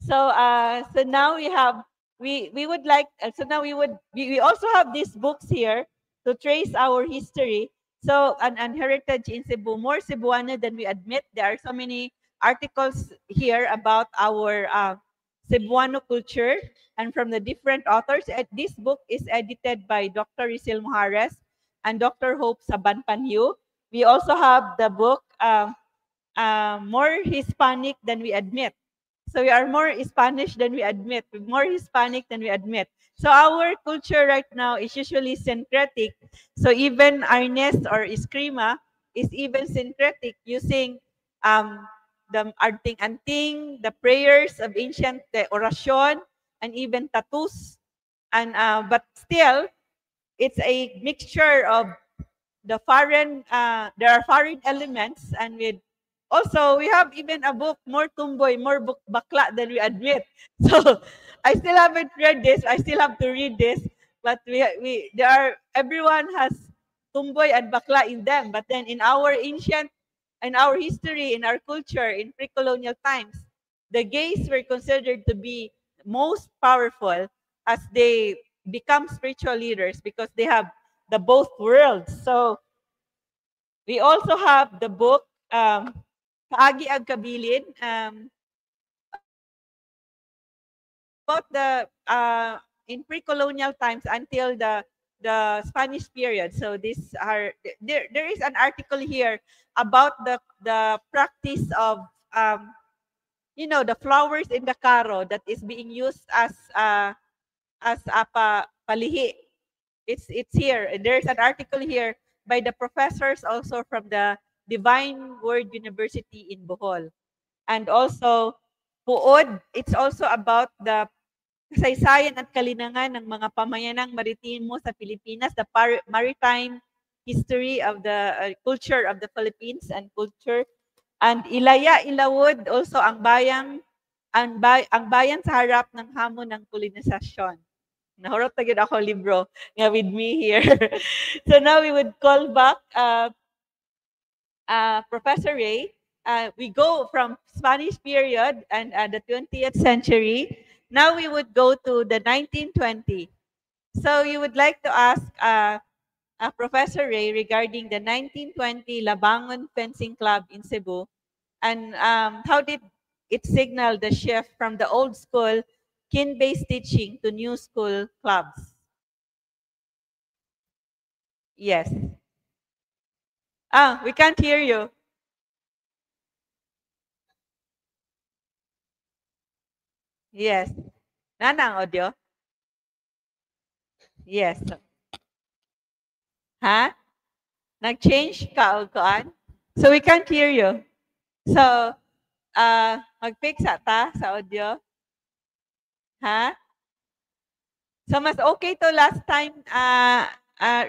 now we would like so now we also have these books here to trace our history. So an heritage in Cebu, more Cebuano than we admit. There are so many articles here about our Cebuano culture and from the different authors. This book is edited by Dr. Rizel Mujares and Dr. Hope Saban-Panyu. We also have the book More Hispanic Than We Admit. So we are more Spanish than we admit, more Hispanic than we admit. So our culture right now is usually syncretic. So even Arnes or Eskrima is even syncretic, using the anting-anting, the prayers of ancient, the orasyon, and even tattoos. And but still, it's a mixture of the foreign. There are foreign elements, and with also, we have even a book, more tumboy, more book bakla than we admit. So I still haven't read this. I still have to read this. But everyone has tumboy and bakla in them. But then in our history, in our culture, in pre-colonial times, the gays were considered to be most powerful as they become spiritual leaders because they have the both worlds. So we also have the book, Kaagi Ag Kabilin, about the in pre-colonial times until the Spanish period. So there is an article here about the practice of the flowers in the karo that is being used as a palihi. It's here. There's an article here by the professors also from the Divine Word University in Bohol. And also, Puod, it's also about the kasaysayan at kalinangan ng mga pamayanang maritimo sa Pilipinas, the maritime history of the culture of the Philippines and culture. And Ilaya, Ilawod, also ang bayan sa harap ng hamon ng kolonisasyon. Nahurot na gid ako libro nga with me here. So now we would call back Professor Ray. We go from Spanish period and the 20th century. Now we would go to the 1920. So you would like to ask Professor Ray regarding the 1920 Labangon Fencing Club in Cebu, and how did it signal the shift from the old school kin-based teaching to new school clubs? Yes. We can't hear you. Yes. Nanang audio? Yes. Ha? Nag-change ka o kuan? So we can't hear you. So, mag-fix ta sa audio? Ha? So mas okay to last time,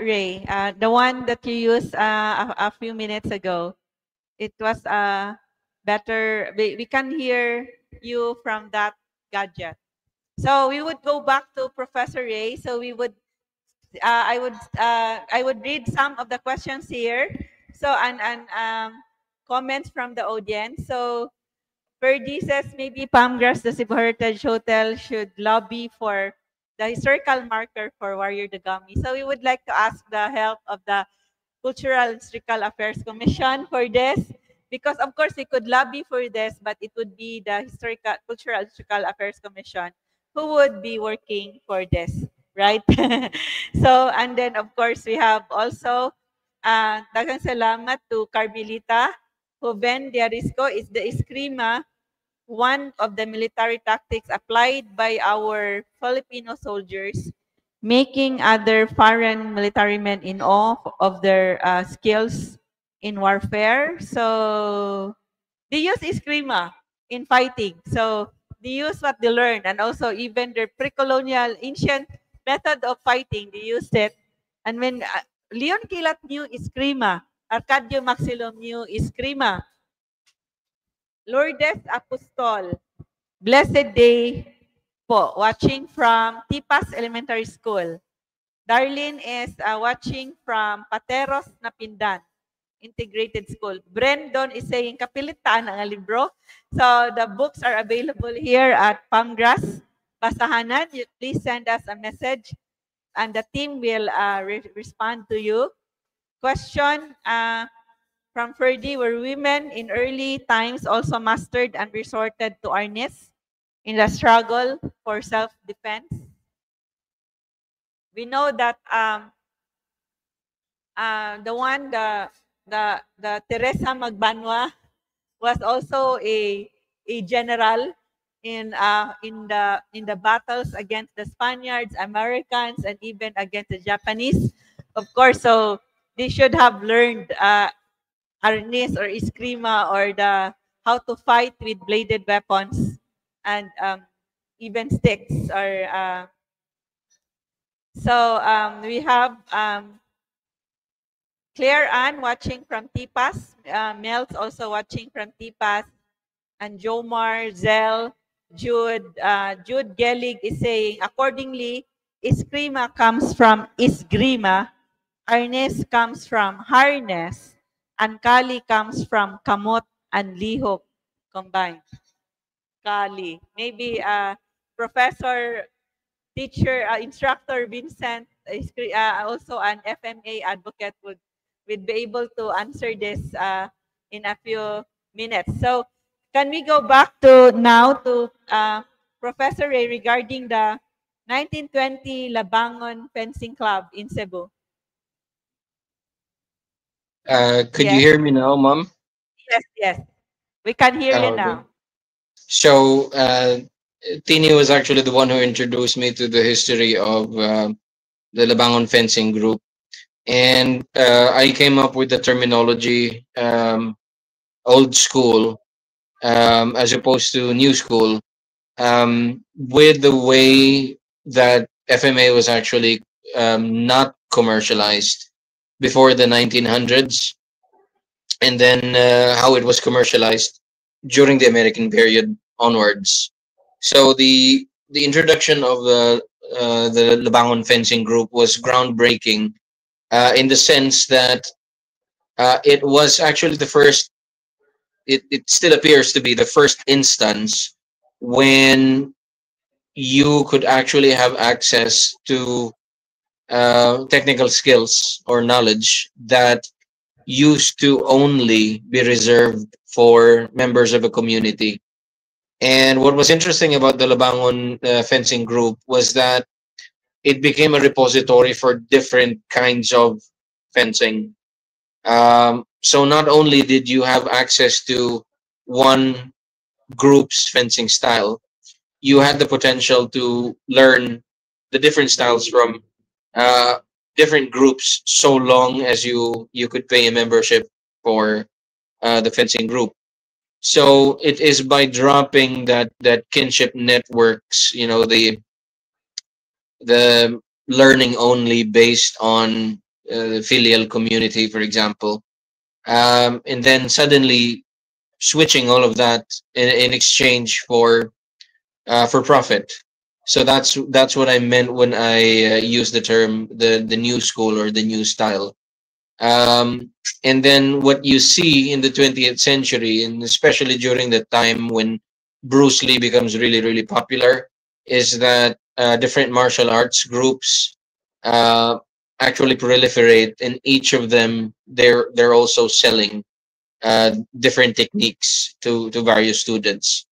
Ray, the one that you used a few minutes ago. It was better. We can hear you from that gadget. So we would go back to Professor Ray. So we would, I would read some of the questions here. So and comments from the audience. So Ferdy says maybe Palmgrass, the Cebu Heritage Hotel, should lobby for the historical marker for Warrior Dagami. So we would like to ask the help of the Cultural and Historical Affairs Commission for this. Because of course we could lobby for this, but it would be the Cultural and Historical Affairs Commission who would be working for this, right? So, and then of course we have also daghang salamat to Carmelita Joven Diarisco is the Eskrima, one of the military tactics applied by our Filipino soldiers, making other foreign military men in awe of their skills in warfare. So they use Eskrima in fighting. So they use what they learned, and also even their pre-colonial ancient method of fighting, they used it. And when Leon Kilat knew Eskrima, Arcadio Maxilom knew Eskrima, Lourdes Apostol, blessed day po, watching from Tipas Elementary School. Darlene is watching from Pateros Napindan Integrated School. Brendon is saying, kapilitaan ang libro. So the books are available here at Pamgras, Basahanan. You please send us a message and the team will respond to you. Question from Ferdy, were women in early times also mastered and resorted to harness in the struggle for self-defense? We know that the Teresa Magbanwa was also a general in the battles against the Spaniards, Americans, and even against the Japanese. Of course, so they should have learned arnis or eskrima or the how to fight with bladed weapons and even sticks or so we have Claire Ann watching from Tipas, Mel's also watching from Tipas, and Jomar, Zell, Jude, Jude Gelig is saying, accordingly, eskrima comes from isgrima, harness comes from harness, and kali comes from kamot and lihok combined. Kali. Maybe Professor, teacher, instructor Vincent is also an FMA advocate would be able to answer this in a few minutes. So can we go back to now to Professor Ray regarding the 1920 Labangon Fencing Club in Cebu? Could Yes. you hear me now, Mom? Yes, yes. We can hear you Okay. now. So, Tini was actually the one who introduced me to the history of the Labangon Fencing Group. And I came up with the terminology old school as opposed to new school, with the way that FMA was actually not commercialized before the 1900s, and then how it was commercialized during the American period onwards. So the introduction of the Labangon Fencing Group was groundbreaking in the sense that it was actually the first. It still appears to be the first instance when you could actually have access to technical skills or knowledge that used to only be reserved for members of a community. And what was interesting about the Labangon Fencing Group was that it became a repository for different kinds of fencing. So not only did you have access to one group's fencing style, you had the potential to learn the different styles from uh, different groups, so long as you could pay a membership for the fencing group. So it is by dropping that kinship networks, the learning only based on the filial community, for example, and then suddenly switching all of that in exchange for profit. So that's what I meant when I used the term the new school or the new style. And then what you see in the 20th century, and especially during the time when Bruce Lee becomes really, really popular, is that different martial arts groups uh, actually proliferate, and each of them they're also selling different techniques to various students.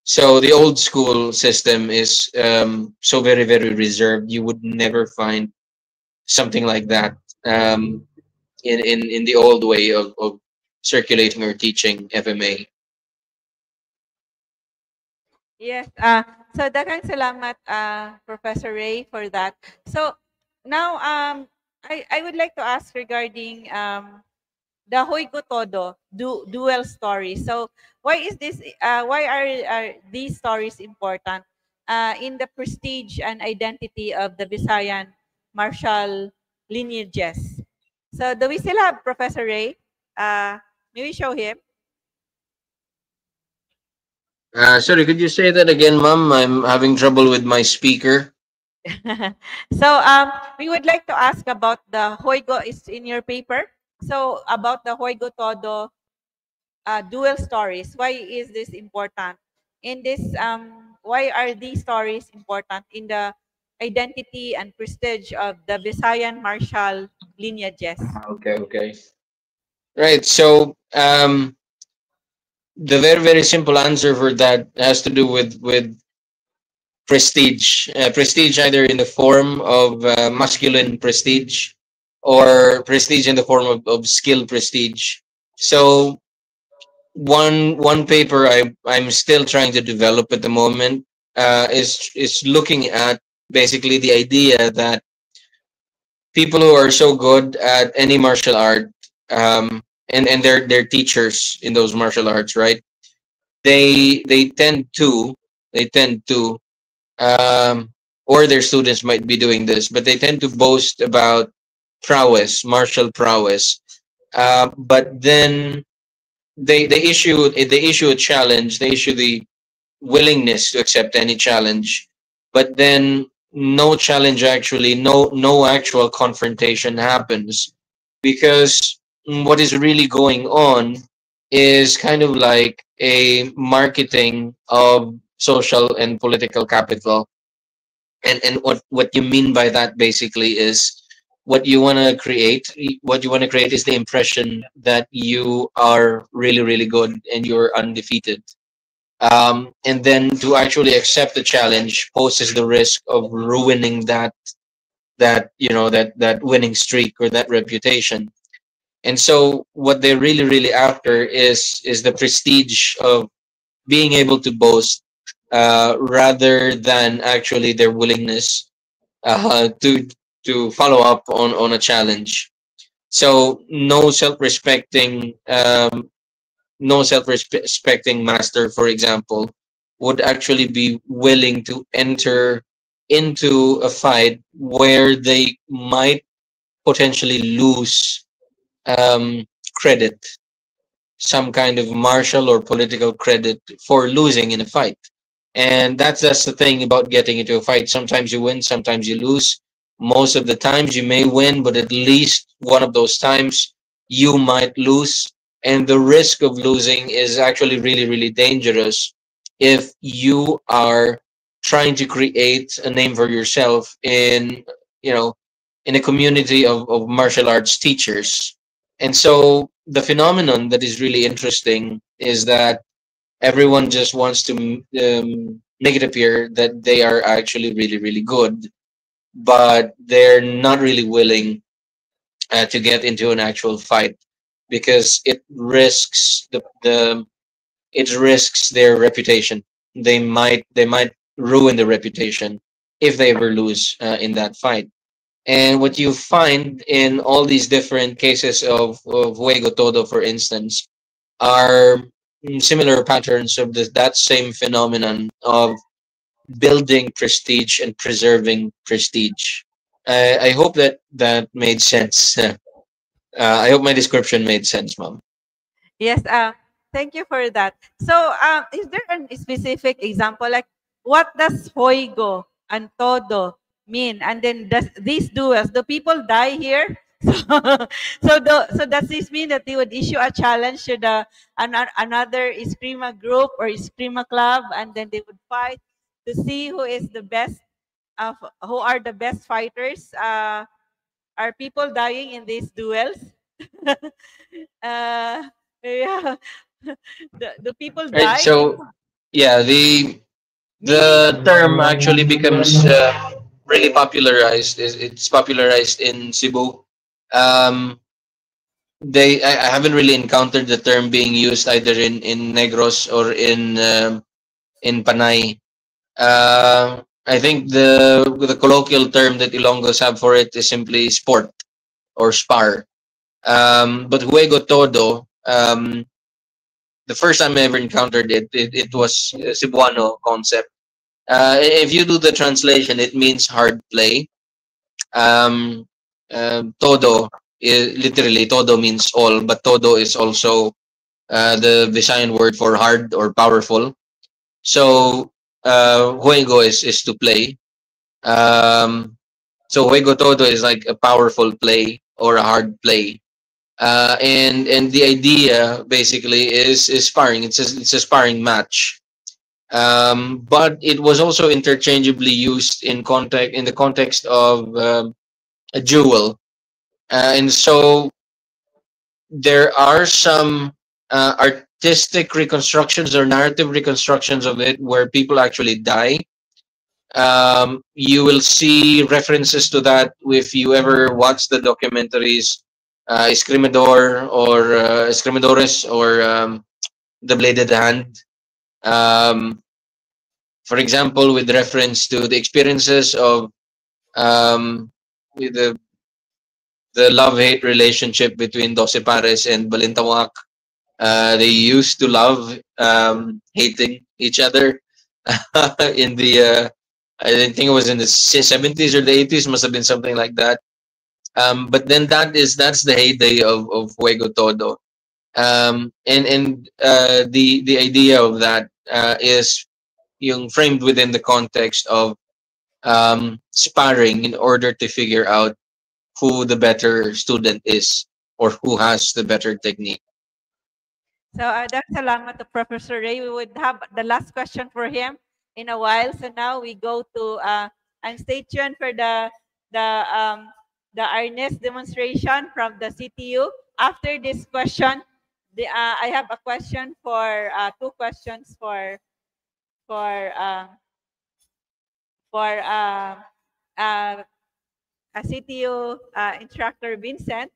So the old school system is so very very reserved. You would never find something like that um, in the old way of circulating or teaching FMA. Yes. So daghang salamat, Professor Ray, for that. So now, I would like to ask regarding the Hoygo Todo dual story. So why is this? Why are these stories important in the prestige and identity of the Visayan martial lineages? So do we still have Professor Ray? May we show him? Sorry, could you say that again, ma'am? I'm having trouble with my speaker. So we would like to ask about the Hoygo is in your paper. So about the Hoygo Todo dual stories. Why is this important? In this, why are these stories important in the identity and prestige of the Visayan martial lineages? Okay, okay. Right. So the very very simple answer for that has to do with prestige. Prestige either in the form of masculine prestige or prestige in the form of skill prestige. So one paper I'm still trying to develop at the moment is looking at basically the idea that people who are so good at any martial art and they're teachers in those martial arts, right? They tend to um, or their students might be doing this, but they tend to boast about prowess, martial prowess. But then they issue a challenge, they issue the willingness to accept any challenge, but then no challenge actually, no actual confrontation happens because what is really going on is kind of like a marketing of social and political capital. And what you mean by that basically is what you want to create is the impression that you are really really good and you're undefeated, and then to actually accept the challenge poses the risk of ruining that winning streak or that reputation. And so what they're really really after is the prestige of being able to boast, rather than actually their willingness to follow up on a challenge. So no self-respecting master, for example, would actually be willing to enter into a fight where they might potentially lose credit, some kind of martial or political credit for losing in a fight. And that's the thing about getting into a fight. Sometimes you win, sometimes you lose. Most of the times you may win, but at least one of those times you might lose. And the risk of losing is actually really, really dangerous if you are trying to create a name for yourself you know, in a community of martial arts teachers. And so the phenomenon that is really interesting is that everyone just wants to make it appear that they are actually really, really good, but they're not really willing to get into an actual fight because it risks their reputation. They might ruin their reputation if they ever lose in that fight. And what you find in all these different cases of Fuego Todo, for instance, are similar patterns of that same phenomenon of building prestige and preserving prestige. I hope that made sense. I hope my description made sense, Mom. Yes, thank you for that. So, is there a specific example, like what does Hoygo and Todo mean? And then does these duels, do people die here? So does this mean that they would issue a challenge to another Eskrima group or Eskrima club, and then they would fight to see who are the best fighters? Are people dying in these duels? Yeah. Do people Right. die? So yeah, Meaning the term actually becomes really popularized. It's popularized in Cebu. Um, I haven't really encountered the term being used either in Negros or in Panay. I think the colloquial term that Ilonggos have for it is simply sport or spar. But juego todo, the first time I ever encountered it was a Cebuano concept. If you do the translation, it means hard play. Um, todo literally todo means all, but todo is also the Visayan word for hard or powerful. So juego is to play. Um, so juego todo is like a powerful play or a hard play. And the idea basically is sparring. It's a sparring match. But it was also interchangeably used in the context of a duel. And so there are some artistic reconstructions or narrative reconstructions of it where people actually die. You will see references to that if you ever watch the documentaries Escrimador or Escrimadores or The Bladed Hand. Um, for example, with reference to the experiences of with the love-hate relationship between Doce Pares and Balintawak. They used to love hating each other in the I didn't think it was in the 70s or the 80s, must have been something like that. But then that's the heyday of Fuego Todo. And the idea of that is yung framed within the context of sparring in order to figure out who the better student is or who has the better technique. So that's salamat to Professor Ray. We would have the last question for him in a while. So now we go to and stay tuned for the earnest demonstration from the CTU. After this question, I have a question for two questions for uh, for a CTU instructor Vincent.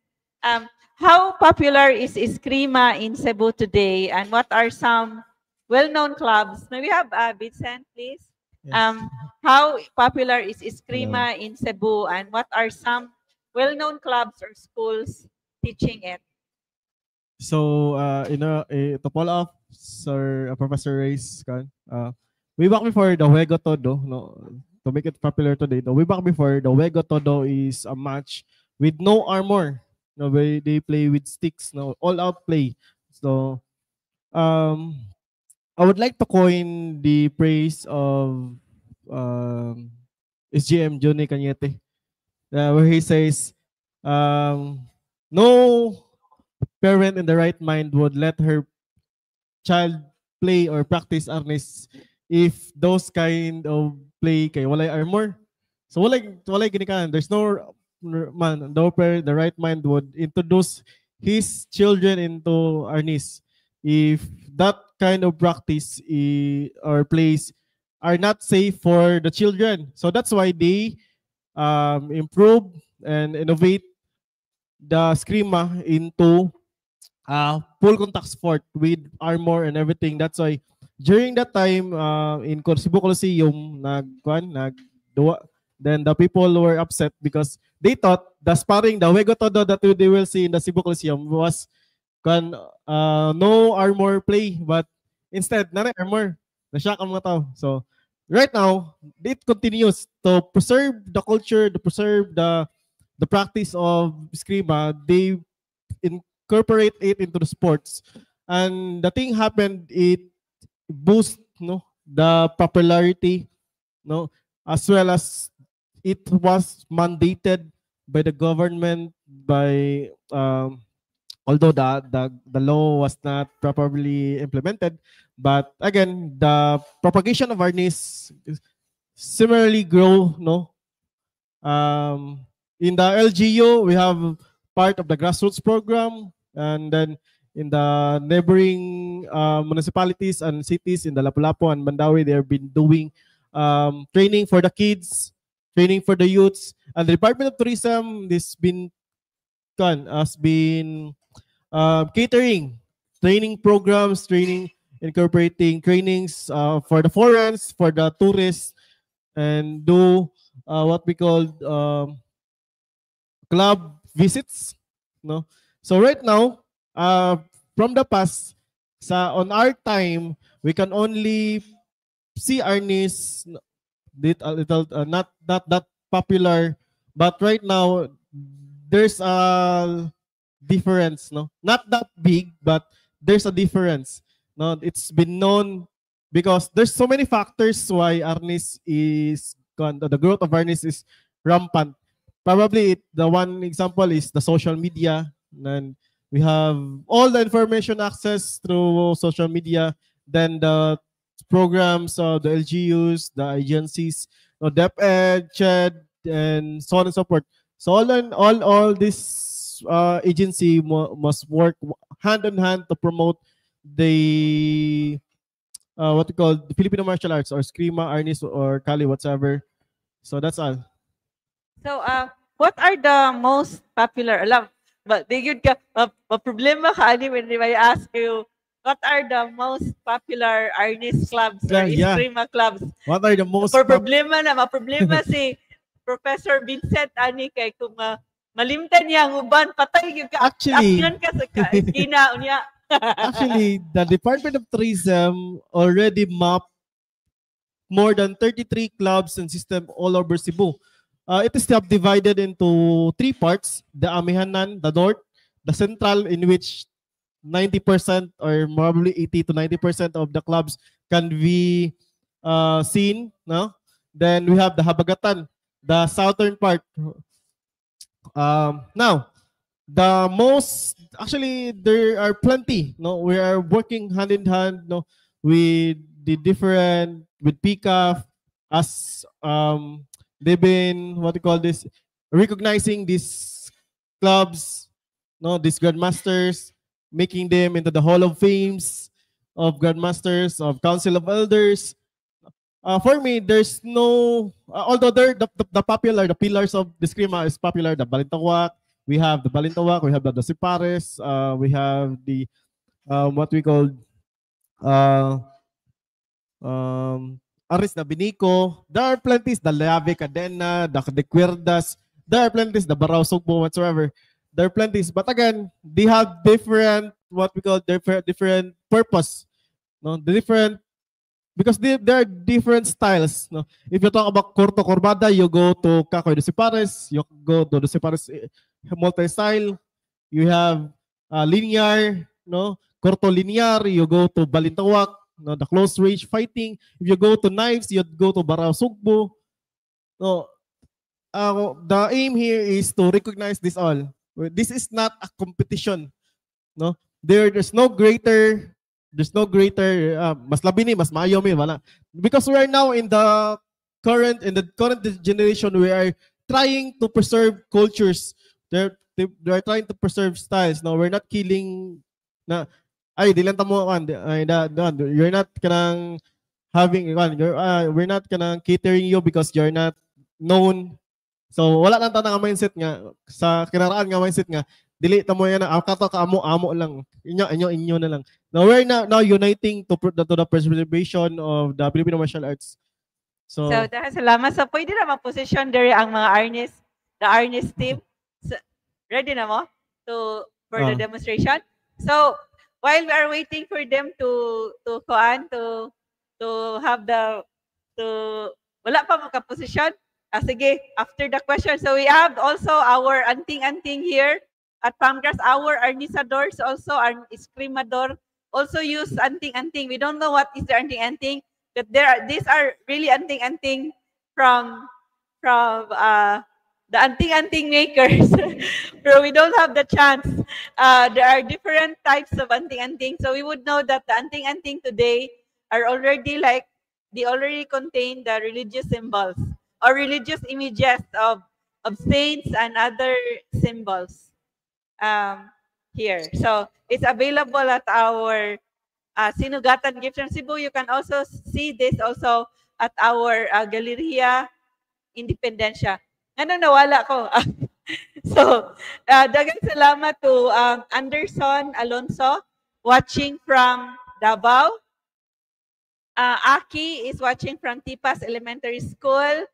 How popular is Eskrima in Cebu today, and what are some well-known clubs? May we have Vincent, please? Yes. How popular is Hello. Eskrima in Cebu, and what are some well-known clubs or schools teaching it? So, to follow up, Sir Professor Ray's way back before the Juego Todo, no, to make it popular today, the way back before the Juego Todo is a match with no armor. No, they play with sticks, no, all out play. So, um, I would like to coin the praise of SGM Johnny Cañete, where he says, no parent in the right mind would let her child play or practice arnis if those kind of play kay walay armor. So walay ginikanan. There's no man, no parent in the right mind would introduce his children into arnis if that kind of practice or plays are not safe for the children. So that's why they improve and innovate the Screama into full contact sport with armor and everything. That's why during that time in Cebu Coliseum, then the people were upset because they thought the sparring, the Juego Todo that they will see in the Cebu Coliseum was no armor play, but instead, nana armor. Na-shock ang mga tao. So, right now, it continues to preserve the culture, to preserve the practice of Screama. They incorporate it into the sports. And the thing happened, it boosts the popularity, as well as it was mandated by the government by although the law was not properly implemented, but again the propagation of arnis similarly grow In the LGU, we have part of the grassroots program, and then in the neighboring municipalities and cities in the Lapu-Lapu and Mandawi, they have been doing training for the kids, training for the youths, and the Department of Tourism has been catering training programs, incorporating trainings for the foreigners, for the tourists, and do what we call club visits. No, so right now, from the past, on our time, we can only see Arnis a little not that popular, but right now there's a difference. No, not that big, but there's a difference. No, it's been known because there's so many factors why Arnis is the growth of Arnis is rampant. Probably the one example is the social media, and we have all the information access through social media. Then the programs of the LGUs, the agencies, DepEd, CHED, and so on and so forth. So all this agency must work hand in hand to promote the what we call the Filipino martial arts, or Eskrima, Arnis, or Kali, whatever. So that's all. So, what are the most popular? But they yun ka, problema ka ani when I ask you, what are the most popular Arnis clubs or Eskrima clubs? What are the most problema si Professor Vincent ani kay kung malimtan niya ang uban, patay yung ka. Actually, ka sa eskina unya. Actually, the Department of Tourism already mapped more than 33 clubs and system all over Cebu. It is subdivided into 3 parts: the Amihanan, the North, the Central, in which 90% or probably 80 to 90% of the clubs can be seen. No? Then we have the Habagatan, the southern part. Now, the most, actually, there are plenty. No, we are working hand in hand, no, with the different, with PCAF, as they've been, what you call this, recognizing these clubs, no, these grandmasters, making them into the Hall of Fames of grandmasters, of Council of Elders. For me, there's no, although the popular, the pillars of the Eskrima is popular, the Balintawak, we have the Balintawak, we have the Dosipares, we have the, what we call, Aris na Binico. There are plenties, the Leave Cadena, the Cuerdas. There are plenties, the Barao Sugbo, whatsoever. There are plenties, but again, they have different, what we call different purpose. No, the different, because there are different styles. No, if you talk about Corto Corbada, you go to Cacoy de Sipares, you go to the Sipares multi-style. You have linear, no, Corto linear. You go to Balintawak. No, the close range fighting. If you go to knives, you go to Barao Sugbo. No, the aim here is to recognize this all. This is not a competition. No, there's no greater. There's no greater. Mas labi ni, mas maayo mi, wala. Because we are now in the current generation, we are trying to preserve cultures. They are trying to preserve styles. No, we're not killing. Na ay dilan ta mo kan you're not kanang having we're not kanang catering you because you're not known. So wala lang ta nga mindset nga sa kinaraan nga mindset nga dili ta mo yan kato ka amo lang inyo na lang. Now we're now uniting to the preservation of the Filipino martial arts. So dahil salamat sa pwede na mag-position dere ang mga Arnis, the Arnis team. So, ready na mo for the demonstration? So while we are waiting for them to have wala pa makaposisyon. Sige, after the question. So we have also our anting-anting here at Pamgras, our arnisadors, also our escrimador, also use anting-anting. We don't know what is the anting-anting, but these are really anting-anting from the anting-anting makers. Pero we don't have the chance. There are different types of anting-anting. So we would know that the anting-anting today are already they already contain the religious symbols or religious images of of saints and other symbols here. So it's available at our Sinugatan Gift from Cebu. You can also see this also at our Galeria Independencia. Ano, nawala ko. So, dagang salamat to Anderson Alonso watching from Davao. Aki is watching from Tipas Elementary School.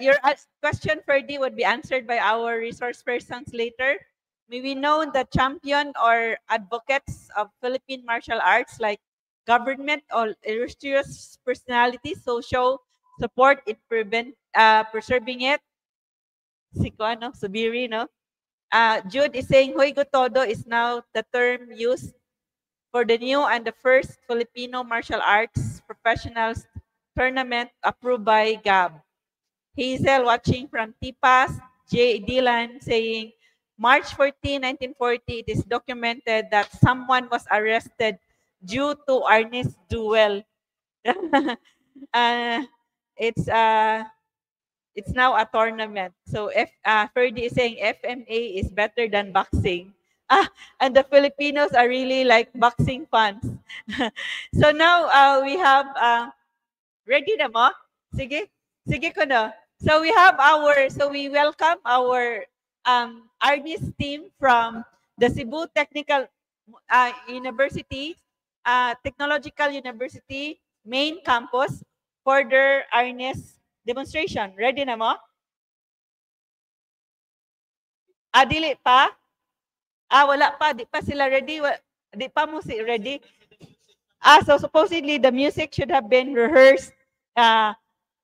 Your question, Ferdy, would be answered by our resource persons later. May we know the champion or advocates of Philippine martial arts like government or illustrious personalities so show support in preserving it. Si Kuano, Subiri, no? Jude is saying, Hoy Gotodo is now the term used for the new and the first Filipino martial arts professionals tournament approved by GAB. Hazel watching from Tipas, J. Dylan saying, March 14, 1940, it is documented that someone was arrested due to Arnis duel. It's now a tournament. So Ferdy is saying FMA is better than boxing. And the Filipinos are really like boxing fans. So now we have, ready na mo? Sige, sige ko na. So we welcome our Arnis team from the Cebu University, Technological University main campus for their Arnis demonstration. Ready na mo? Dili pa? Wala pa. Di pa sila ready. Di pa mo ready. So supposedly the music should have been rehearsed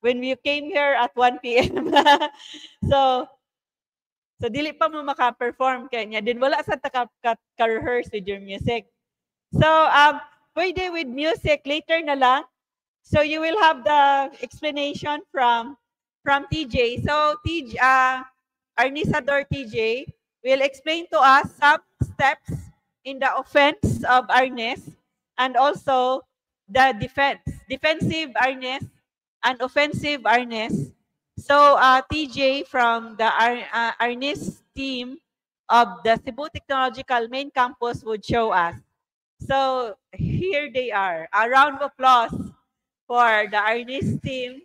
when we came here at 1 p.m. so dili pa mo maka-perform kanya. Din wala sa ka-rehearse with your music. So pwede with music later na lang. So you will have the explanation from TJ. So Arnisador TJ will explain to us some steps in the offense of Arnis and also the defensive Arnis and offensive Arnis. So TJ from the Arnis team of the Cebu Technological main campus would show us. So here they are. A round of applause for the Arnis team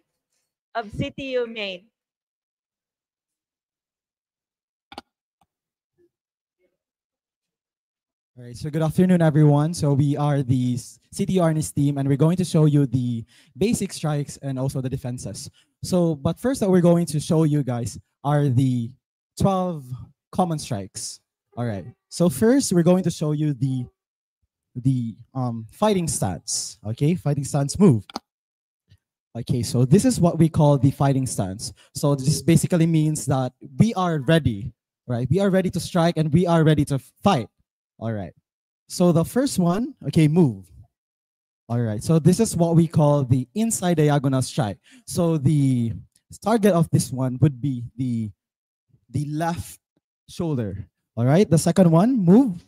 of CTU Main. All right, so good afternoon, everyone. So we are the CTU Arnis team, and we're going to show you the basic strikes and also the defenses. So, but first that we're going to show you guys are the 12 common strikes. All right, so first we're going to show you the fighting stance. Okay, fighting stance move. Okay, so this is what we call the fighting stance. So this basically means that we are ready, right? We are ready to strike and we are ready to fight. All right. So the first one, okay, move. All right. So this is what we call the inside diagonal strike. So the target of this one would be the left shoulder. All right. The second one, move.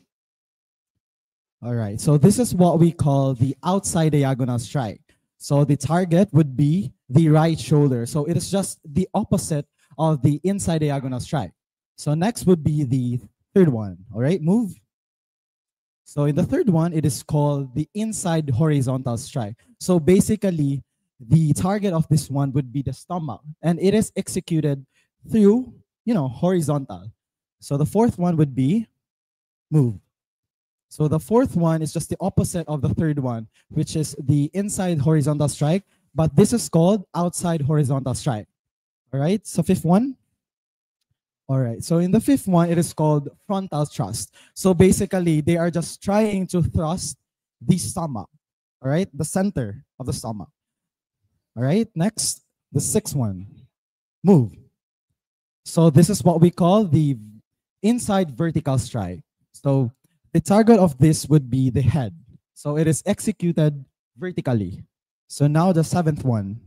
All right. So this is what we call the outside diagonal strike. So the target would be the right shoulder. So it is just the opposite of the inside diagonal strike. So next would be the third one. All right, move. So in the third one, it is called the inside horizontal strike. So basically, the target of this one would be the stomach, and it is executed through, horizontal. So the fourth one would be move. So the fourth one is just the opposite of the third one, which is the inside horizontal strike, but this is called outside horizontal strike. All right, so fifth one. All right, so in the fifth one, it is called frontal thrust. So basically, they are just trying to thrust the stomach, all right, the center of the stomach. All right, next, the sixth one, move. So this is what we call the inside vertical strike. So the target of this would be the head. So it is executed vertically. So now the seventh one.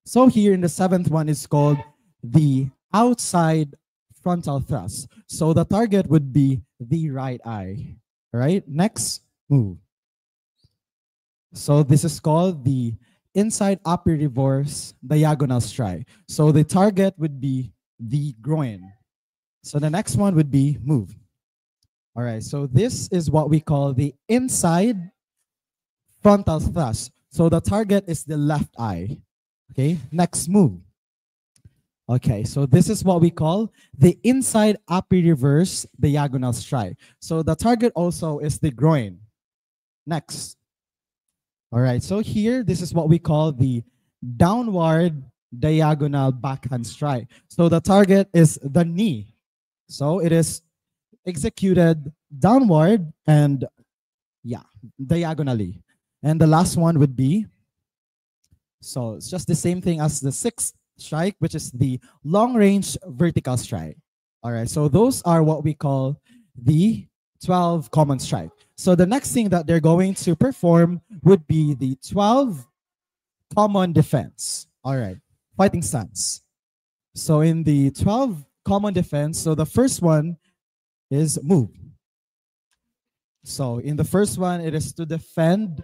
So here in the seventh one is called the outside frontal thrust. So the target would be the right eye. All right, next, move. So this is called the inside upper reverse diagonal strike. So the target would be the groin. So the next one would be move. All right, so this is what we call the inside frontal thrust. So the target is the left eye. Okay, next move. Okay, so this is what we call the inside upper reverse diagonal strike. So the target also is the groin. Next. All right, so here, this is what we call the downward diagonal backhand strike. So the target is the knee. So it is executed downward and, yeah, diagonally. And the last one would be, so it's just the same thing as the sixth strike, which is the long range vertical strike. All right, so those are what we call the 12 common strike. So the next thing that they're going to perform would be the 12 common defense. All right, fighting stance. So in the 12 common defense, so the first one is move. So in the first one, it is to defend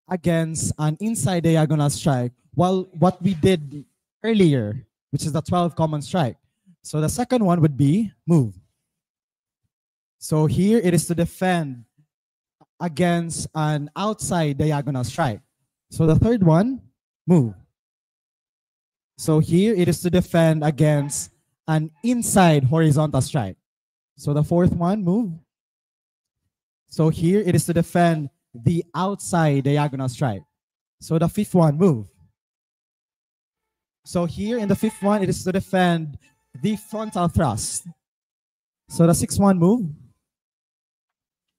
against an inside diagonal strike, while what we did earlier, which is the 12 common strike. So the second one would be move. So here it is to defend against an outside diagonal strike. So the third one, move. So here it is to defend against an inside horizontal strike. So the fourth one, move. So here it is to defend the outside diagonal strike. So the fifth one, move. So here in the fifth one, it is to defend the frontal thrust. So the sixth one, move.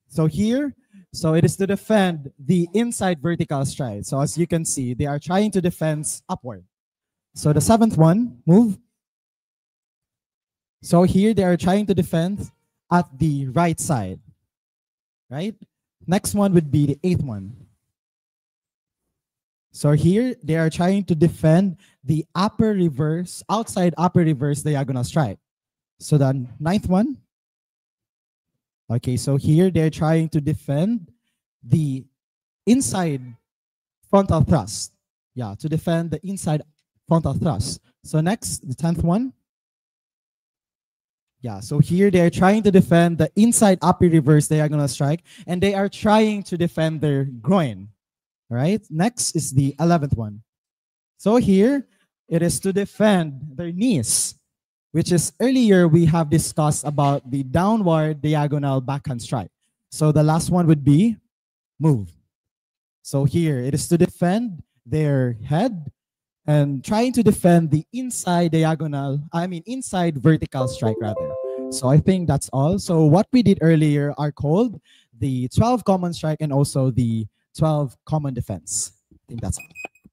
So here, so it is to defend the inside vertical strike. So as you can see, they are trying to defend upward. So the seventh one, move. So here they are trying to defend at the right side, right? Next one would be the eighth one. So here they are trying to defend the upper reverse, outside upper reverse diagonal strike. So the ninth one. Okay, so here they're trying to defend the inside frontal thrust. Yeah, to defend the inside frontal thrust. So next, the 10th one. Yeah, so here they're trying to defend the inside upper reverse diagonal strike, and they are trying to defend their groin. All right, next is the 11th one. So here, it is to defend their knees, which is earlier we have discussed about the downward diagonal backhand strike. So the last one would be move. So here, it is to defend their head and trying to defend the inside diagonal, inside vertical strike rather. So I think that's all. So what we did earlier are called the 12 common strike and also the 12 common defense. I think that's all.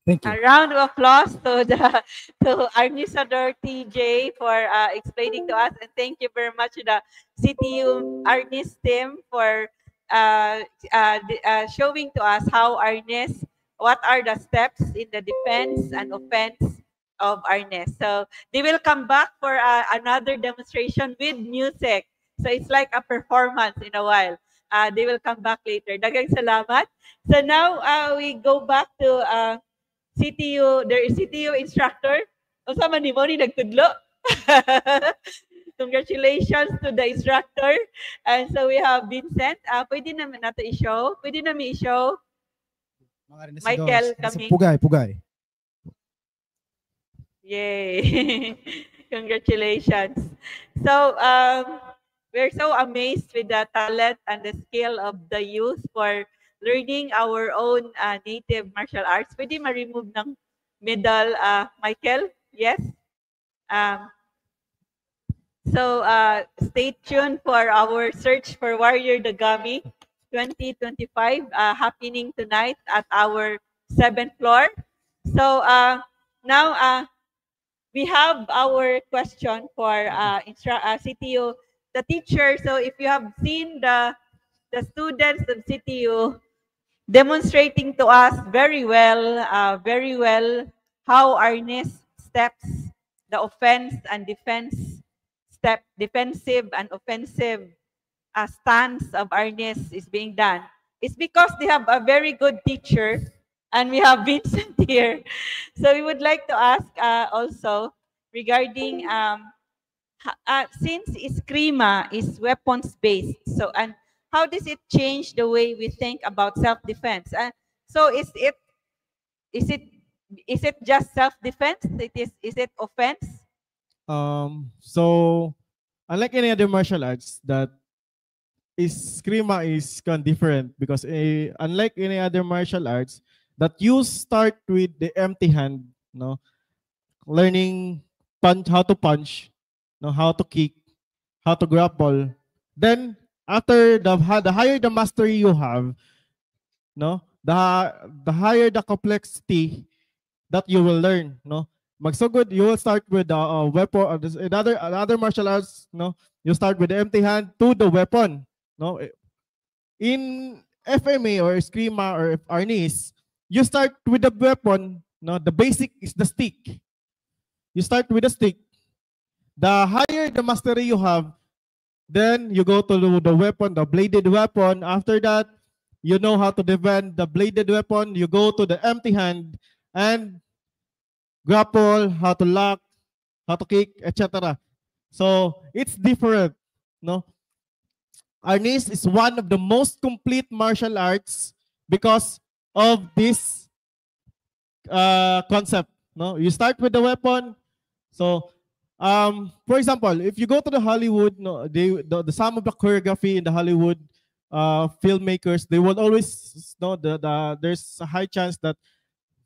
Thank you. A round of applause to Arnisador TJ for explaining to us, and thank you very much to the CTU Arnis team for showing to us how Arnis, what are the steps in the defense and offense of Arnis. So they will come back for another demonstration with music. So it's like a performance in a while. They will come back later. Daghang salamat. So now we go back to CTU, there is CTU instructor. Unsa man ni mo ni nagtudlo? Congratulations to the instructor. And so we have Vincent. Pwede naman nato i-show. Pwede namin i-show. Michael kami. Pugay. Yay. Congratulations. So we're so amazed with the talent and the skill of the youth for learning our own native martial arts. Pwede ma-remove ng medal, Michael? Yes? So stay tuned for our Search for Warrior Dagami 2025 happening tonight at our 7th floor. So now we have our question for CTU, the teacher. So if you have seen the students of CTU demonstrating to us very well how Arnis steps, the offense and defense step, defensive and offensive stance of Arnis is being done. It's because they have a very good teacher, and we have Vincent here. So we would like to ask also regarding since Eskrima is weapons based, so and how does it change the way we think about self-defense? So is it is it just self-defense? Is it offense? So unlike any other martial arts, that is Skrima is kind of different because unlike any other martial arts, that you start with the empty hand, no, learning how to punch, no, how to kick, how to grapple. Then after the higher the mastery you have, no, the higher the complexity that you will learn, no. Magsugod, you will start with the weapon. Another martial arts, no, you start with the empty hand to the weapon, no. In FMA or Eskrima or Arnis, you start with the weapon, no. The basic is the stick. You start with the stick. The higher the mastery you have, then you go to the weapon, the bladed weapon. After that, you know how to defend the bladed weapon. You go to the empty hand and grapple, how to lock, how to kick, etc. So it's different, no. Arnis is one of the most complete martial arts because of this concept. No, you start with the weapon. So, for example, if you go to the Hollywood, no, the some of the choreography in the Hollywood filmmakers, they will always know there's a high chance that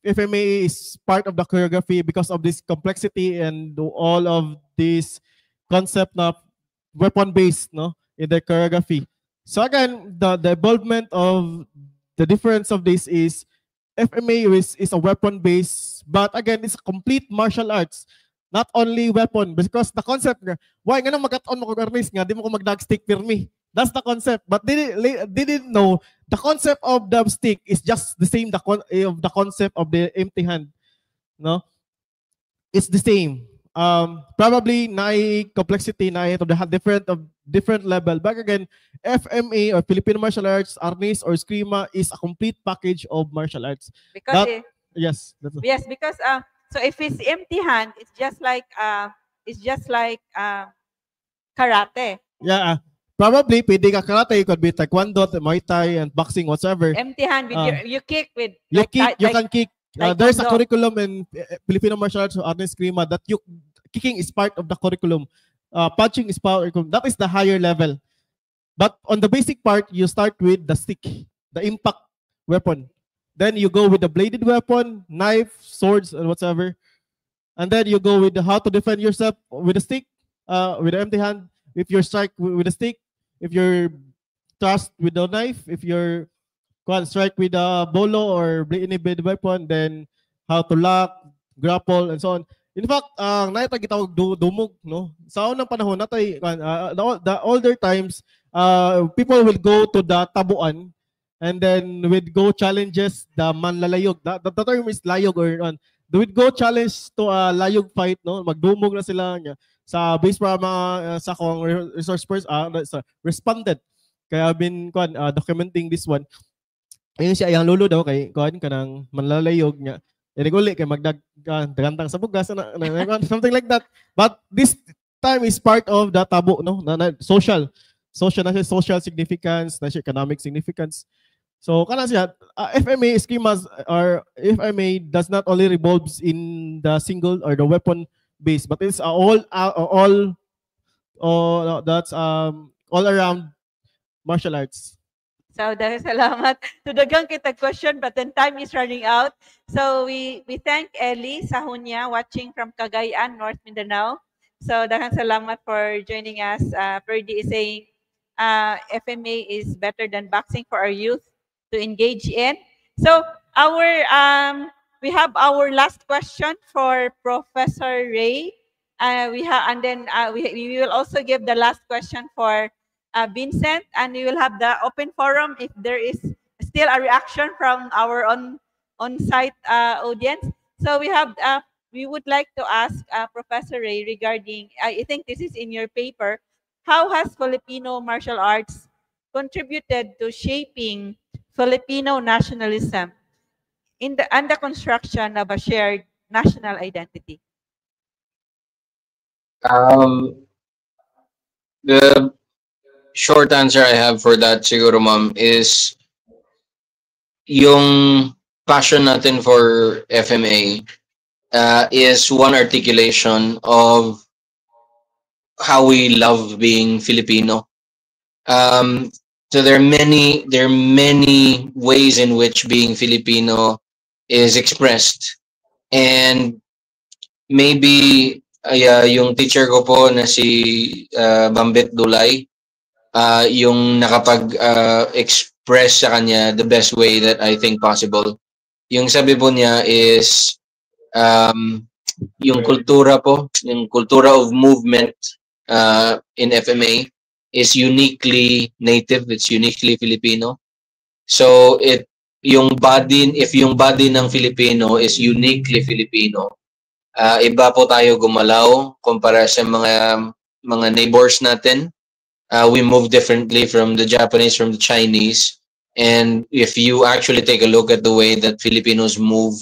FMA is part of the choreography because of this complexity and all of this concept of weapon based, no, in the choreography. So again, the involvement of the difference of this is FMA is a weapon based, but again, it's a complete martial arts. Not only weapon, because the concept nga, why nga nang mag-at-on mo kung arnis nga, di mo ko mag-dagstick pirmi. That's the concept. But they didn't know the concept of the stick is just the same of the concept of the empty hand. No? It's the same. Probably na complexity na ito, different level. But again, FMA or Filipino martial arts, Arnis or Eskrima is a complete package of martial arts. Because yes, because so if it's empty hand, it's just like karate. Yeah, probably pwede ka karate, it could be taekwondo, Muay Thai, and boxing, whatsoever. Empty hand with you kick with. You can kick. There's a curriculum in Filipino martial arts, Arnis, Eskrima, that kicking is part of the curriculum. Punching is part. That is the higher level. But on the basic part, you start with the stick, the impact weapon. Then you go with the bladed weapon, knife, swords, and whatever. And then you go with how to defend yourself with a stick, with the empty hand. If you're strike with a stick, if you're thrust with the knife, if you're strike with a bolo or any bladed weapon, then how to lock, grapple, and so on. In fact, naitag gitawag dumog, no? Sa unang panahon, natay, the older times, people will go to the tabuan, and then we'd go challenges the manlalayog. The term is layog or they would go challenge to a layog fight, no? Magdumog na sila niya. Sa base para mga sa kong resource person, responded. Kaya I've been documenting this one. Ayun siya, yung lolo daw kay kanang manlalayog niya. Uli kay magdagantang sa bugas, something like that. But this time is part of the tabo, no? Social na siya, social significance, na siya economic significance. So kana siya, FMA schemas or FMA does not only revolves in the single or the weapon base, but it's all that's all around martial arts. So dahil salamat. Tudagang kita question, but then time is running out. So we thank Ellie Sahunya watching from Cagayan, North Mindanao. So dahil salamat for joining us. Ferdy is saying FMA is better than boxing for our youth to engage in. So we have our last question for Professor Ray. We will also give the last question for Vincent, and we will have the open forum if there is still a reaction from our on-site audience. So we would like to ask Professor Ray regarding, I think this is in your paper, how has Filipino martial arts contributed to shaping Filipino nationalism and the construction of a shared national identity? The short answer I have for that siguro ma'am is yung passion natin for FMA is one articulation of how we love being Filipino. So there are many ways in which being Filipino is expressed, and maybe yung teacher ko po na si Bambet Dulay, yung nakapag-express sa kanya the best way that I think possible. Yung sabi po niya is yung kultura of movement in FMA is uniquely native, it's uniquely Filipino. So if yung body ng Filipino is uniquely Filipino, iba po tayo gumalaw kumpara sa mga neighbors natin. We move differently from the Japanese, from the Chinese. And if you actually take a look at the way that Filipinos move,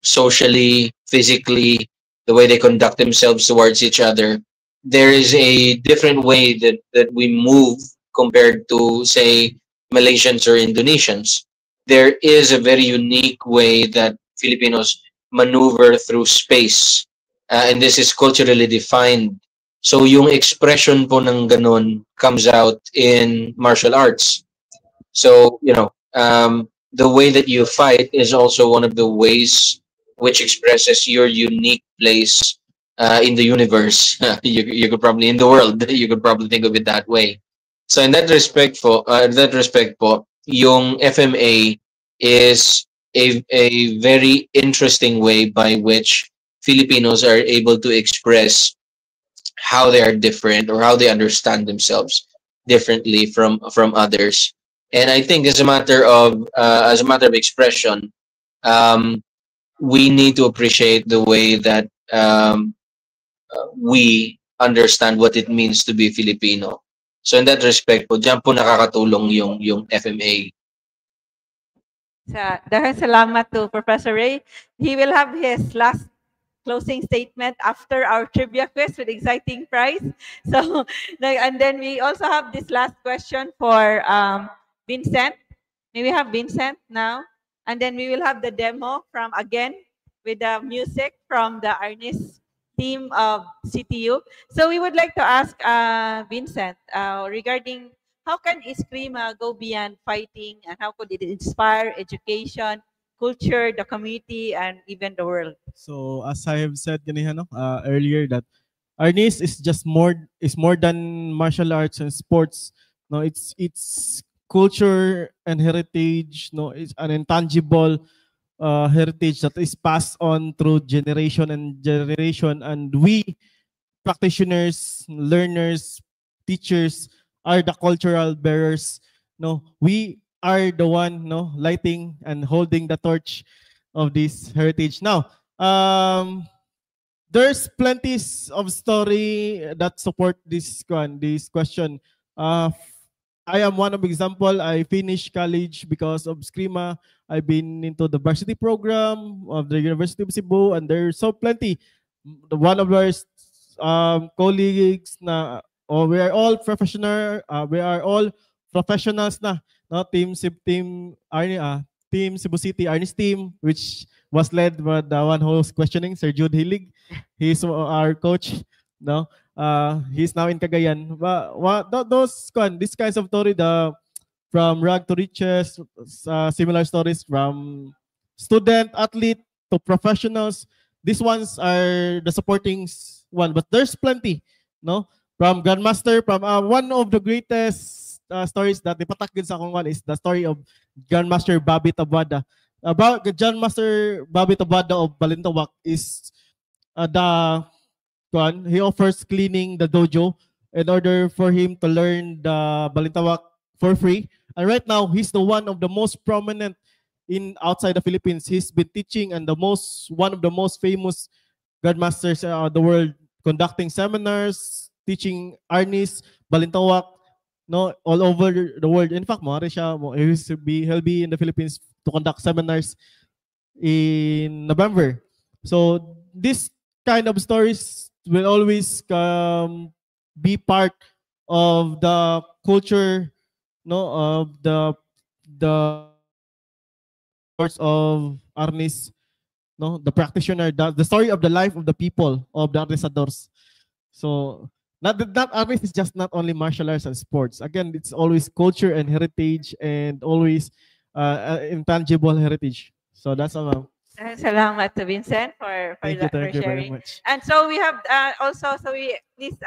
socially, physically, the way they conduct themselves towards each other, there is a different way that we move compared to, say, Malaysians or Indonesians. There is a very unique way that Filipinos maneuver through space, and this is culturally defined. So yung expression po ng ganun comes out in martial arts. So, the way that you fight is also one of the ways which expresses your unique place in the universe. You could probably, in the world, you could probably think of it that way. So in that respect po, yung FMA is a very interesting way by which Filipinos are able to express how they are different or how they understand themselves differently from others. And I think as a matter of expression, we need to appreciate the way that we understand what it means to be Filipino. So in that respect po, diyan po nakakatulong yung FMA. Dahil salamat to Professor Ray. He will have his last closing statement after our trivia quiz with exciting prize. So, and then we also have this last question for Vincent. May we have Vincent now? And then we will have the demo with the music from the Arnis team of CTU. So we would like to ask Vincent regarding how can Eskrima go beyond fighting, and how could it inspire education, culture, the community, and even the world? So as I have said earlier, that Arnis is more than martial arts and sports. No, it's culture and heritage. No, it's an intangible heritage that is passed on through generation and generation, and we practitioners, learners, teachers are the cultural bearers. No, we are the one lighting and holding the torch of this heritage. Now, there's plenty of story that support this question. I am one of example. I finished college because of Eskrima. I've been into the varsity program of the University of Cebu, and there's so plenty. One of our colleagues we are all professional. We are all professionals na. No, team Cebu City Arnis team, which was led by the one who's questioning, Sir Jude Hilig. He's our coach. No, he's now in Cagayan. But these kinds of story, from rag to riches, similar stories from student, athlete to professionals. These ones are the supporting one, but there's plenty. No, from Grandmaster, from one of the greatest stories that ipatakid sa akong one is the story of Grandmaster Bobby Tabada. About Grandmaster Bobby Tabada of Balintawak is he offers cleaning the dojo in order for him to learn the Balintawak for free. And right now, he's the one of the most prominent in outside the Philippines. He's been teaching and one of the most famous Grandmasters of the world, conducting seminars, teaching Arnis, Balintawak, all over the world. In fact, he'll be in the Philippines to conduct seminars in November. So this kind of stories will always be part of the culture, no, of the sports of Arnis, no, the practitioner, the story of the life of the people of the Arnisadors. So not Arnis is just not only martial arts and sports. Again, it's always culture and heritage and always intangible heritage. So that's all. Salamat to Vincent for Thank you very sharing. much. And so we have also, so we please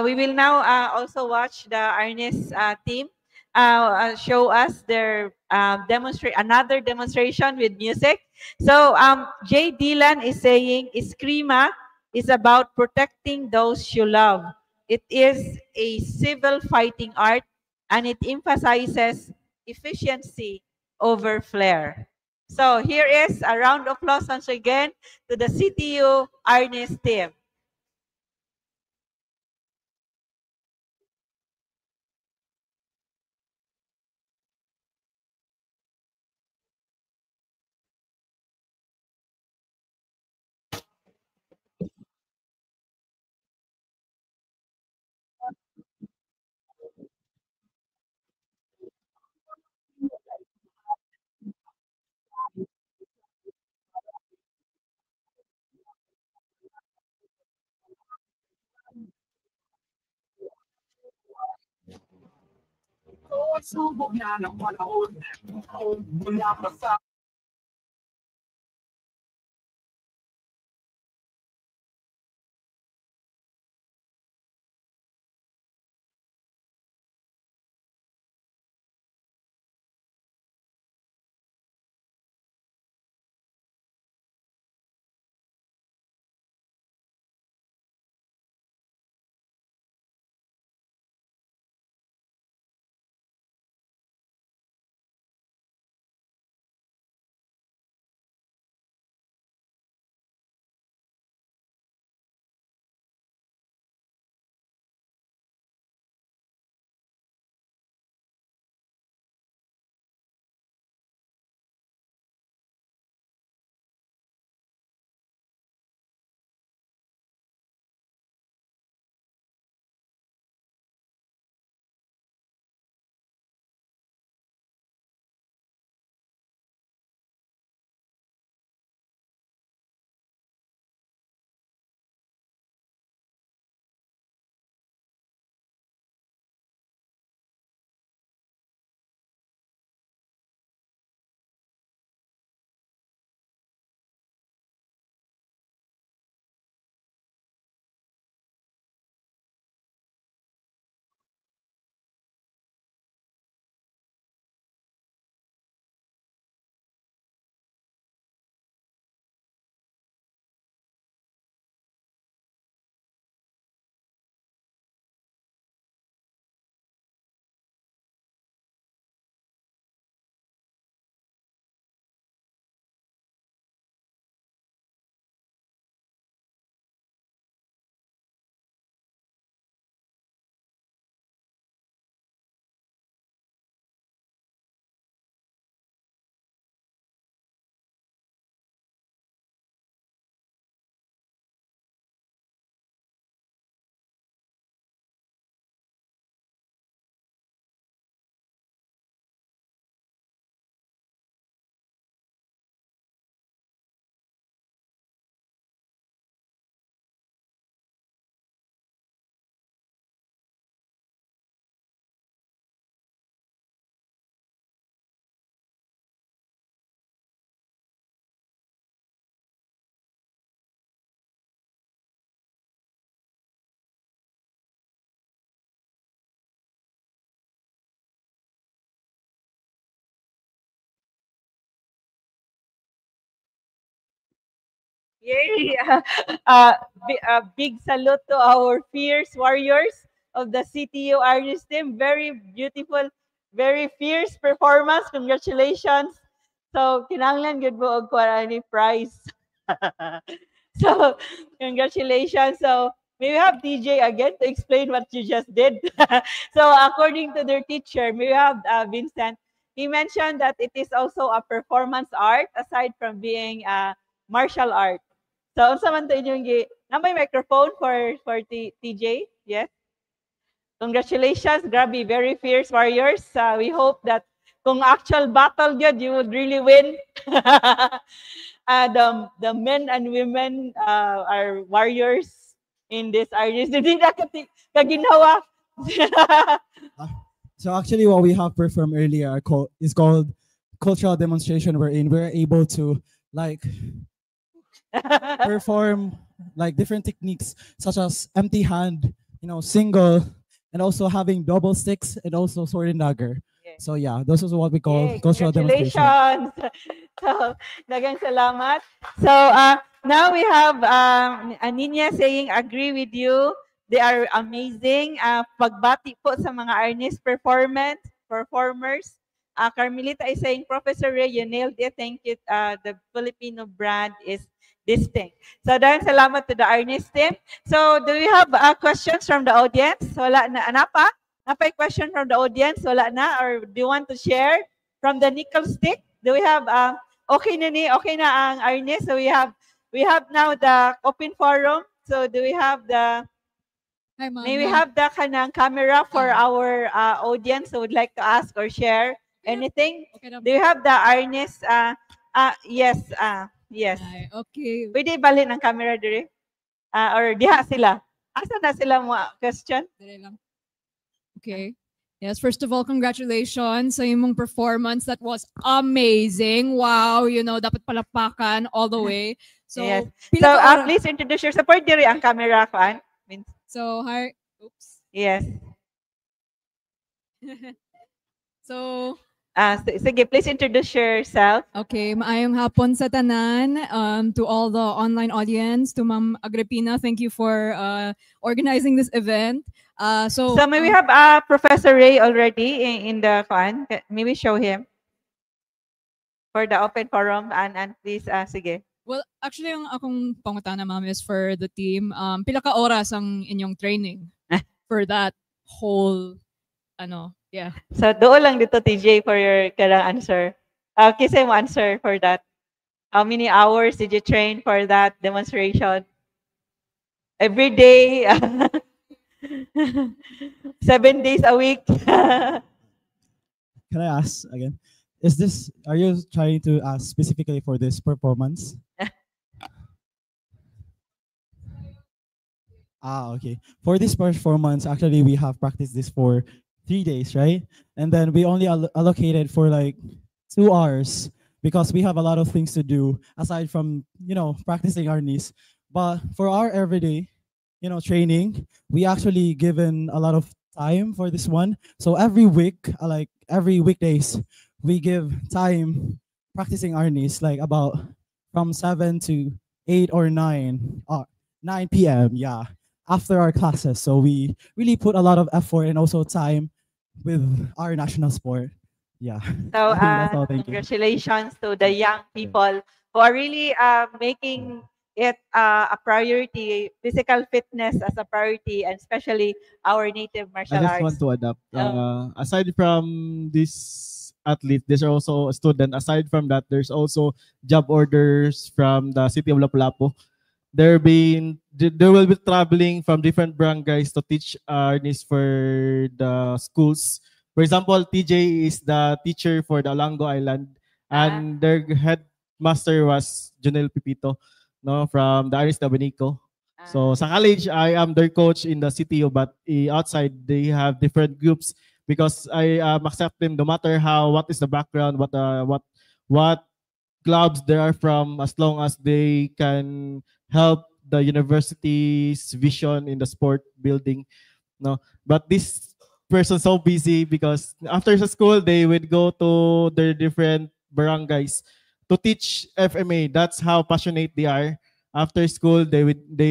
we will now also watch the Arnis team show us their another demonstration with music. So Jay Dylan is saying Eskrima is about protecting those you love. It is a civil fighting art and it emphasizes efficiency over flair. So here is a round of applause once again to the CTU Arnis team. Yay! Big salute to our fierce warriors of the CTU Arnis team. Very beautiful, very fierce performance. Congratulations. So, kinanglan good mo og any prize. So, congratulations. So, may we have TJ again to explain what you just did. So, according to their teacher, may we have Vincent. He mentioned that it is also a performance art aside from being martial art. So, unsa man to inyong na may microphone for TJ? Yes. Congratulations, grabe, very fierce warriors. We hope that kung actual battle yun, you would really win. The men and women are warriors in this artist. Hindi na kaginawa. So actually, what we have performed earlier is called cultural demonstration, wherein we're able to like perform like different techniques such as empty hand, single, and also having double sticks and also sword and dagger. Yeah. So yeah, this is what we call Yay, cultural demonstration. congratulations. So, dagang salamat. So, now we have Aninya saying, agree with you. They are amazing. Pagbati po sa mga artist performers. Carmelita is saying, Professor Ray, you nailed it. Thank you. The Filipino brand is distinct. So, dagang salamat to the artist team. So, do we have questions from the audience? Wala na. Anapa? Napay question from the audience? Wala na? Or do you want to share from the nickel stick? Do we have, okay na ang Ernest. So we have now the open forum. So do we have the, Hi, Ma'am. may we have the kanang camera for our audience who would like to ask or share anything? Okay, Do you have the Ernest? Yes, yes. Ay, okay. Pwede balik ng camera dire? Or diha sila? Asa na sila mo question? Dali lang. Okay. Yes, first of all, congratulations sa imong performance. That was amazing. Wow, dapat palakpakan all the way. So, Yes. pila So ka ora- please introduce yourself. Support dire ang camera kan. So, hi. Oops. Yes. So, Sige, please introduce yourself. okay, maayong hapon sa tanan, to all the online audience, to Ma'am Agripina, thank you for organizing this event. So May we have Professor Ray already in the fan. Maybe show him for the open forum and please, sige. well, actually, ang akong pangutana, ma'am, is for the team. Pila ka oras ang inyong training for that whole, yeah. So doon lang dito TJ for your karang answer. Kisay mo answer for that. How many hours did you train for that demonstration? Every day? 7 days a week? Can I ask again? Are you trying to ask specifically for this performance? Okay. For this performance, actually, we have practiced this for 3 days, right? And then we only allocated for like 2 hours because we have a lot of things to do aside from, practicing our knees. But for our everyday, training, we actually given a lot of time for this one. So every week, like every weekdays, we give time practicing our knees, like about from 7 to 8 or 9 p.m. Yeah, after our classes. So we really put a lot of effort and also time with our national sport. Yeah. So I think that's all. Thank you. congratulations to the young people who are really making it a priority, physical fitness as a priority, and especially our native martial I just arts. want to adapt. Aside from this athlete, there's also a student. Aside from that, there's also job orders from the city of Lapu-Lapu. They will be traveling from different barangays to teach Arnis for the schools. For example, TJ is the teacher for the Olango Island, and their headmaster was Junel Pipito, from the Aris Dabanico. So sa college, I am their coach in the city, but outside they have different groups because I accept them no matter what is the background, what clubs they are from, as long as they can help the university's vision in the sport building. No, but this person so busy because after the school they would go to their different barangays to teach FMA. That's how passionate they are. After school, they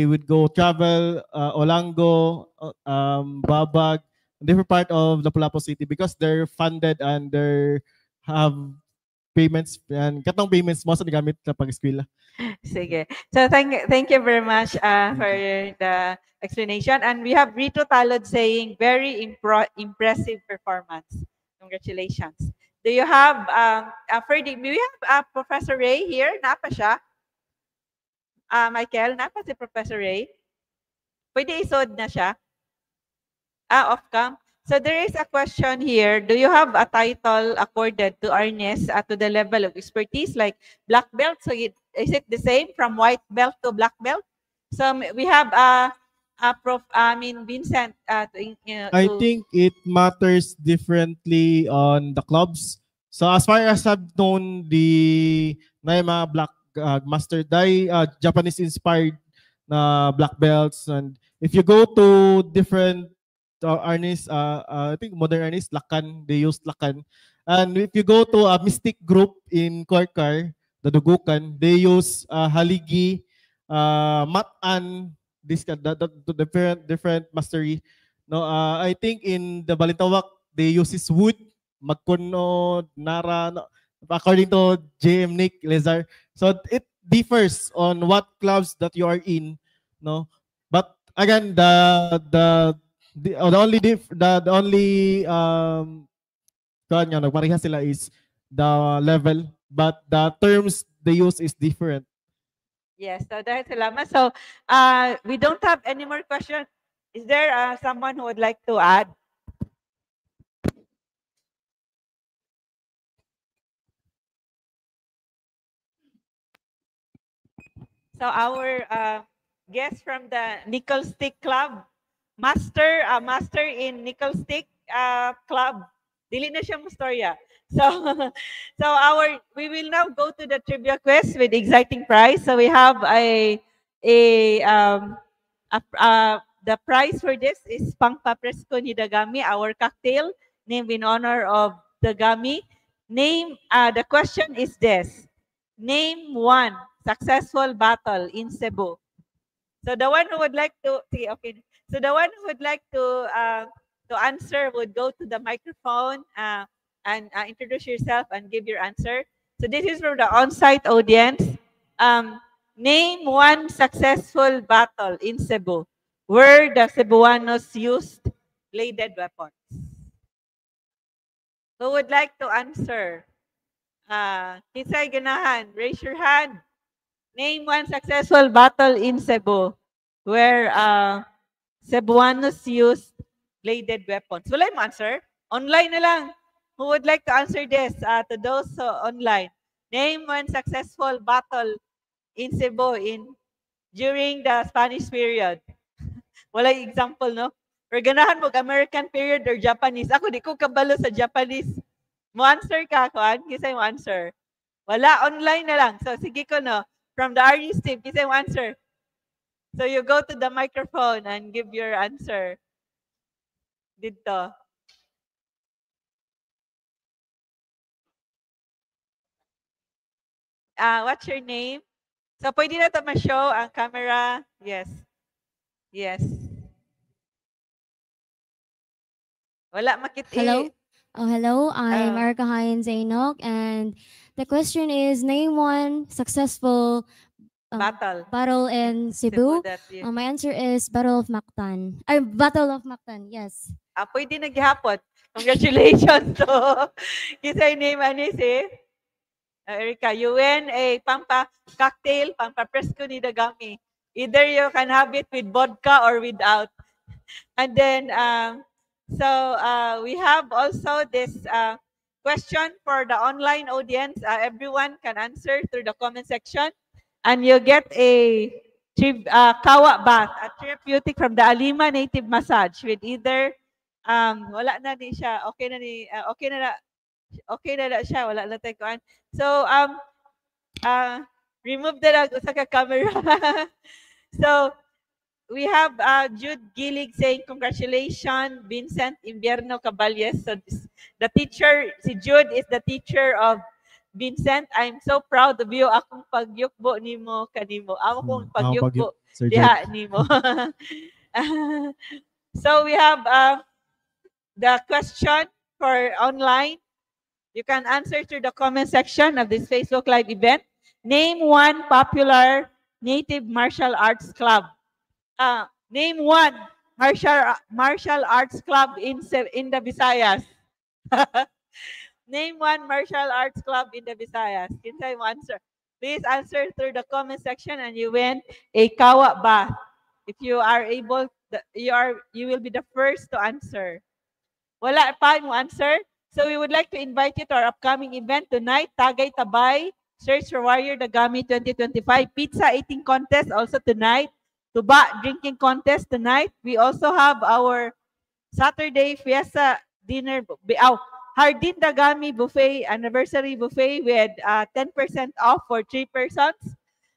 would go travel Olango, Babag, different part of Lapu-Lapu City because they're funded and they have payments and katong payments mo sa nagamit sa pag-eskwela. Sige. So thank you very much for the explanation. And we have Rito Talod saying very impressive performance. Congratulations. Do you have Ferdy? Do we have Professor Ray here? Napa siya? Michael, napa si Professor Ray? Pwede isod na siya? Off-cam. So there is a question here. Do you have a title accorded to Ernest to the level of expertise like black belt? So is it the same from white belt to black belt? So we have Vincent. I think it matters differently on the clubs. So as far as I've known, the na yung mga black master, Japanese inspired na black belts, and if you go to different Arnis, I think modern Arnis, Lakan, they use Lakan. And if you go to a mystic group in Korkar, the Dugukan, they use Haligi, Matan, this the different mastery. No, I think in the Balintawak, they use this wood, Magkuno, Nara, no, according to JM Nick Lezar. So it differs on what clubs that you are in, no. But again, the only nagpareha sila is the level, but the terms they use is different. Yes, so dahil salamat. So we don't have any more questions. Is there someone who would like to add? So our guest from the Nickel Stick Club, master in Nickel Stick Club. Dili na siya mo storya. So we will now go to the trivia quiz with exciting prize. So we have the prize for this is Pangpa Fresco ni Dagami, our cocktail named in honor of Dagami. The question is this: name one successful battle in Cebu. So the one who would like to So the one who would like to answer would go to the microphone and introduce yourself and give your answer. So this is from the on-site audience. Name one successful battle in Cebu where the Cebuanos used bladed weapons. Who would like to answer? Kisay Ganahan, raise your hand. Name one successful battle in Cebu where Cebuanos used bladed weapons. Wala yung answer? Online na lang. Who would like to answer this to those online? Name one successful battle in Cebu during the Spanish period. Wala yung example, no? Or ganahan mo, American period or Japanese. Ako, di ko kabalo sa Japanese. Mo answer ka, Kuan? Kisa yung answer. Wala, online na lang. So, sige ko, no? From the RU's team, kisa yung answer. So, you go to the microphone and give your answer. Dito. What's your name? So, pwede na ito ma-show ang camera. Yes. Yes. Wala makita. Hello. Hello. I'm Erica Hines Enoch, and the question is: name one successful battle in Cebu. My answer is Battle of Mactan. Battle of Mactan. Yes. Pwede naghihapon. Congratulations to kisay name anis Erica, you win a Pampa cocktail, Pampa Fresco ni Dagami. Either you can have it with vodka or without. And then, we have also this question for the online audience. Everyone can answer through the comment section. And you get a kawa bath, a therapeutic from the Alima Native Massage with either, wala na ni siya, okay na siya, wala na tayo kuan. So, remove the lang sa camera. So, we have Jude Gilig saying, congratulations, Vincent Invierno Caballes. So, the teacher, si Jude is the teacher of Vincent. I'm so proud of you. Akong pagyukbo nimo kanimo. Amo kong pagyukbo diha nimo. So, we have the question for online. You can answer through the comment section of this Facebook Live event. Name one popular native martial arts club. Name one martial arts club in the Visayas. Name one martial arts club in the Visayas. Kinsay mo answer? Please answer through the comment section and you win a kawa bath. If you are able, you will be the first to answer. Wala pa mo answer? So we would like to invite you to our upcoming event tonight, Tagay Tabay, Search for Warrior Dagami 2025, Pizza Eating Contest also tonight, Tuba Drinking Contest tonight. We also have our Saturday Fiesta Dinner, Hardin Dagami Buffet, Anniversary Buffet with 10% off for 3 persons.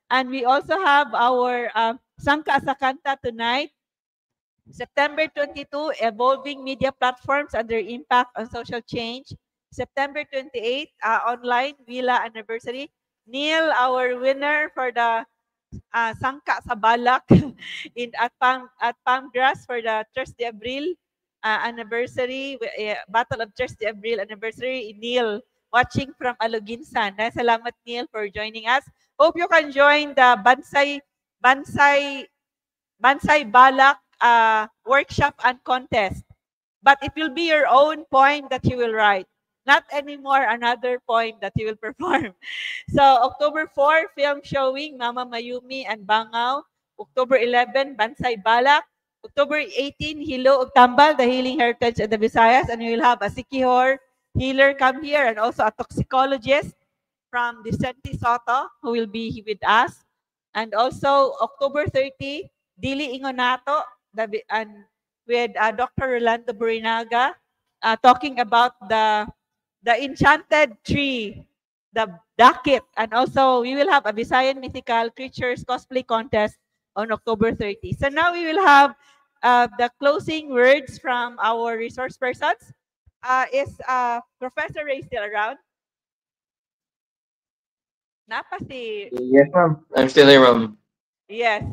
And we also have our Sangka Asakanta tonight, September 22, Evolving Media Platforms and their Impact on Social Change. September 28, online Villa Anniversary. Neil, our winner for the Sangka sa Balak at Palmgrass for the Tres de Abril anniversary, Battle of Tres de Abril anniversary. Neil, watching from Aluginsan. Salamat Neil for joining us. Hope you can join the Bansay Balak workshop and contest. But it will be your own poem that you will write. Not anymore another poem that you will perform. So October 4, film showing, Mama Mayumi and Bangaw. October 11, Bansay Balak. October 18, Hilo ug Tambal, the Healing Heritage of the Visayas. And we will have a Sikihor healer come here and also a toxicologist from Vicente Soto who will be with us. And also October 30, Dili Ingonato, and with Dr. Rolando Burinaga, talking about the enchanted tree, the Dakit, and also we will have a Visayan mythical creatures cosplay contest on October 30. So now we will have the closing words from our resource persons. Is Professor Ray still around? Yes, ma'am. I'm still here, ma'am. Yes.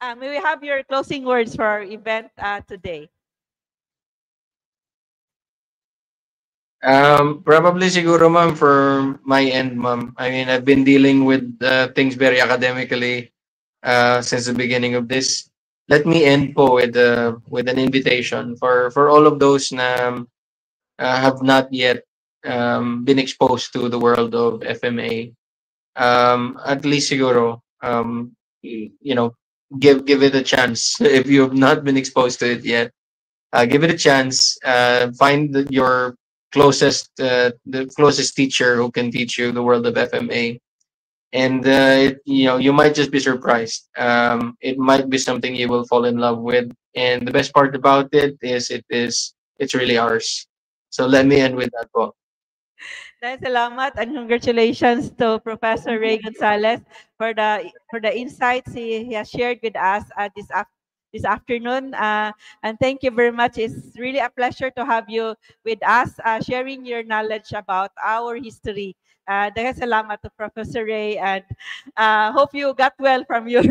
May we have your closing words for our event today? Probably siguro, ma'am, for my end, ma'am. I mean, I've been dealing with things very academically since the beginning of this. Let me end po with an invitation for all of those na have not yet been exposed to the world of FMA. At least siguro, give it a chance. If you have not been exposed to it yet, give it a chance. Find your the closest teacher who can teach you the world of FMA, and you might just be surprised. It might be something you will fall in love with, and the best part about it is it's really ours. So let me end with that quote. Salamat and congratulations to Professor Ray Gonzalez for the insights he has shared with us this afternoon. And thank you very much. It's really a pleasure to have you with us, sharing your knowledge about our history. Daghang salamat to Professor Ray, and hope you got well from your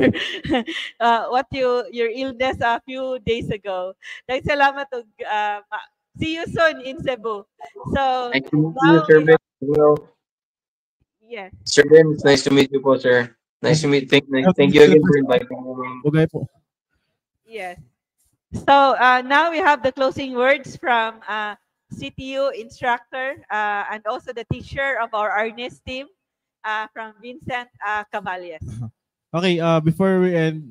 your illness a few days ago. Daghang salamat to see you soon in Cebu. So Thank you, Sir Ben. Yes. Sir Ben, it's nice to meet you, po, sir. Nice to meet. Thank you again for inviting me. Okay po. Yes. So now we have the closing words from CTU instructor and also the teacher of our Arnes team from Vincent Cavalles. Okay, before we end,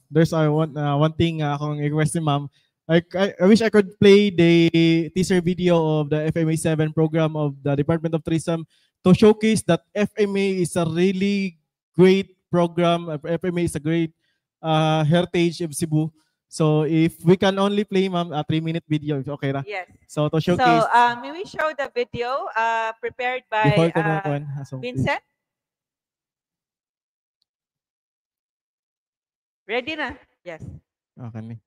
there's one thing akong request ni ma'am. I wish I could play the teaser video of the FMA 7 program of the Department of Tourism to showcase that FMA is a really great program. FMA is a great heritage of Cebu. So if we can only play, ma'am, a 3-minute video, okay ra? Yes. So to showcase. So may we show the video prepared by Vincent? Ready na? Yes. Okay.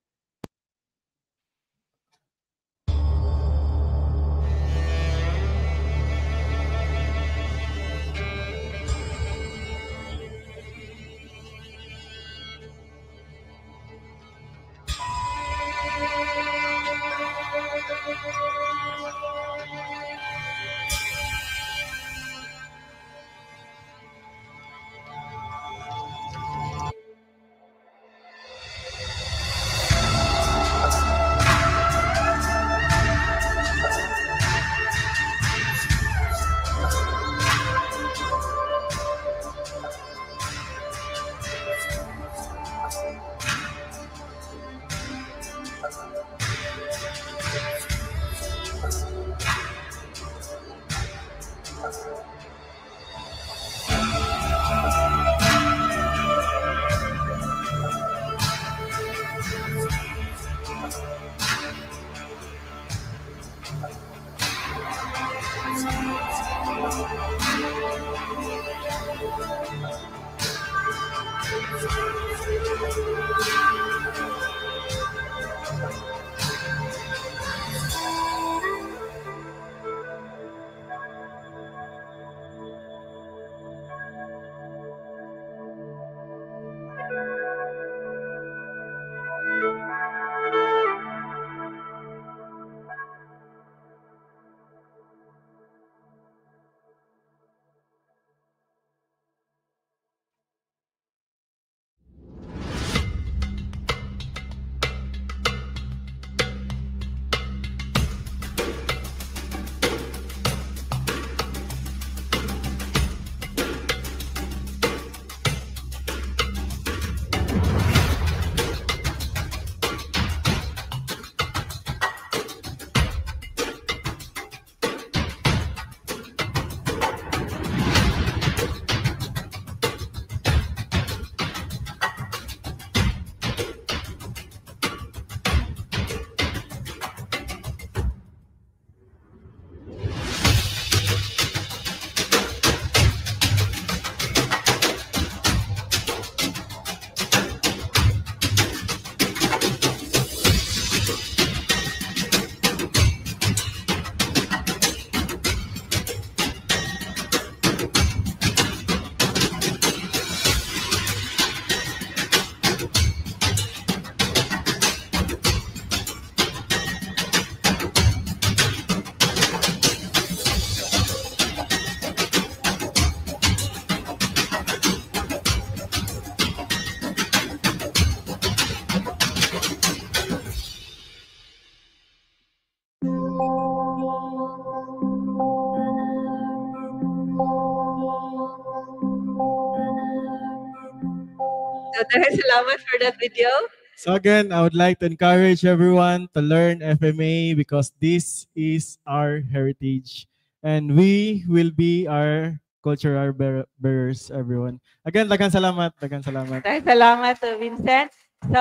So, salamat for that video. So again, I would like to encourage everyone to learn FMA because this is our heritage and we will be our cultural bearers, everyone. Again, daghang salamat, daghang salamat. Daghang salamat to Vincent. So,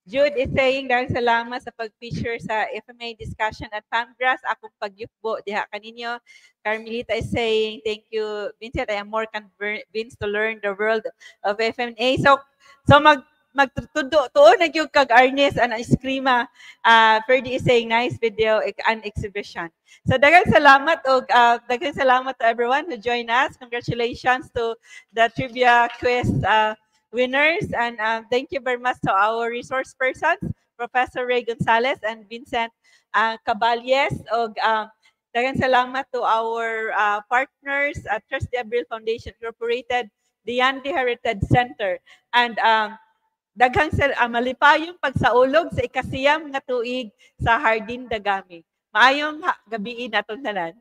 Jude is saying daghang salamat sa pag-feature sa FMA discussion at Pamgrass. Akong pagyukbo diha kaninyo. Carmelita is saying, thank you, Vincent. I am more convinced to learn the world of FMA. So magtutuon na yung kag Arnes and Eskrima. Ferdy is saying, nice video and exhibition. So daghang salamat daghang salamat to everyone who joined us. Congratulations to the trivia quiz winners, and thank you very much to our resource persons, Professor Ray Gonzalez and Vincent Caballes. Daghang salamat to our partners at Trust the Abril Foundation Incorporated, the Yandi Heritage Center, and daghang malipayong pagsaulog sa ikasiyam nga tuig sa Hardin Dagami. Maayong gabi natong tanan.